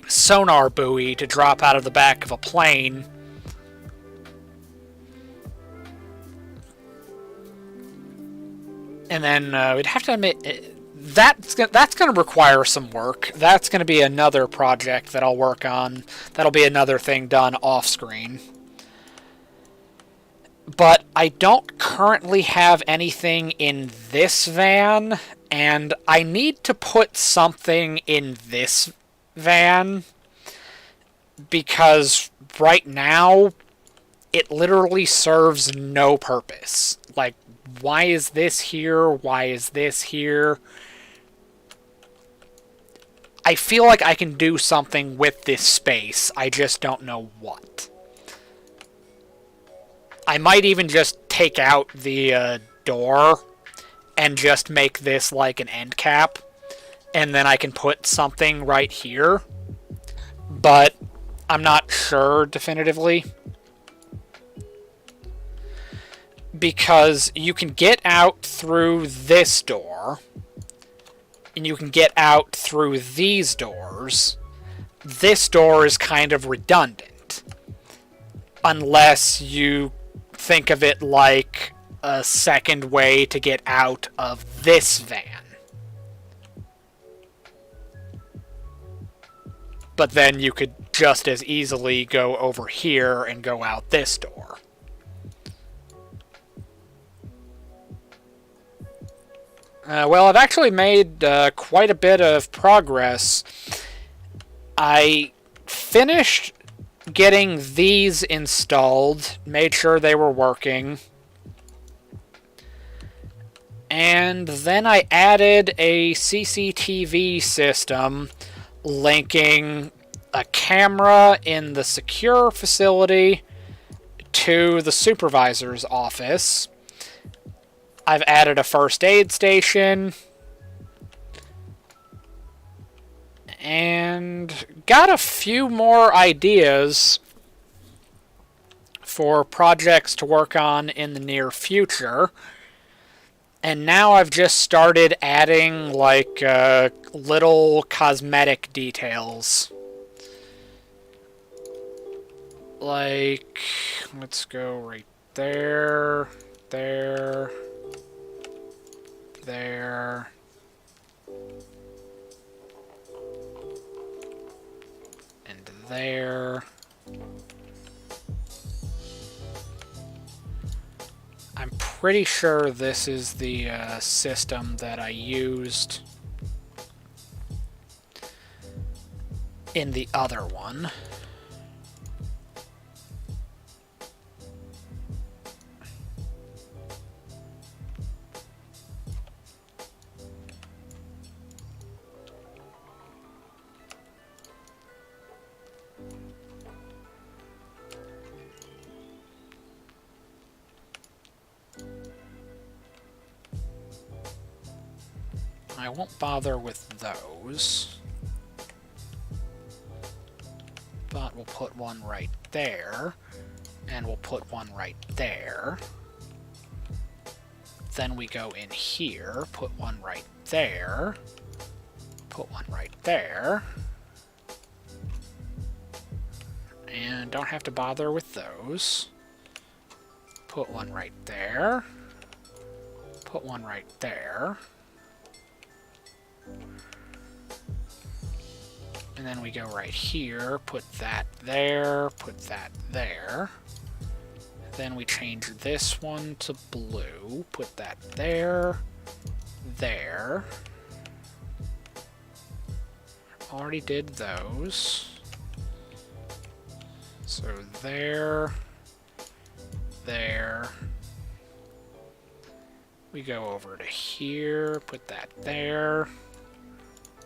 sonar buoy to drop out of the back of a plane. And then we'd have to admit that's going to require some work. That's going to be another project that I'll work on. That'll be another thing done off screen. But I don't currently have anything in this van, and I need to put something in this van because right now it literally serves no purpose. Like, why is this here? Why is this here? I feel like I can do something with this space. I just don't know what. I might even just take out the door and just make this like an end cap, and then I can put something right here. But I'm not sure definitively, because you can get out through this door, and you can get out through these doors. This door is kind of redundant, unless you think of it like a second way to get out of this van. But then you could just as easily go over here and go out this door. Well, I've actually made quite a bit of progress. I finished getting these installed, made sure they were working, and then I added a CCTV system linking a camera in the secure facility to the supervisor's office. I've added a first aid station, And got a few more ideas for projects to work on in the near future. And now I've just started adding, like, little cosmetic details. Like, let's go right there, there, there. And there. I'm pretty sure this is the system that I used in the other one. I won't bother with those, but we'll put one right there, and we'll put one right there. Then we go in here, put one right there, put one right there, and don't have to bother with those. Put one right there, put one right there. And then we go right here, put that there, put that there. Then we change this one to blue, put that there, there. Already did those. So there, there. We go over to here, put that there,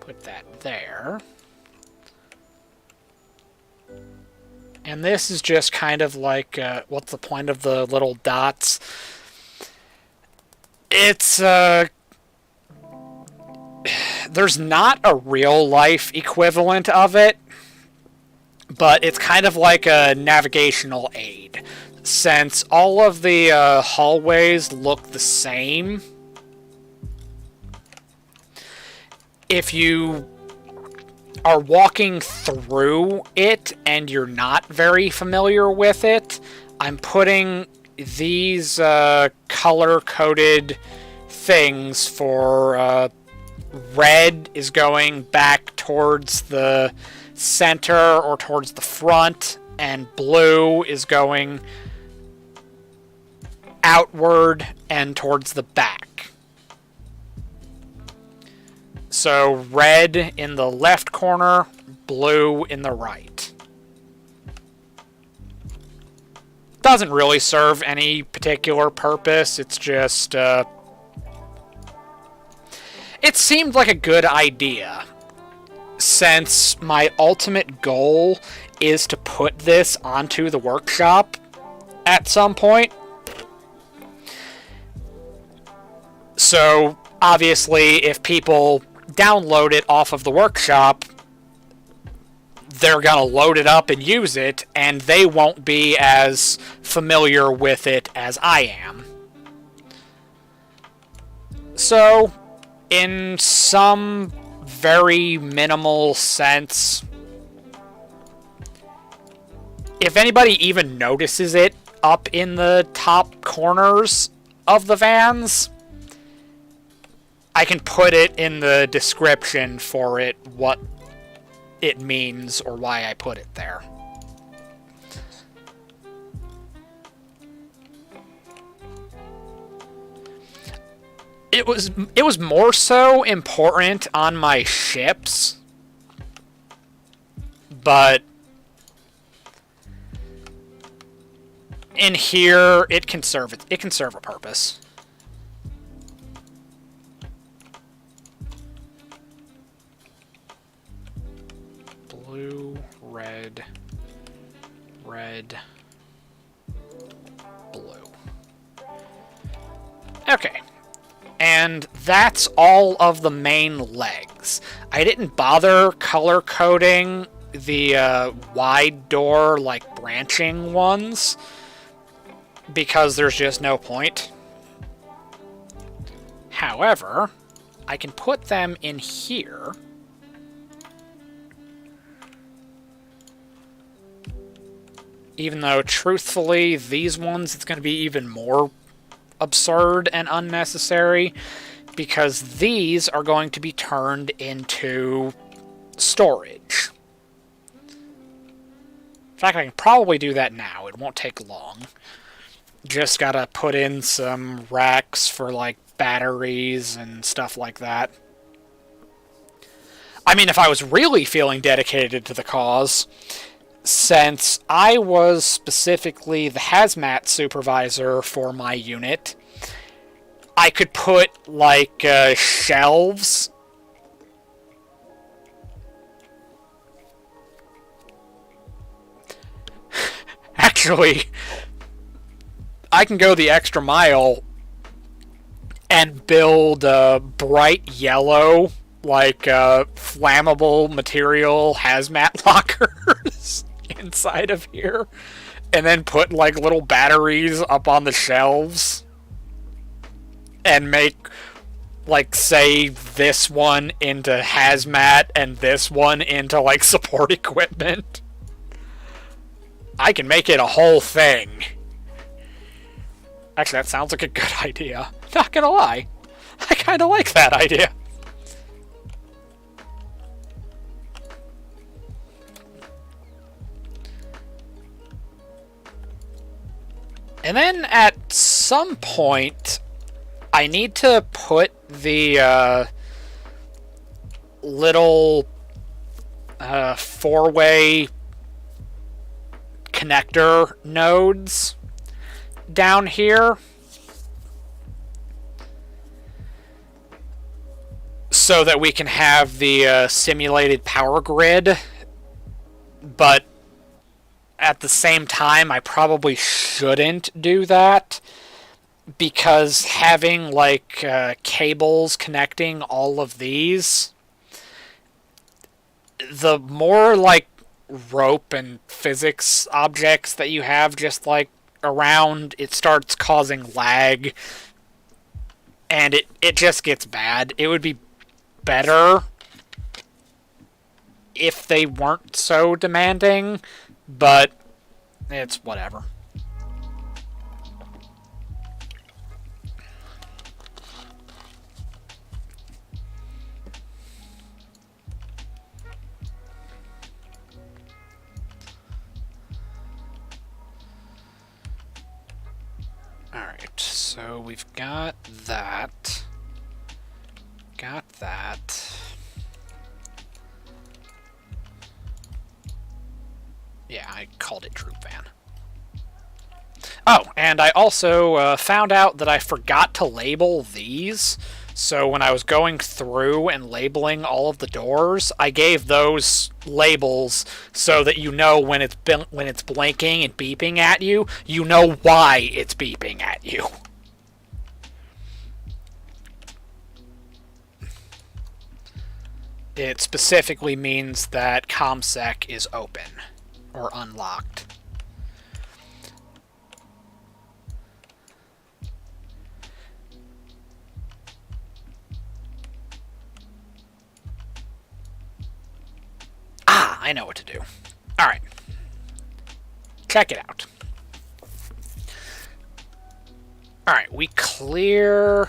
put that there. And this is just kind of like, what's the point of the little dots? It's, there's not a real-life equivalent of it, but it's kind of like a navigational aid. Since all of the hallways look the same, if you are walking through it and you're not very familiar with it, I'm putting these color-coded things for red is going back towards the center or towards the front, and blue is going outward and towards the back. So red in the left corner, blue in the right. Doesn't really serve any particular purpose, it's just, it seemed like a good idea, since my ultimate goal is to put this onto the workshop at some point. So, obviously, if people download it off of the workshop, they're gonna load it up and use it, and they won't be as familiar with it as I am. So, in some very minimal sense, if anybody even notices it up in the top corners of the vans, I can put it in the description for it, what it means or why I put it there. It was more so important on my ships, but in here it can serve a purpose. Blue, red, red, blue. Okay. And that's all of the main legs. things. I didn't bother color coding the wide door, like, branching ones, because there's just no point. However, I can put them in here. Even though, truthfully, these ones, it's going to be even more absurd and unnecessary, because these are going to be turned into storage. In fact, I can probably do that now. It won't take long. Just gotta put in some racks for, like, batteries and stuff like that. I mean, if I was really feeling dedicated to the cause, since I was specifically the hazmat supervisor for my unit, I could put, like, shelves. Actually, I can go the extra mile and build bright yellow, like, flammable material hazmat lockers inside of here, and then put, like, little batteries up on the shelves, and make, like, say, this one into hazmat, and this one into, like, support equipment. I can make it a whole thing. Actually, that sounds like a good idea. Not gonna lie. I kinda like that idea. And then at some point, I need to put the little four-way connector nodes down here, so that we can have the simulated power grid, but at the same time, I probably shouldn't do that, because having, like, cables connecting all of these, the more, like, rope and physics objects that you have just, like, around, it starts causing lag, and it just gets bad. It would be better if they weren't so demanding, but it's whatever. Alright, so we've got that. Got that. Yeah, I called it Troop Van. Oh, and I also found out that I forgot to label these. So when I was going through and labeling all of the doors, I gave those labels so that you know when it's blinking and beeping at you, you know why it's beeping at you. It specifically means that ComSec is open or unlocked. Ah, I know what to do. Alright. Check it out. Alright, we clear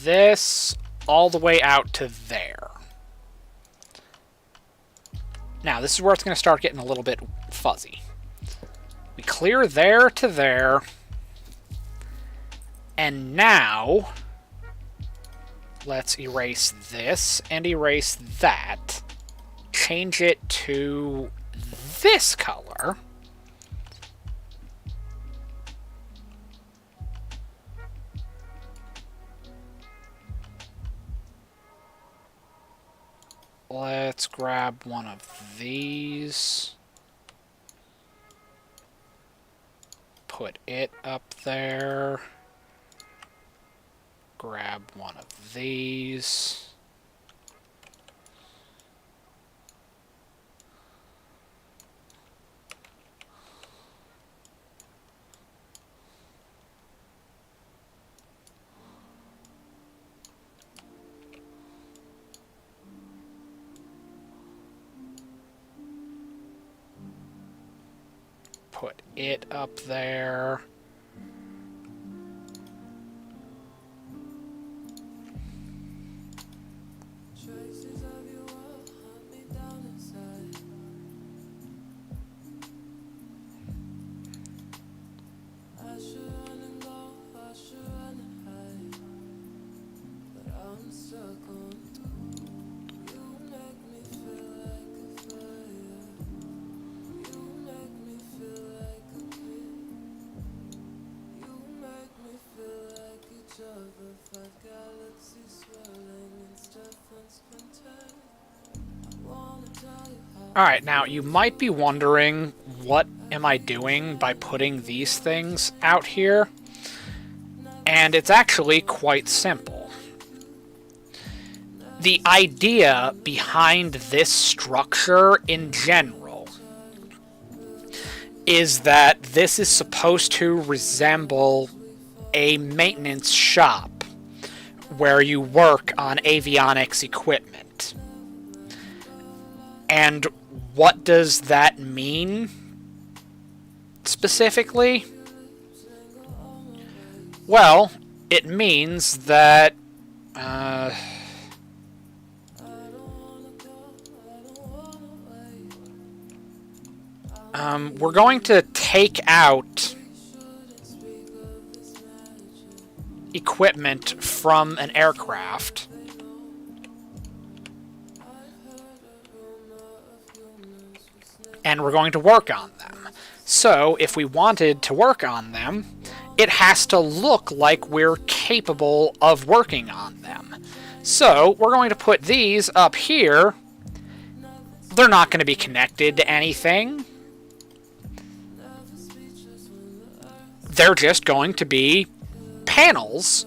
this all the way out to there. Now, this is where it's going to start getting a little bit fuzzy. We clear there to there. And now, let's erase this and erase that. Change it to this color. Let's grab one of these. Put it up there. Grab one of these. put it up there. Alright, now you might be wondering, what am I doing by putting these things out here? And it's actually quite simple. The idea behind this structure in general is that this is supposed to resemble a maintenance shop where you work on avionics equipment. And what does that mean specifically? Well, it means that we're going to take out equipment from an aircraft. And we're going to work on them. So, if we wanted to work on them, it has to look like we're capable of working on them. So, we're going to put these up here. They're not going to be connected to anything. They're just going to be panels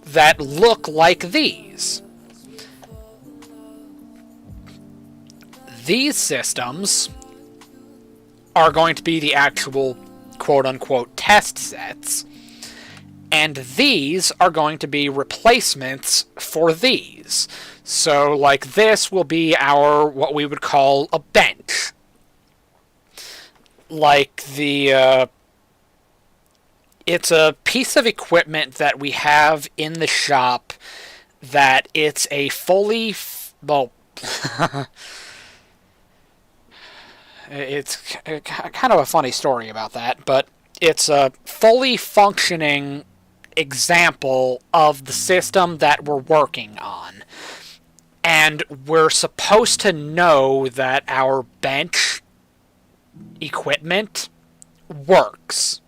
that look like these. These systems are going to be the actual quote-unquote test sets, and these are going to be replacements for these. So, like, this will be our, what we would call a bench. Like, it's a piece of equipment that we have in the shop that it's a fully, well, it's kind of a funny story about that, but it's a fully functioning example of the system that we're working on. And we're supposed to know that our bench equipment works.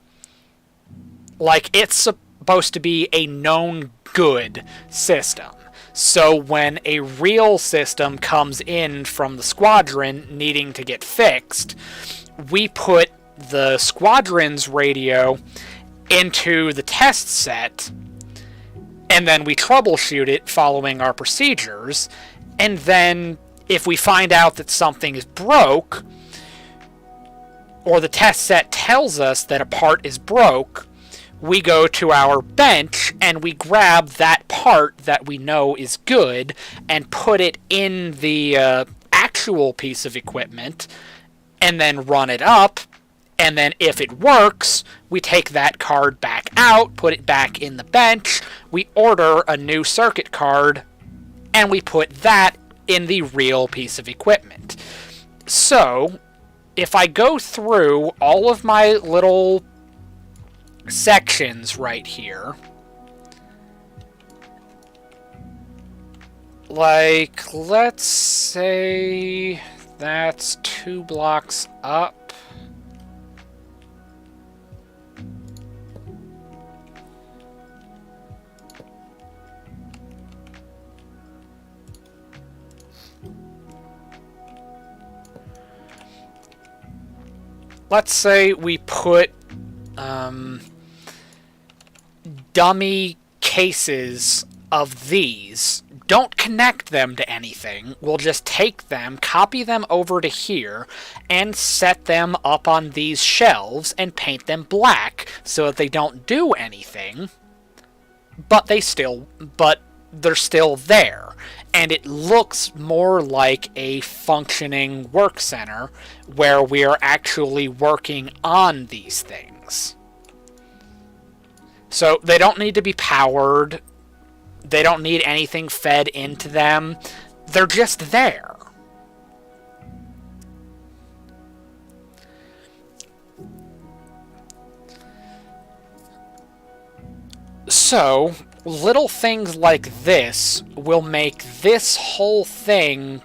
Like, it's supposed to be a known good system. So when a real system comes in from the squadron needing to get fixed, we put the squadron's radio into the test set, and then we troubleshoot it following our procedures, and then if we find out that something is broke, or the test set tells us that a part is broke, we go to our bench and we grab that part that we know is good and put it in the actual piece of equipment and then run it up. And then if it works, we take that card back out, put it back in the bench, we order a new circuit card, and we put that in the real piece of equipment. So, if I go through all of my little sections right here, like, let's say that's 2 blocks up. Let's say we put dummy cases of these. Don't connect them to anything. We'll just take them, copy them over to here, and set them up on these shelves and paint them black so that they don't do anything, but they're still there. And it looks more like a functioning work center where we are actually working on these things. So they don't need to be powered. They don't need anything fed into them. They're just there. So, little things like this will make this whole thing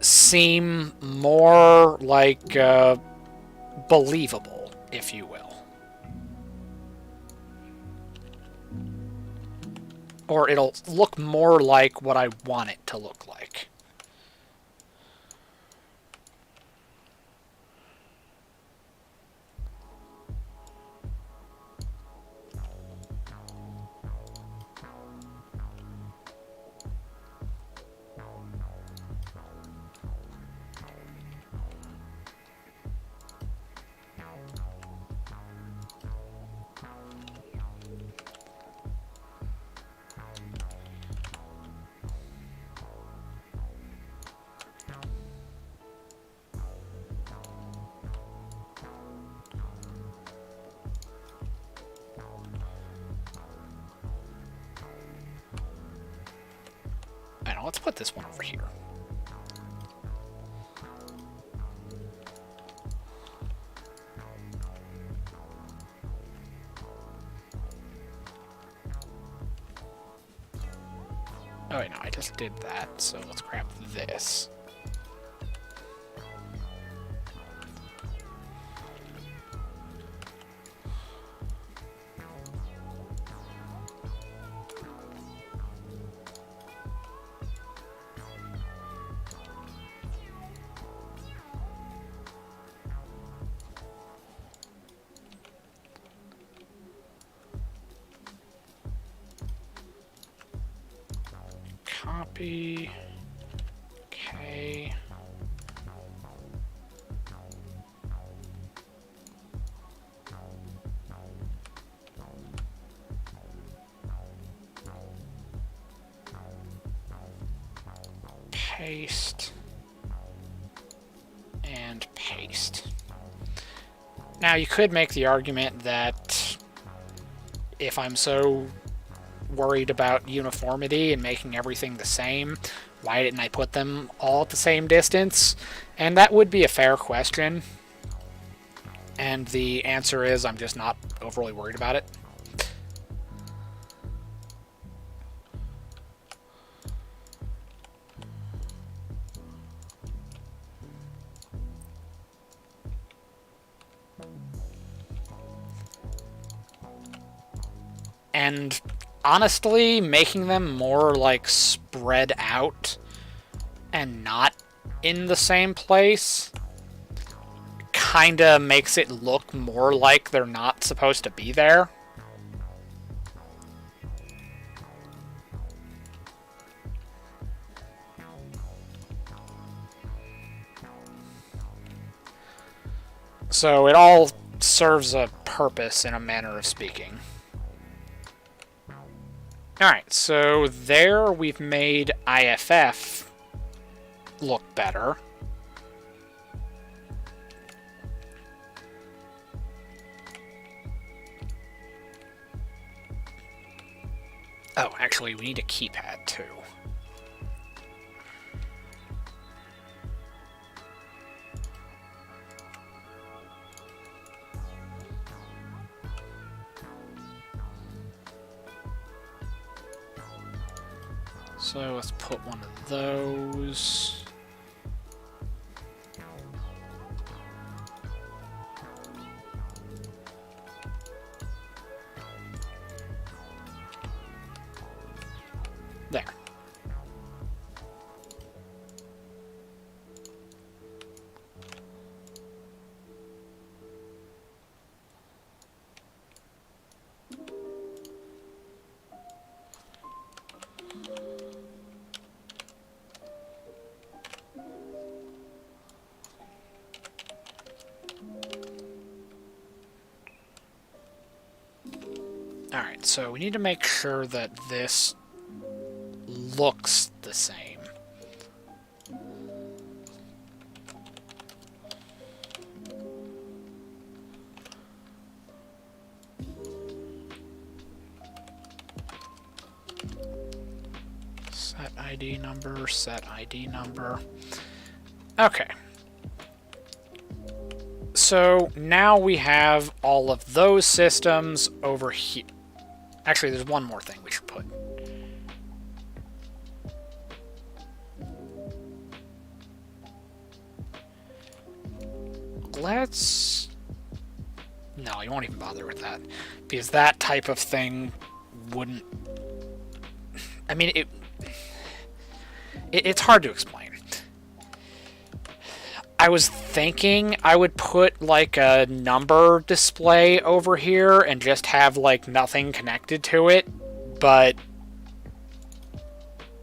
seem more like believable, if you will. Or it'll look more like what I want it to look like. I know, let's put this one over here. Oh wait, no, I just did that, so let's grab this. Copy. Okay. Paste. And paste. Now you could make the argument that if I'm so worried about uniformity and making everything the same, why didn't I put them all at the same distance? And that would be a fair question. And the answer is I'm just not overly worried about it. And honestly, making them more like spread out and not in the same place kinda makes it look more like they're not supposed to be there. So it all serves a purpose in a manner of speaking. Alright, so there we've made IFF look better. Oh, actually, we need a keypad too. So let's put one of those. There. Alright. Alright, so we need to make sure that this looks the same. Set ID number, set ID number. Okay. So now we have all of those systems over here. Actually, there's one more thing we should put. Let's... No, you won't even bother with that. Because that type of thing wouldn't... I mean, it's hard to explain. I was thinking I would put, like, a number display over here and just have, like, nothing connected to it, but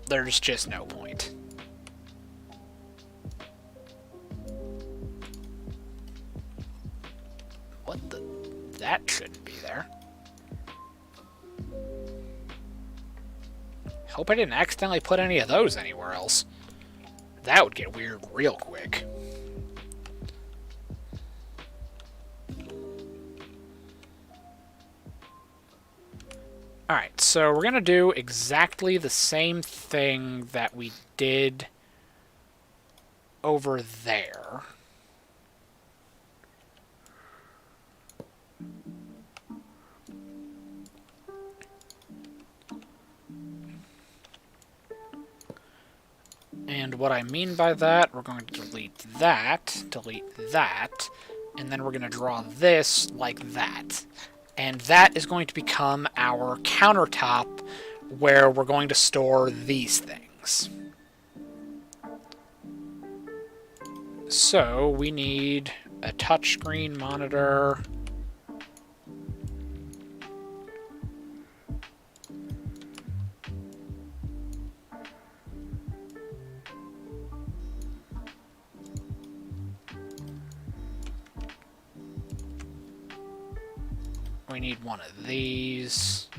there's just no point. What the... That shouldn't be there. Hope I didn't accidentally put any of those anywhere else. That would get weird real quick. Alright, so we're going to do exactly the same thing that we did over there. And what I mean by that, we're going to delete that, and then we're going to draw this like that. And that is going to become our countertop where we're going to store these things. So we need a touchscreen monitor. We need one of these.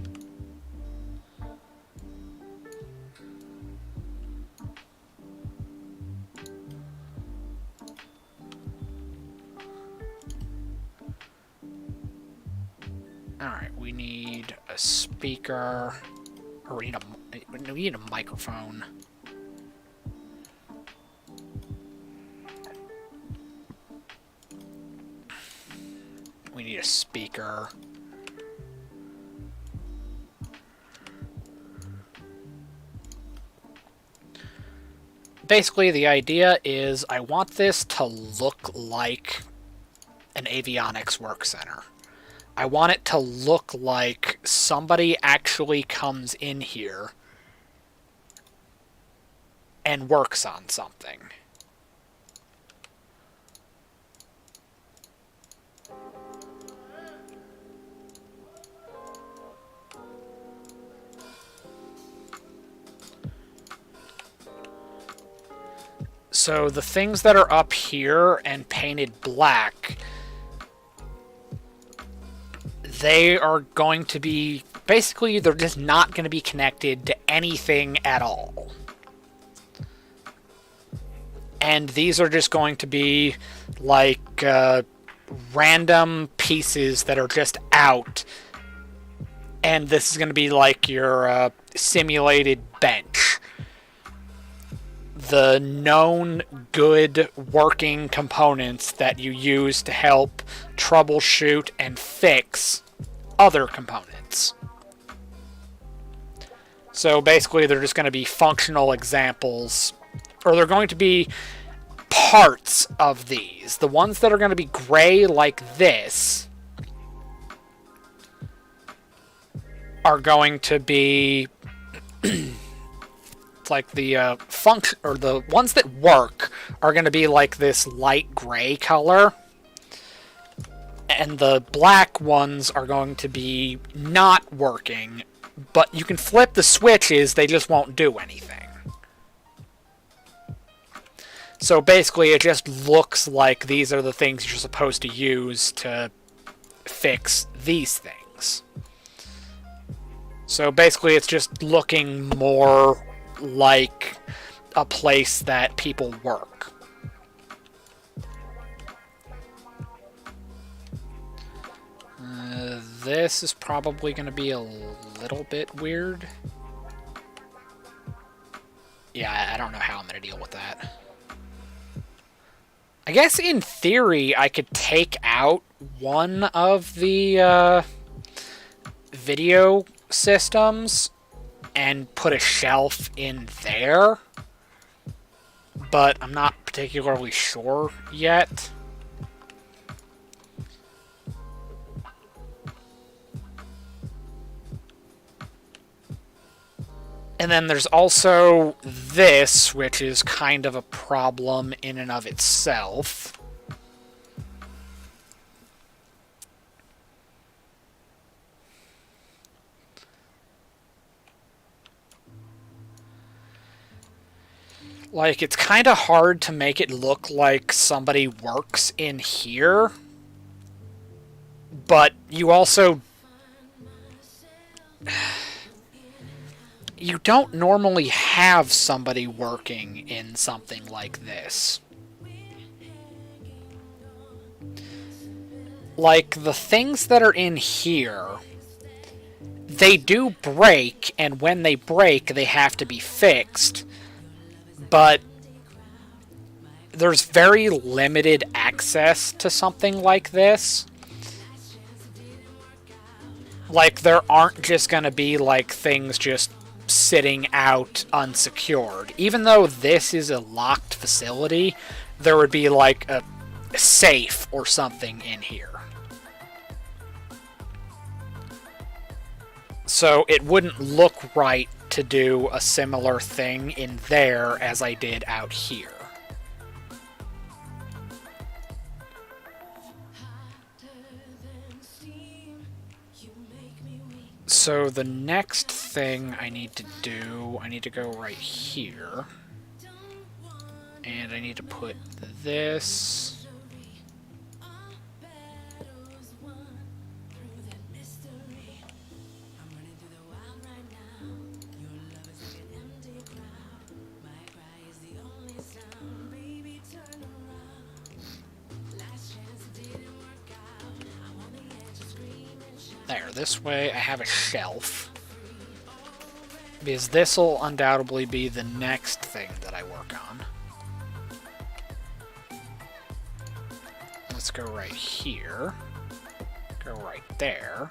Alright, we need a speaker, or we need a microphone. We need a speaker. Basically, the idea is I want this to look like an avionics work center. I want it to look like somebody actually comes in here and works on something. So the things that are up here and painted black, they are going to be, basically, they're just not going to be connected to anything at all. And these are just going to be, like, random pieces that are just out. And this is going to be like your simulated bench. The known good working components that you use to help troubleshoot and fix other components. So basically they're just going to be functional examples, or they're going to be parts of these. The ones that are going to be gray like this are going to be like the function, or the ones that work are going to be like this light gray color, and the black ones are going to be not working, but you can flip the switches, they just won't do anything. So basically it just looks like these are the things you're supposed to use to fix these things. So basically it's just looking more like a place that people work. This is probably going to be a little bit weird. Yeah, I don't know how I'm going to deal with that. I guess in theory I could take out one of the video systems and put a shelf in there, but I'm not particularly sure yet. And then there's also this, which is kind of a problem in and of itself. Like, it's kind of hard to make it look like somebody works in here, but you also... You don't normally have somebody working in something like this. Like, the things that are in here, they do break, and when they break, they have to be fixed. But there's very limited access to something like this. Like, there aren't just going to be, like, things just sitting out unsecured. Even though this is a locked facility, there would be like a safe or something in here. So it wouldn't look right to do a similar thing in there as I did out here. So the next thing I need to do, I need to go right here. And I need to put this... There, this way I have a shelf. Because this will undoubtedly be the next thing that I work on. Let's go right here. Go right there.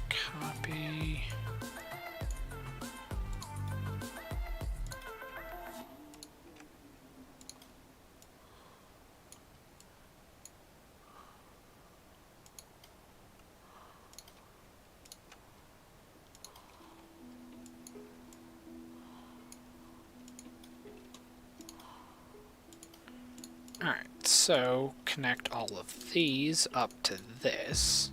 Copy. Alright, so connect all of these up to this.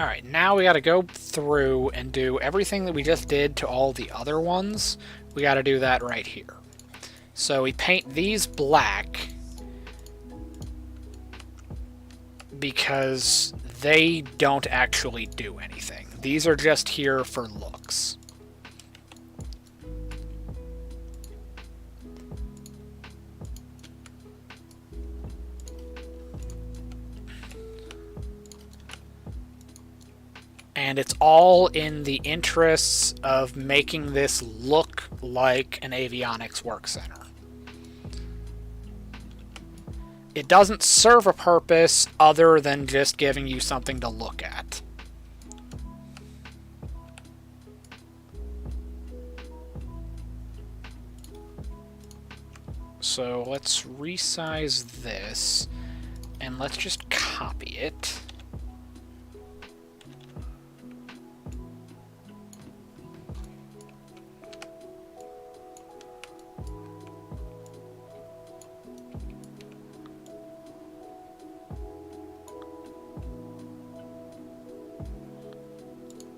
Alright, now we gotta go through and do everything that we just did to all the other ones. We gotta do that right here. So we paint these black because they don't actually do anything. These are just here for looks. And it's all in the interests of making this look like an avionics work center. It doesn't serve a purpose other than just giving you something to look at. So let's resize this, and let's just copy it.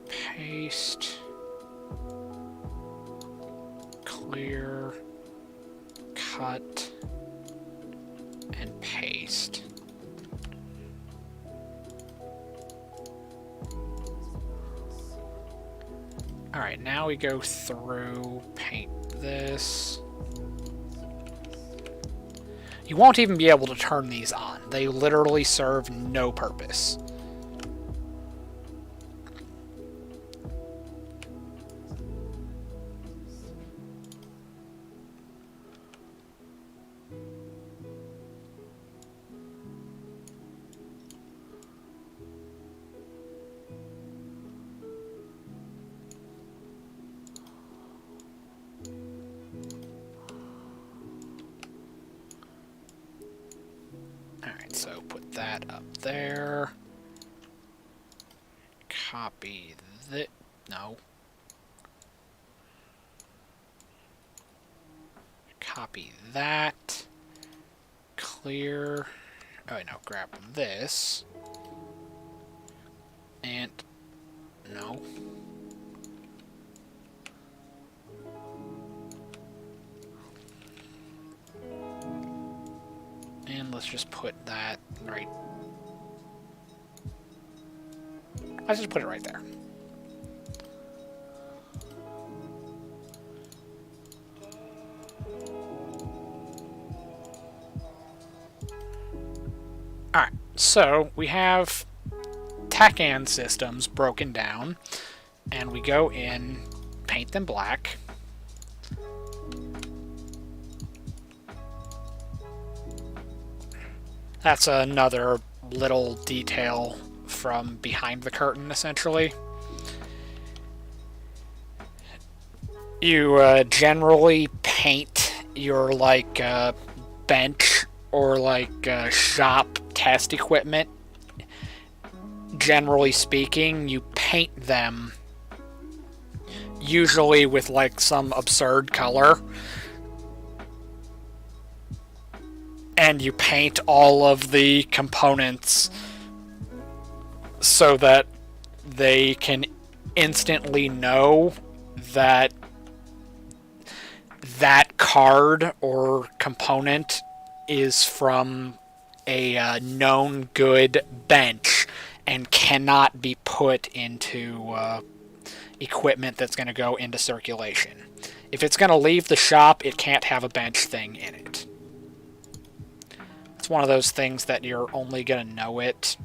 Paste. Clear. Cut. And paste. Alright, now we go through, paint this. You won't even be able to turn these on. They literally serve no purpose. Alright, so put that up there. Copy this. No. Copy that. Clear. Oh, no, grab this. And. No. And let's just put that right. Let's just put it right there. Alright, so we have TACAN systems broken down, and we go in, paint them black. That's another little detail from behind the curtain, essentially. You generally paint your, like, bench or, like, shop test equipment. Generally speaking, you paint them usually with, like, some absurd color. And you paint all of the components so that they can instantly know that that card or component is from a known good bench and cannot be put into equipment that's going to go into circulation. If it's going to leave the shop, it can't have a bench thing in it. It's one of those things that you're only going to know it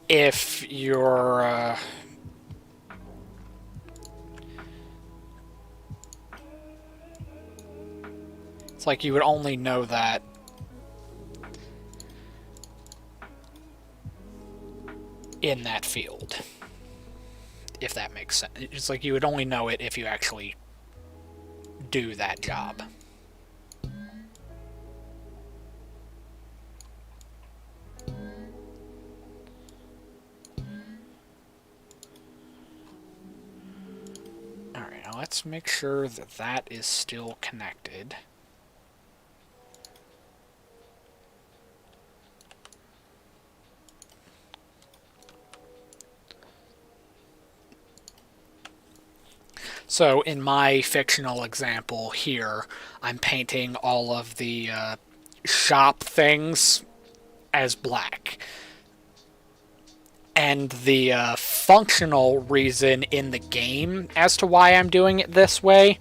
if you're it's like you would only know that in that field, if that makes sense. It's like you would only know it if you actually do that job. Alright, now let's make sure that that is still connected. So in my fictional example here, I'm painting all of the shop things as black. And the functional reason in the game as to why I'm doing it this way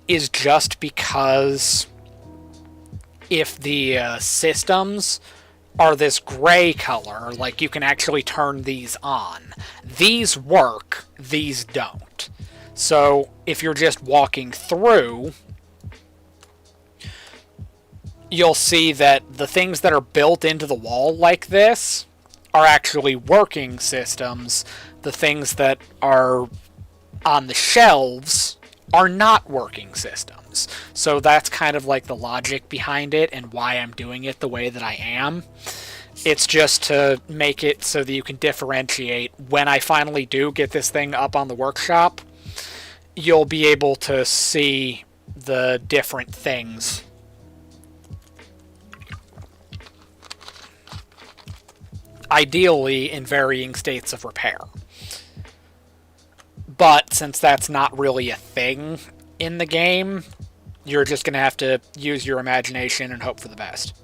is just because if the systems are this gray color, like you can actually turn these on. These work, these don't. So if you're just walking through, you'll see that the things that are built into the wall like this are actually working systems, the things that are on the shelves are not working systems. So that's kind of like the logic behind it and why I'm doing it the way that I am. It's just to make it so that you can differentiate. When I finally do get this thing up on the workshop, you'll be able to see the different things. Ideally in varying states of repair. But since that's not really a thing in the game, you're just going to have to use your imagination and hope for the best.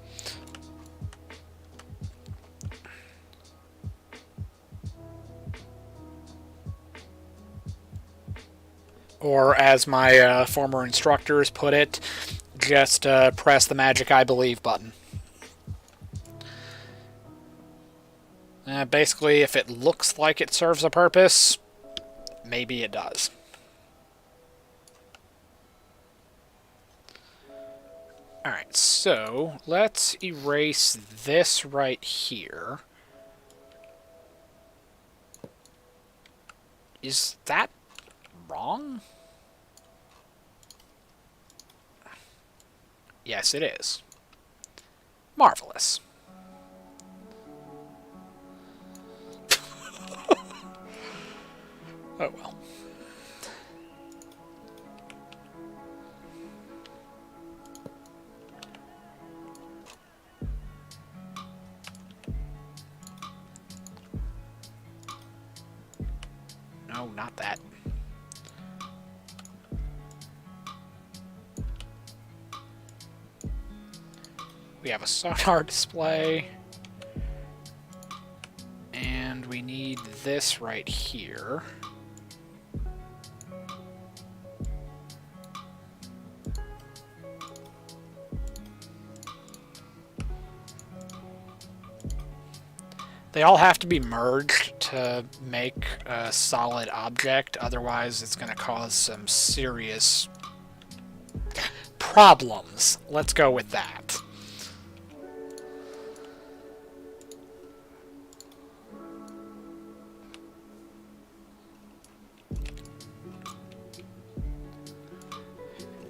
Or as my former instructors put it, just press the magic I believe button. Basically, if it looks like it serves a purpose, maybe it does. Alright, so let's erase this right here. Is that wrong? Yes, it is. Marvelous. Oh well. No, not that. We have a sonar display. And we need this right here. They all have to be merged to make a solid object, otherwise it's going to cause some serious problems. Let's go with that.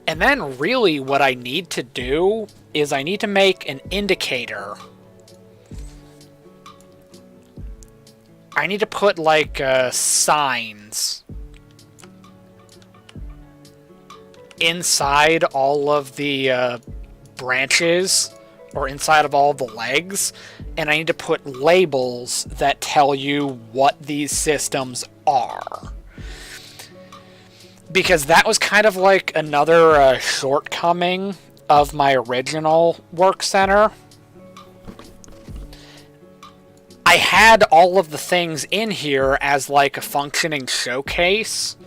And then really what I need to do is I need to make an indicator. I need to put, like, signs inside all of the branches, or inside of all the legs, and I need to put labels that tell you what these systems are. Because that was kind of like another shortcoming of my original work center. I had all of the things in here as like a functioning showcase,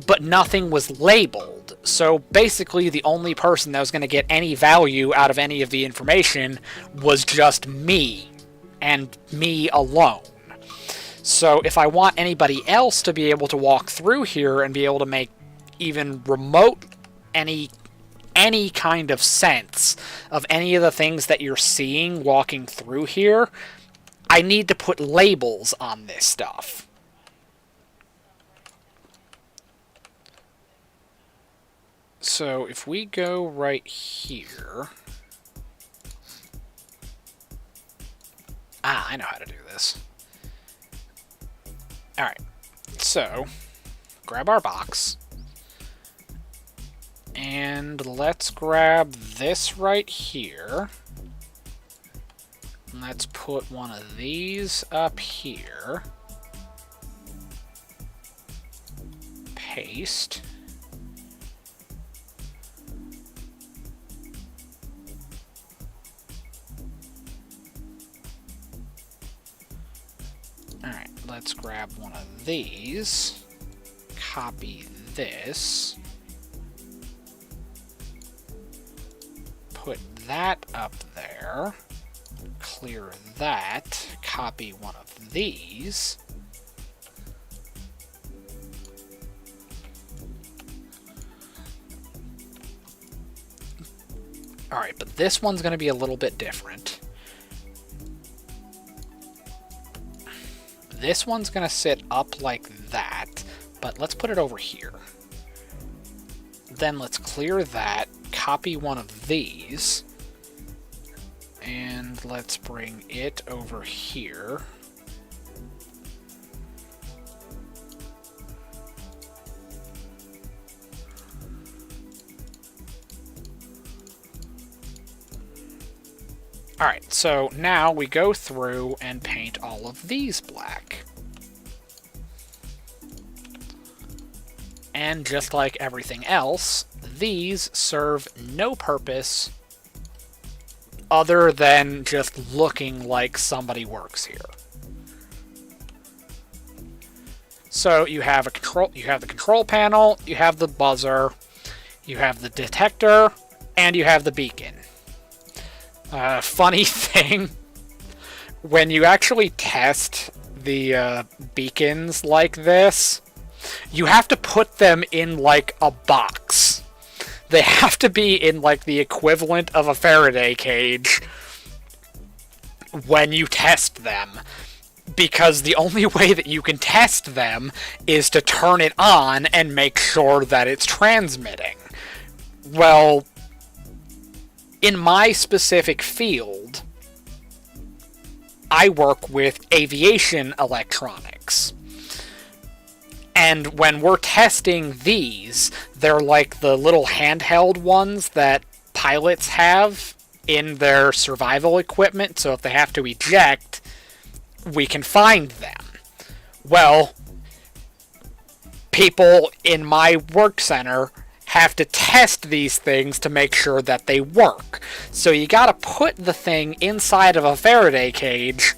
but nothing was labeled. So basically the only person that was going to get any value out of any of the information was just me, and me alone. So if I want anybody else to be able to walk through here and be able to make even remote any kind of sense of any of the things that you're seeing walking through here, I need to put labels on this stuff. So if we go right here... I know how to do this. Alright, so grab our box. And let's grab this right here. Let's put one of these up here. Paste. Alright, let's grab one of these. Copy this. Put that up there. Clear that, copy one of these. Alright, but this one's going to be a little bit different. this one's going to sit up like that, but let's put it over here. Then let's clear that, copy one of these, and let's bring it over here. Alright, so now we go through and paint all of these black. And just like everything else, these serve no purpose other than just looking like somebody works here. So you have the control panel, you have the buzzer, you have the detector, and you have the beacon. Funny thing, when you actually test the beacons like this, you have to put them in like a box. They have to be in like the equivalent of a Faraday cage when you test them, because the only way that you can test them is to turn it on and make sure that it's transmitting. Well, in my specific field, I work with aviation electronics. And when we're testing these, they're like the little handheld ones that pilots have in their survival equipment, so if they have to eject, we can find them. Well, people in my work center have to test these things to make sure that they work. So you gotta put the thing inside of a Faraday cage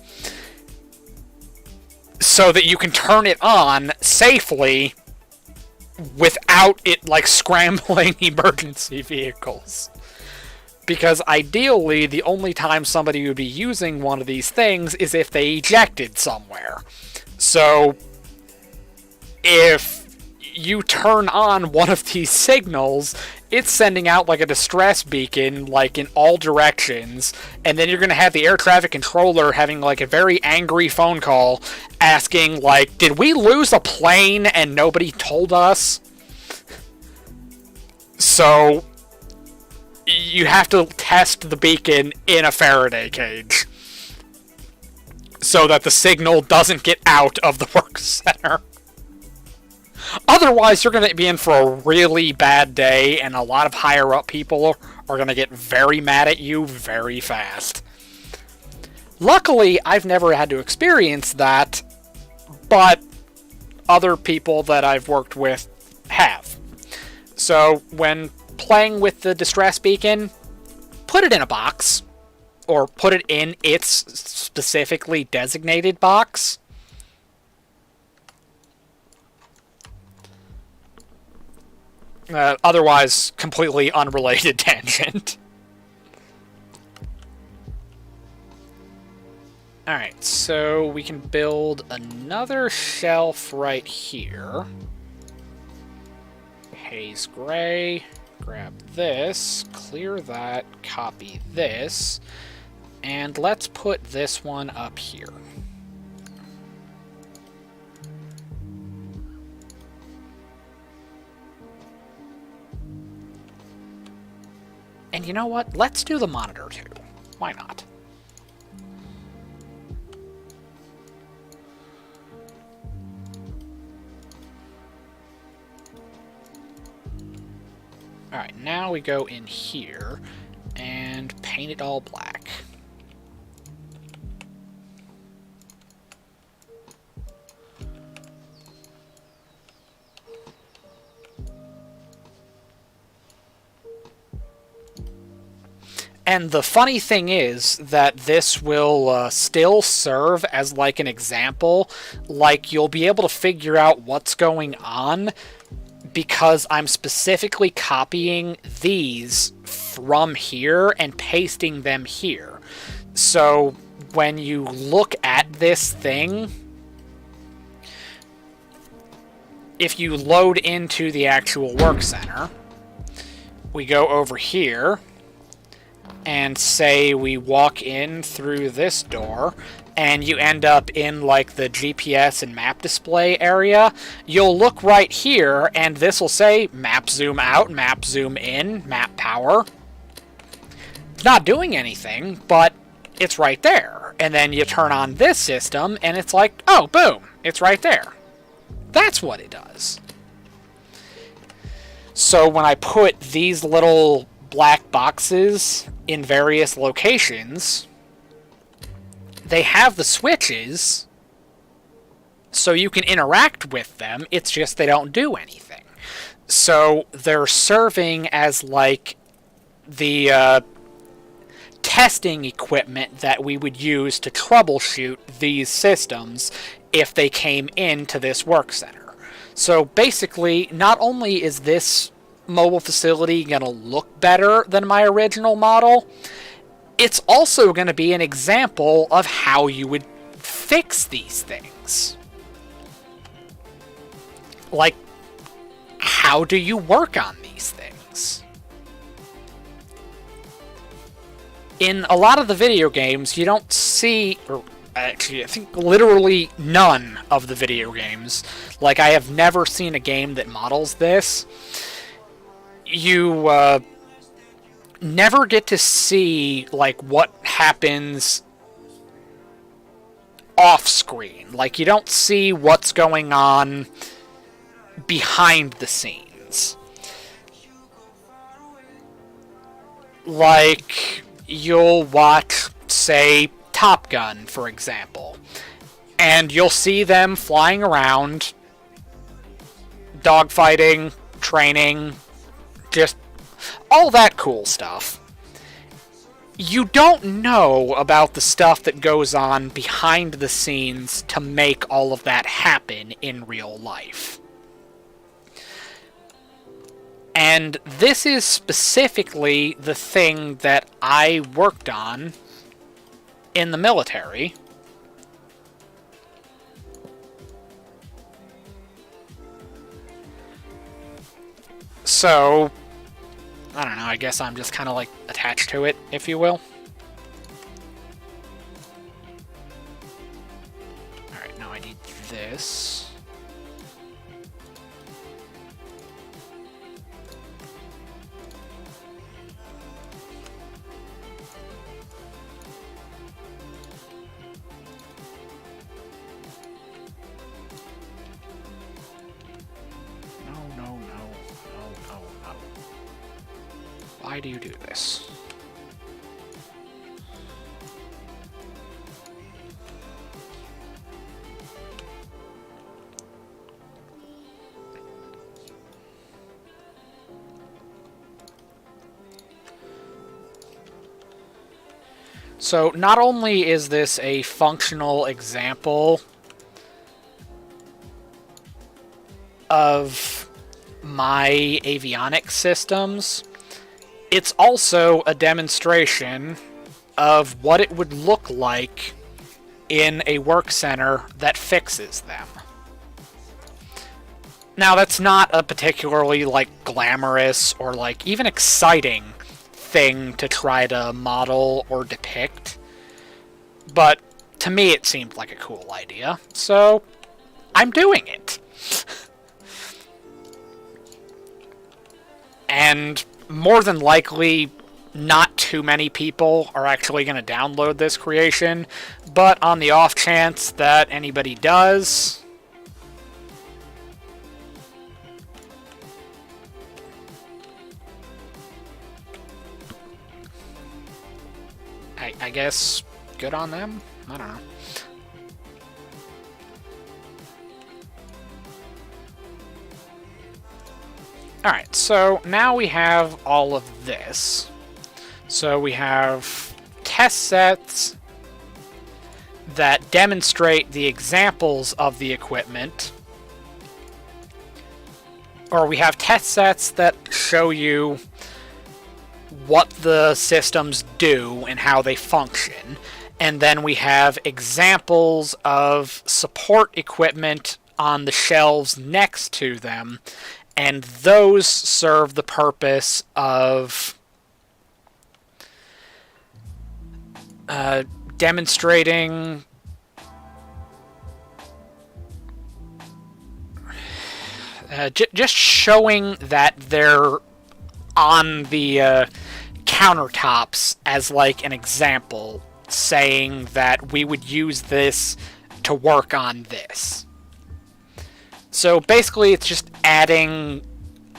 so that you can turn it on safely without it like scrambling emergency vehicles. Because ideally, the only time somebody would be using one of these things is if they ejected somewhere. So if you turn on one of these signals, it's sending out like a distress beacon like in all directions, and then you're going to have the air traffic controller having like a very angry phone call asking like, did we lose a plane and nobody told us? So you have to test the beacon in a Faraday cage so that the signal doesn't get out of the work center. Otherwise, you're going to be in for a really bad day, and a lot of higher-up people are going to get very mad at you very fast. Luckily, I've never had to experience that, but other people that I've worked with have. So, when playing with the distress beacon, put it in a box, or put it in its specifically designated box. Otherwise, completely unrelated tangent. Alright, so we can build another shelf right here. Haze gray. Grab this, clear that, copy this, and let's put this one up here. And you know what? Let's do the monitor too. Why not? Alright, now we go in here and paint it all black. And the funny thing is that this will still serve as like an example. Like, you'll be able to figure out what's going on because I'm specifically copying these from here and pasting them here. So when you look at this thing, if you load into the actual work center, we go over here and say we walk in through this door, and you end up in like the GPS and map display area, you'll look right here and this will say map zoom out, map zoom in, map power. It's not doing anything, but it's right there. And then you turn on this system and it's like, oh, boom, it's right there. That's what it does. So when I put these little black boxes in various locations, they have the switches so you can interact with them. It's just they don't do anything. So they're serving as like the testing equipment that we would use to troubleshoot these systems if they came into this work center. So basically, not only is this mobile facility going to look better than my original model, it's also going to be an example of how you would fix these things. Like, how do you work on these things? In a lot of the video games, you don't see, or actually, I think literally none of the video games, like I have never seen a game that models this, you never get to see like what happens off screen. Like, you don't see what's going on behind the scenes. Like, you'll watch, say, Top Gun, for example, and you'll see them flying around, dogfighting, training, just all that cool stuff. You don't know about the stuff that goes on behind the scenes to make all of that happen in real life. And this is specifically the thing that I worked on in the military. So, I don't know, I guess I'm just kind of like attached to it, if you will. Alright, now I need this. Why do you do this? So not only is this a functional example of my avionics systems, it's also a demonstration of what it would look like in a work center that fixes them. Now, that's not a particularly, like, glamorous or, like, even exciting thing to try to model or depict, but to me it seemed like a cool idea, so I'm doing it. And more than likely, not too many people are actually going to download this creation, but on the off chance that anybody does, I guess good on them? I don't know. Alright, so now we have all of this. So we have test sets that demonstrate the examples of the equipment. Or we have test sets that show you what the systems do and how they function. And then we have examples of support equipment on the shelves next to them. And those serve the purpose of demonstrating Just showing that they're on the countertops as like an example, saying that we would use this to work on this. So basically it's just adding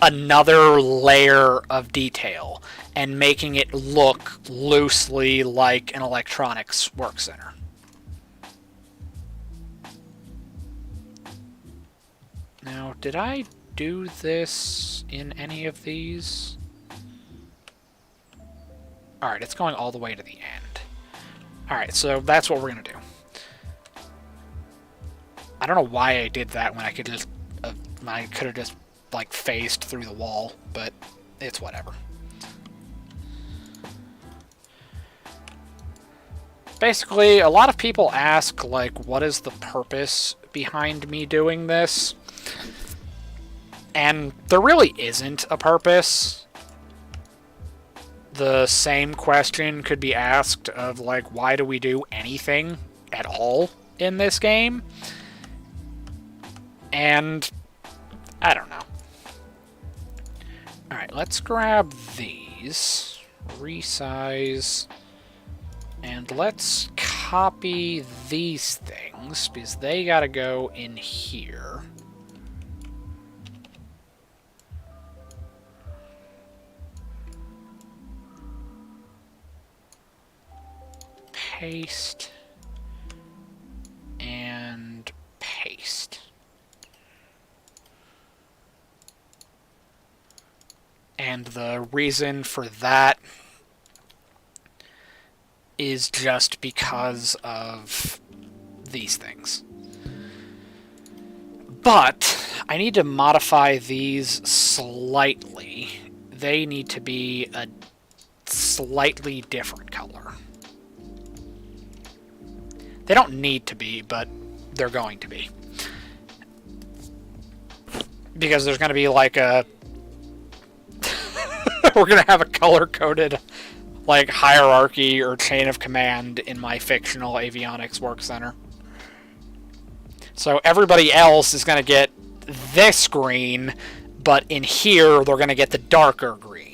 another layer of detail and making it look loosely like an electronics work center. Now, did I do this in any of these? Alright, it's going all the way to the end. Alright, so that's what we're going to do. I don't know why I did that when I could just... I could have just, like, phased through the wall, but it's whatever. Basically, a lot of people ask, like, what is the purpose behind me doing this? And there really isn't a purpose. The same question could be asked of, like, why do we do anything at all in this game? And I don't know. Alright, let's grab these, resize, and let's copy these things, because they gotta go in here. Paste and paste. And the reason for that is just because of these things. But I need to modify these slightly. They need to be a slightly different color. They don't need to be, but they're going to be. Because there's going to be like a... We're going to have a color-coded like hierarchy or chain of command in my fictional Avionics work center. So everybody else is going to get this green, but in here they're going to get the darker green.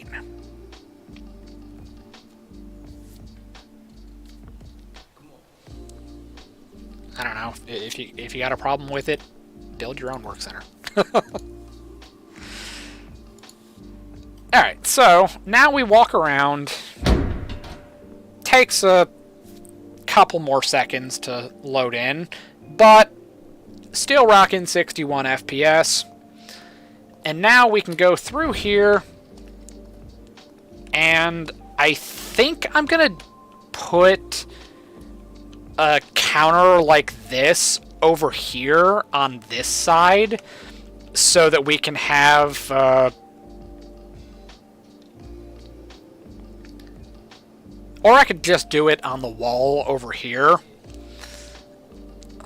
I don't know. If you got a problem with it, build your own work center. Alright, so now we walk around. Takes a couple more seconds to load in, but still rocking 61 FPS. And now we can go through here, and I think I'm gonna put a counter like this over here on this side so that we can have or I could just do it on the wall over here.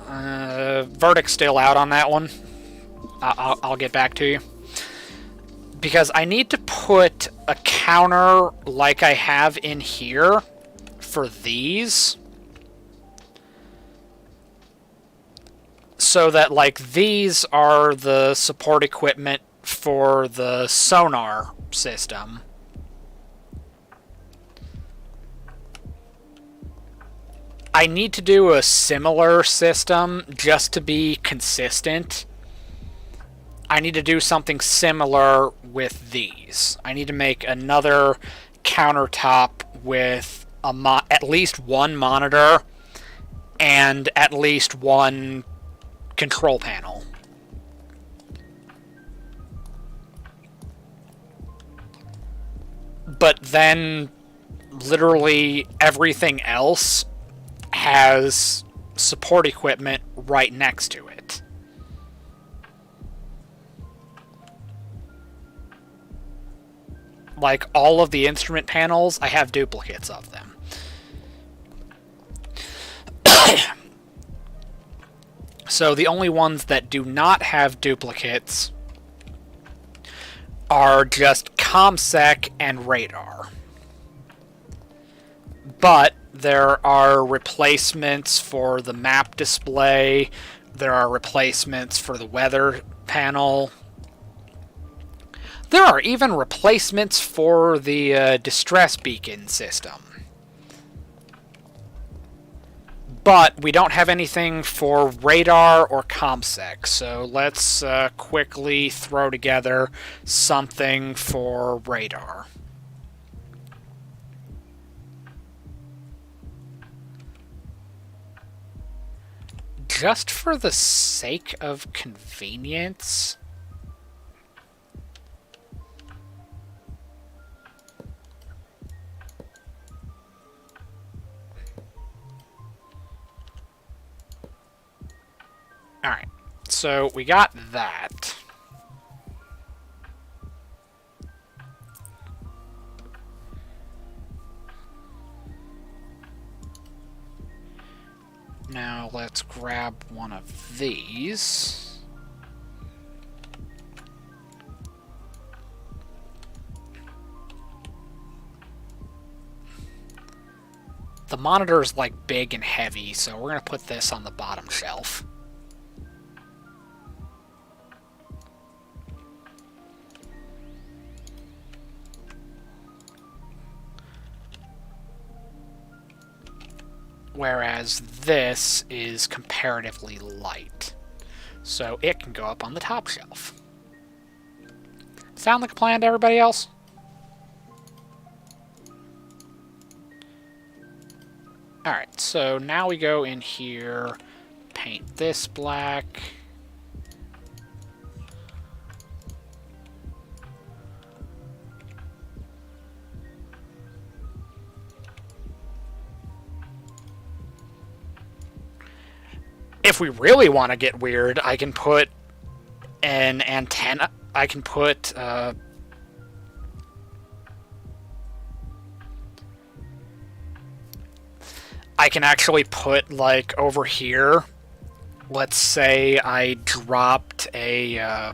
Verdict's still out on that one. I'll get back to you. Because I need to put a counter like I have in here for these. So that, like, these are the support equipment for the sonar system. I need to do a similar system just to be consistent. I need to do something similar with these. I need to make another countertop with at least one monitor and at least one control panel. But then literally everything else has support equipment right next to it. Like all of the instrument panels, I have duplicates of them. So the only ones that do not have duplicates are just ComSec and radar. But there are replacements for the map display, there are replacements for the weather panel, There are even replacements for the distress beacon system. But we don't have anything for radar or ComSec, so let's quickly throw together something for radar. Just for the sake of convenience, alright, so we got that. Now let's grab one of these. The monitor's like big and heavy, so we're going to put this on the bottom shelf. Whereas this is comparatively light, so it can go up on the top shelf. Sound like a plan to everybody else? Alright, so now we go in here, paint this black. If we really want to get weird, I can put an antenna. I can put I can actually put, like, over here, let's say I dropped a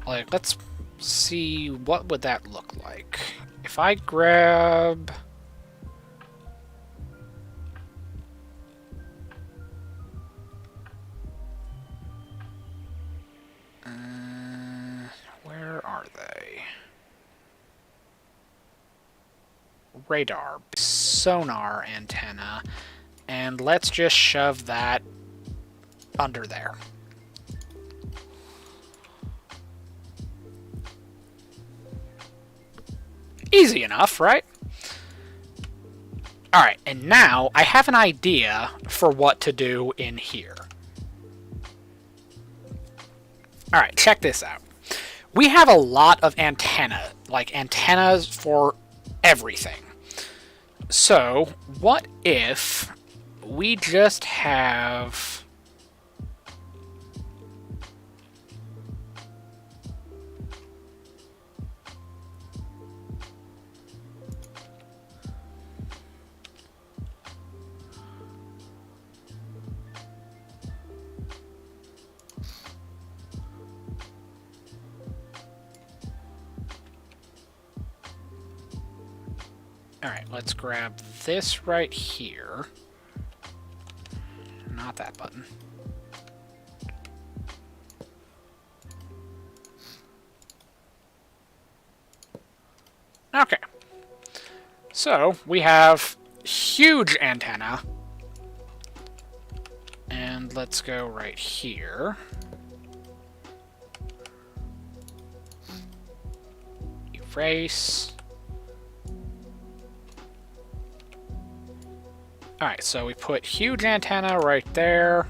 like, let's see, what would that look like if I grab where are they? Radar, sonar antenna, and let's just shove that under there. Easy enough, right? Alright, and now I have an idea for what to do in here. Alright, check this out. We have a lot of antenna, like antennas for everything. So, what if we just have Alright, let's grab this right here. Not that button. Okay. So, we have huge antenna. And let's go right here. Erase. Alright, so we put huge antenna right there.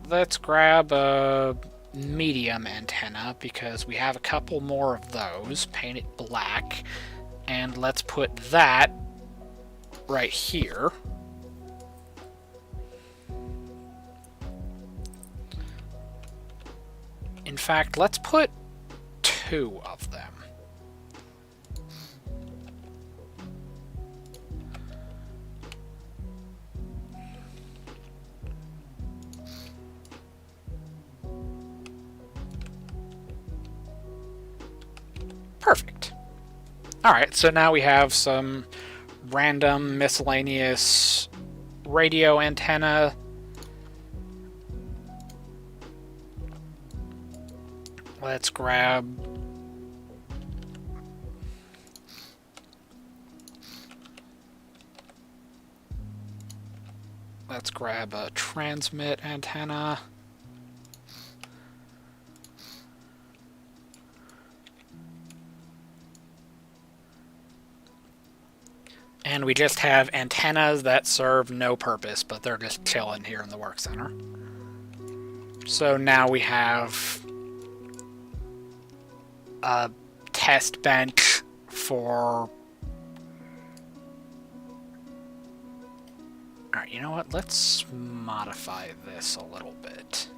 Let's grab a medium antenna because we have a couple more of those. Paint it black. And let's put that right here. In fact, let's put 2 of them. Perfect. Alright, so now we have some random miscellaneous radio antenna. let's grab... Let's grab a transmit antenna. And we just have antennas that serve no purpose, but they're just chilling here in the work center. So now we have a test bench for... Alright, you know what? Let's modify this a little bit.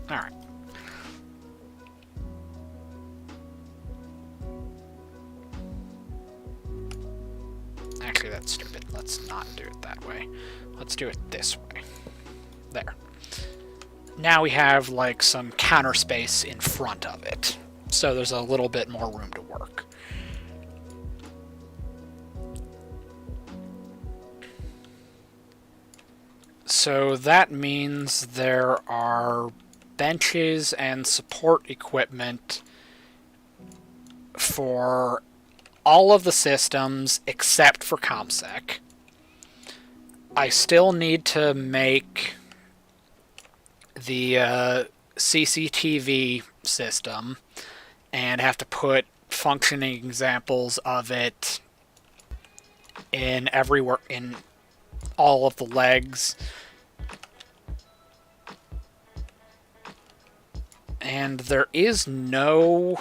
Alright. Actually, that's stupid. Let's not do it that way. Let's do it this way. There. Now we have, like, some counter space in front of it. So there's a little bit more room to work. So that means there are benches and support equipment for all of the systems except for ComSec. I still need to make the CCTV system and have to put functioning examples of it in all of the legs. And there is no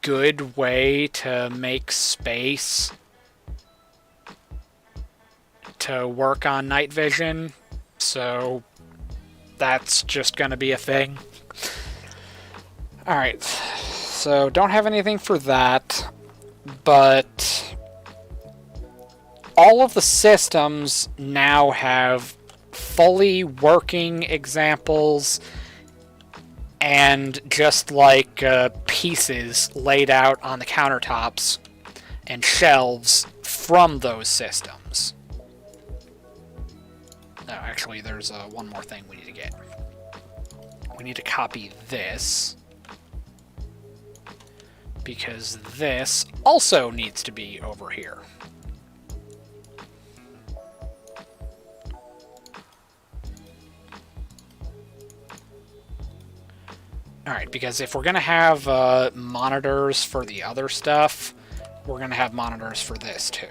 good way to make space to work on night vision, so that's just going to be a thing. Alright, so don't have anything for that, but all of the systems now have fully working examples and just like pieces laid out on the countertops and shelves from those systems. No, actually, there's one more thing we need to get. We need to copy this, because this also needs to be over here. Alright, because if we're going to have monitors for the other stuff, we're going to have monitors for this too.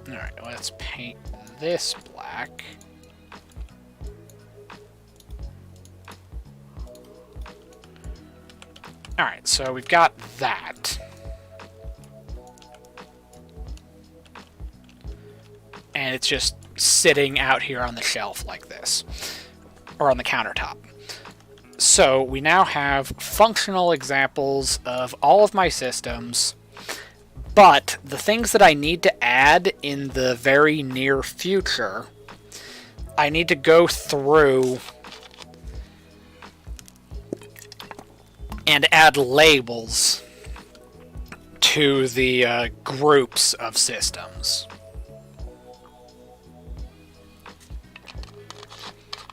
Alright, let's paint this black. Alright, so we've got that. And it's just sitting out here on the shelf like this. Or on the countertop. So we now have functional examples of all of my systems. But the things that I need to add in the very near future, I need to go through and add labels to the groups of systems.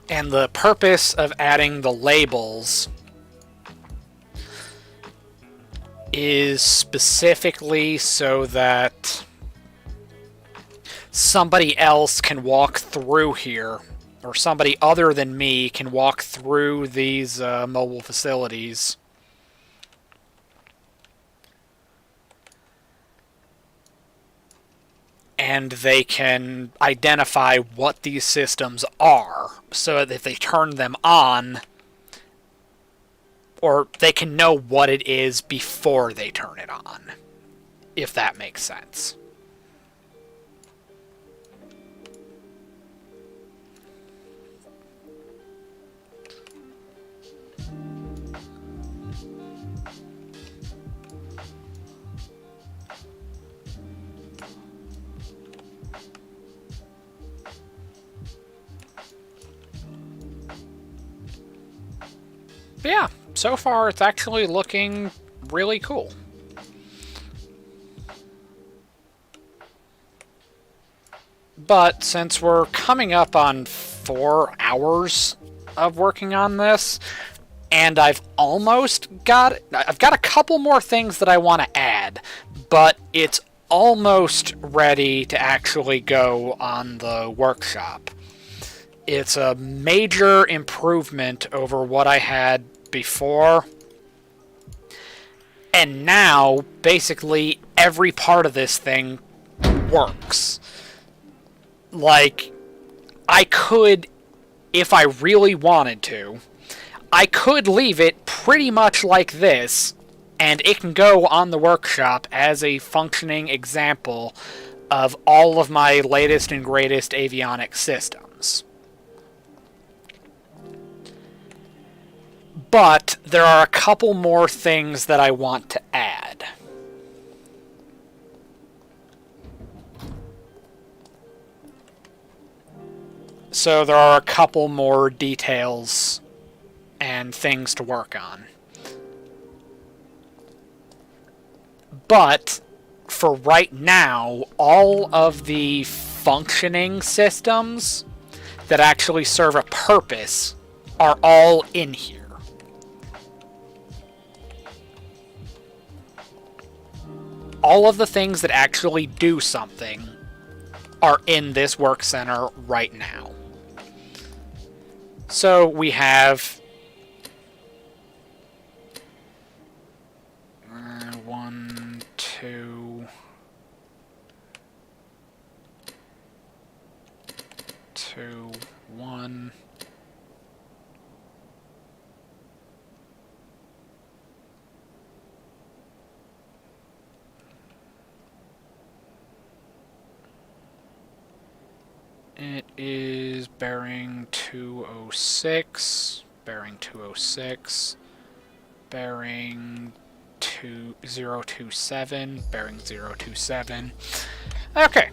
And the purpose of adding the labels is specifically so that somebody else can walk through here, or somebody other than me can walk through these mobile facilities and they can identify what these systems are, so that if they turn them on, or they can know what it is before they turn it on, if that makes sense. But yeah, so far it's actually looking really cool. But since we're coming up on 4 hours of working on this, and I've got a couple more things that I want to add, but it's almost ready to actually go on the workshop. It's a major improvement over what I had before. And now, basically, every part of this thing works. Like, I could, if I really wanted to, I could leave it pretty much like this, and it can go on the workshop as a functioning example of all of my latest and greatest avionics systems. But there are a couple more things that I want to add. So there are a couple more details and things to work on. But for right now, all of the functioning systems that actually serve a purpose are all in here. All of the things that actually do something are in this work center right now. So we have 1, 2, 2, 1. It is bearing 206, bearing 206, bearing 027, bearing 027. Okay.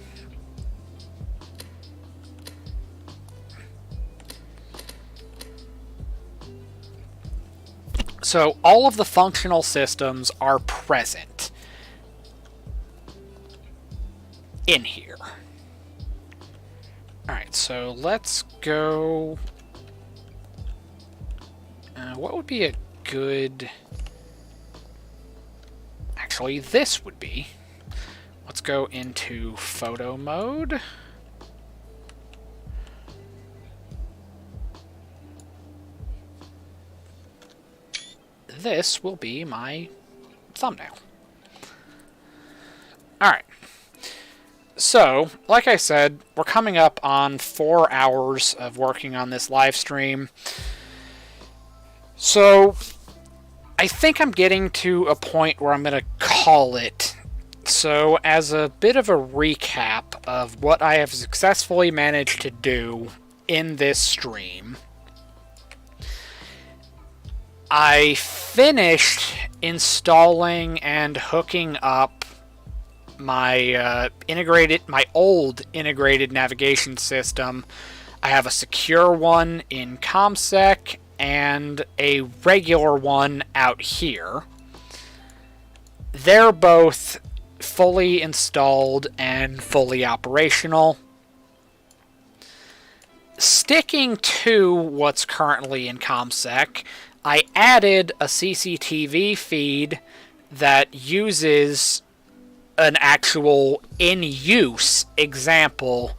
So all of the functional systems are present in here. Alright, so let's go... what would be a good... Actually, this would be. Let's go into photo mode. This will be my thumbnail. Alright. So, like I said, we're coming up on 4 hours of working on this live stream. So, I think I'm getting to a point where I'm going to call it. So, as a bit of a recap of what I have successfully managed to do in this stream, I finished installing and hooking up my old integrated navigation system. I have a secure one in ComSec and a regular one out here. They're both fully installed and fully operational. Sticking to what's currently in ComSec, I added a CCTV feed that uses an actual in-use example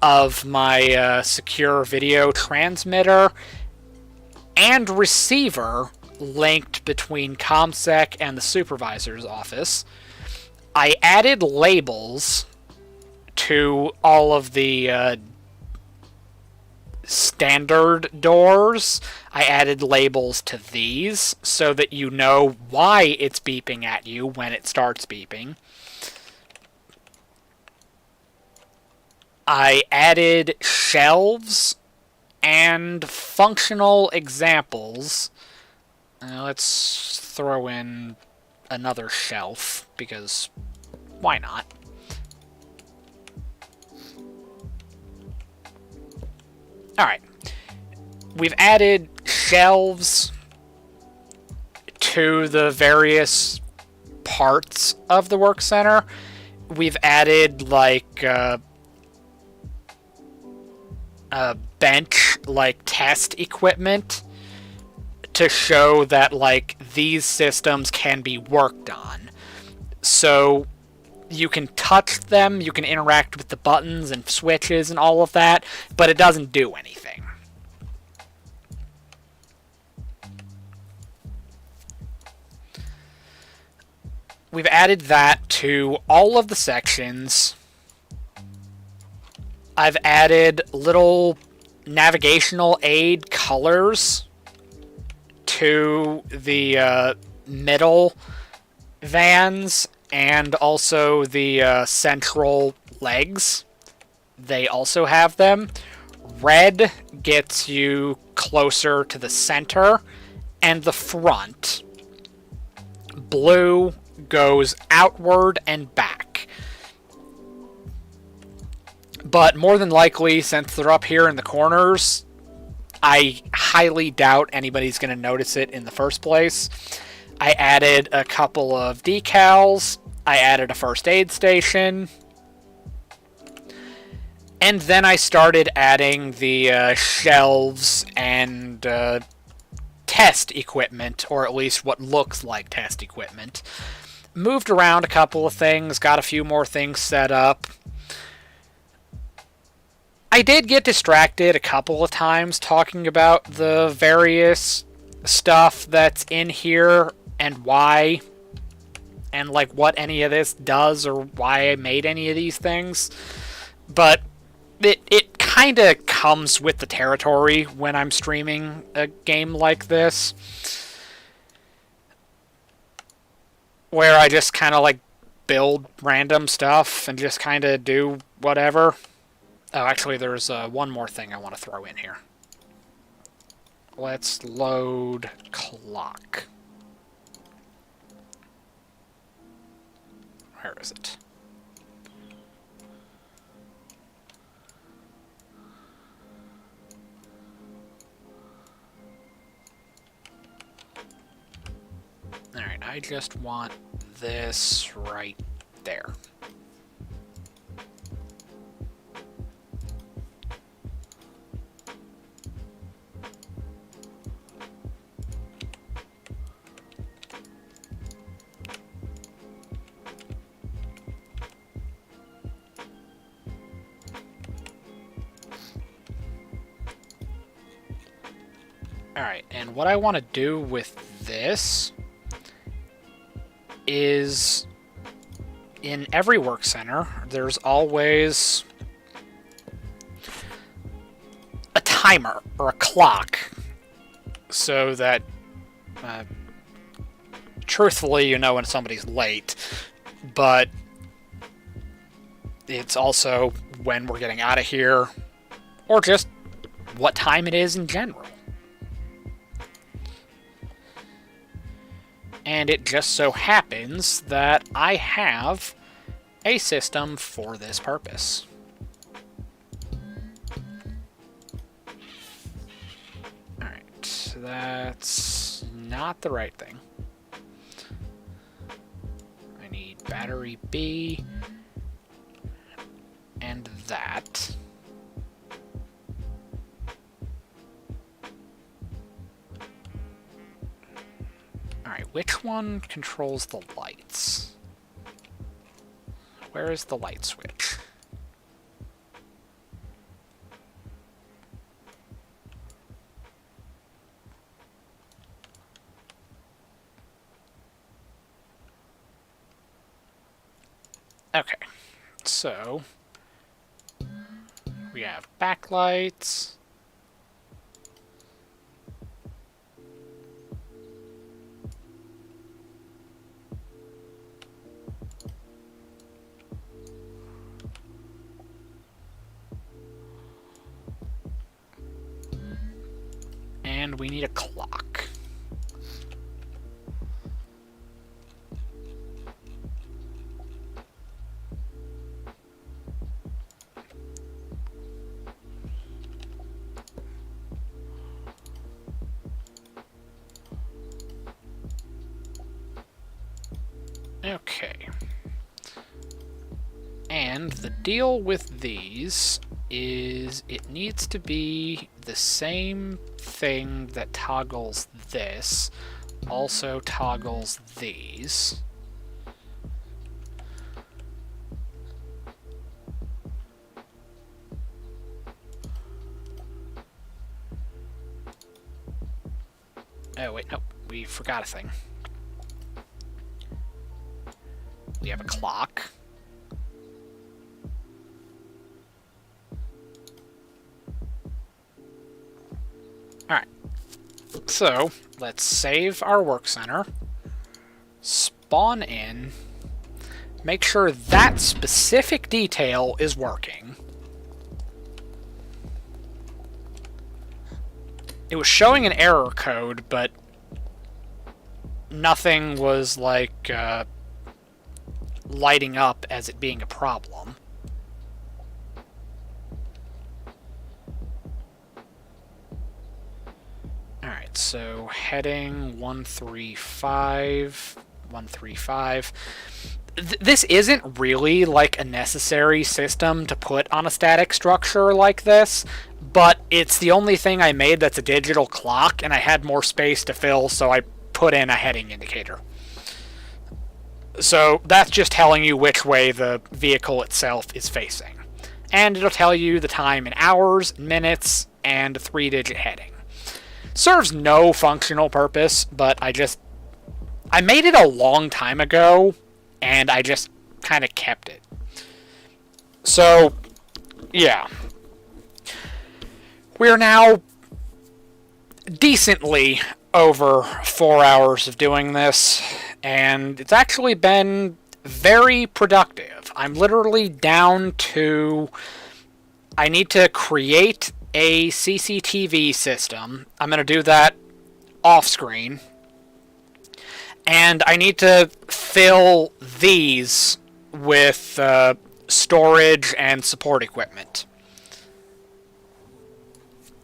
of my secure video transmitter and receiver linked between ComSec and the supervisor's office. I added labels to all of the standard doors, I added labels to these so that you know why it's beeping at you when it starts beeping. I added shelves and functional examples. Let's throw in another shelf, because why not? Alright. We've added shelves to the various parts of the work center. We've added, like, a bench, like, test equipment to show that, like, these systems can be worked on. So you can touch them, you can interact with the buttons and switches and all of that, but it doesn't do anything. We've added that to all of the sections. I've added little navigational aid colors to the middle vans and also the central legs. They also have them. Red gets you closer to the center and the front. Blue goes outward and back. But more than likely, since they're up here in the corners, I highly doubt anybody's going to notice it in the first place. I added a couple of decals. I added a first aid station. And then I started adding the shelves and test equipment, or at least what looks like test equipment. Moved around a couple of things, got a few more things set up. I did get distracted a couple of times talking about the various stuff that's in here and why, and like what any of this does or why I made any of these things. But it kind of comes with the territory when I'm streaming a game like this, where I just kind of like build random stuff and just kind of do whatever. Oh, actually, there's one more thing I want to throw in here. Let's load clock. Where is it? Alright, I just want this right there. Alright, and what I want to do with this is, in every work center, there's always a timer or a clock, so that truthfully you know when somebody's late, but it's also when we're getting out of here, or just what time it is in general. And it just so happens that I have a system for this purpose. Alright, that's not the right thing. I need battery B and that. Alright, which one controls the lights? Where is the light switch? Okay, so we have backlights, we need a clock. Okay. And the deal with these is it needs to be the same thing that toggles this, also toggles these. Oh wait, no, we forgot a thing. We have a clock. Alright, so let's save our work center, spawn in, make sure that specific detail is working. It was showing an error code, but nothing was like lighting up as it being a problem. Alright, so heading 135, 135. This isn't really like a necessary system to put on a static structure like this, but it's the only thing I made that's a digital clock, and I had more space to fill, so I put in a heading indicator. So that's just telling you which way the vehicle itself is facing. And it'll tell you the time in hours, minutes, and a 3-digit heading. Serves no functional purpose, but I made it a long time ago, and I just kind of kept it. So, yeah. We're now decently over 4 hours of doing this, and it's actually been very productive. I'm literally down to... I need to create a CCTV system. I'm going to do that off-screen. And I need to fill these with storage and support equipment.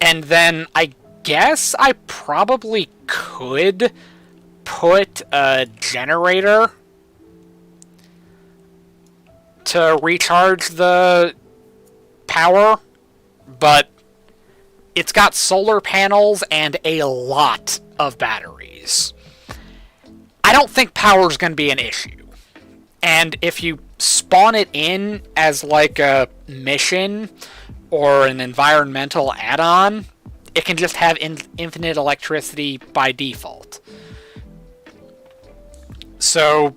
And then I guess I probably could put a generator to recharge the power, but it's got solar panels and a lot of batteries. I don't think power is going to be an issue. And if you spawn it in as like a mission or an environmental add-on, it can just have infinite electricity by default. So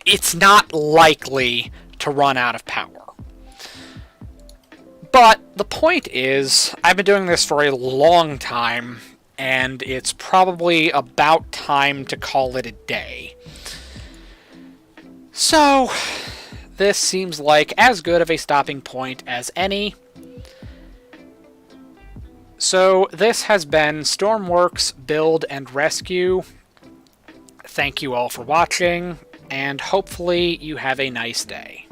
it's not likely to run out of power. But the point is, I've been doing this for a long time, and it's probably about time to call it a day. So, this seems like as good of a stopping point as any. So, this has been Stormworks Build and Rescue. Thank you all for watching, and hopefully you have a nice day.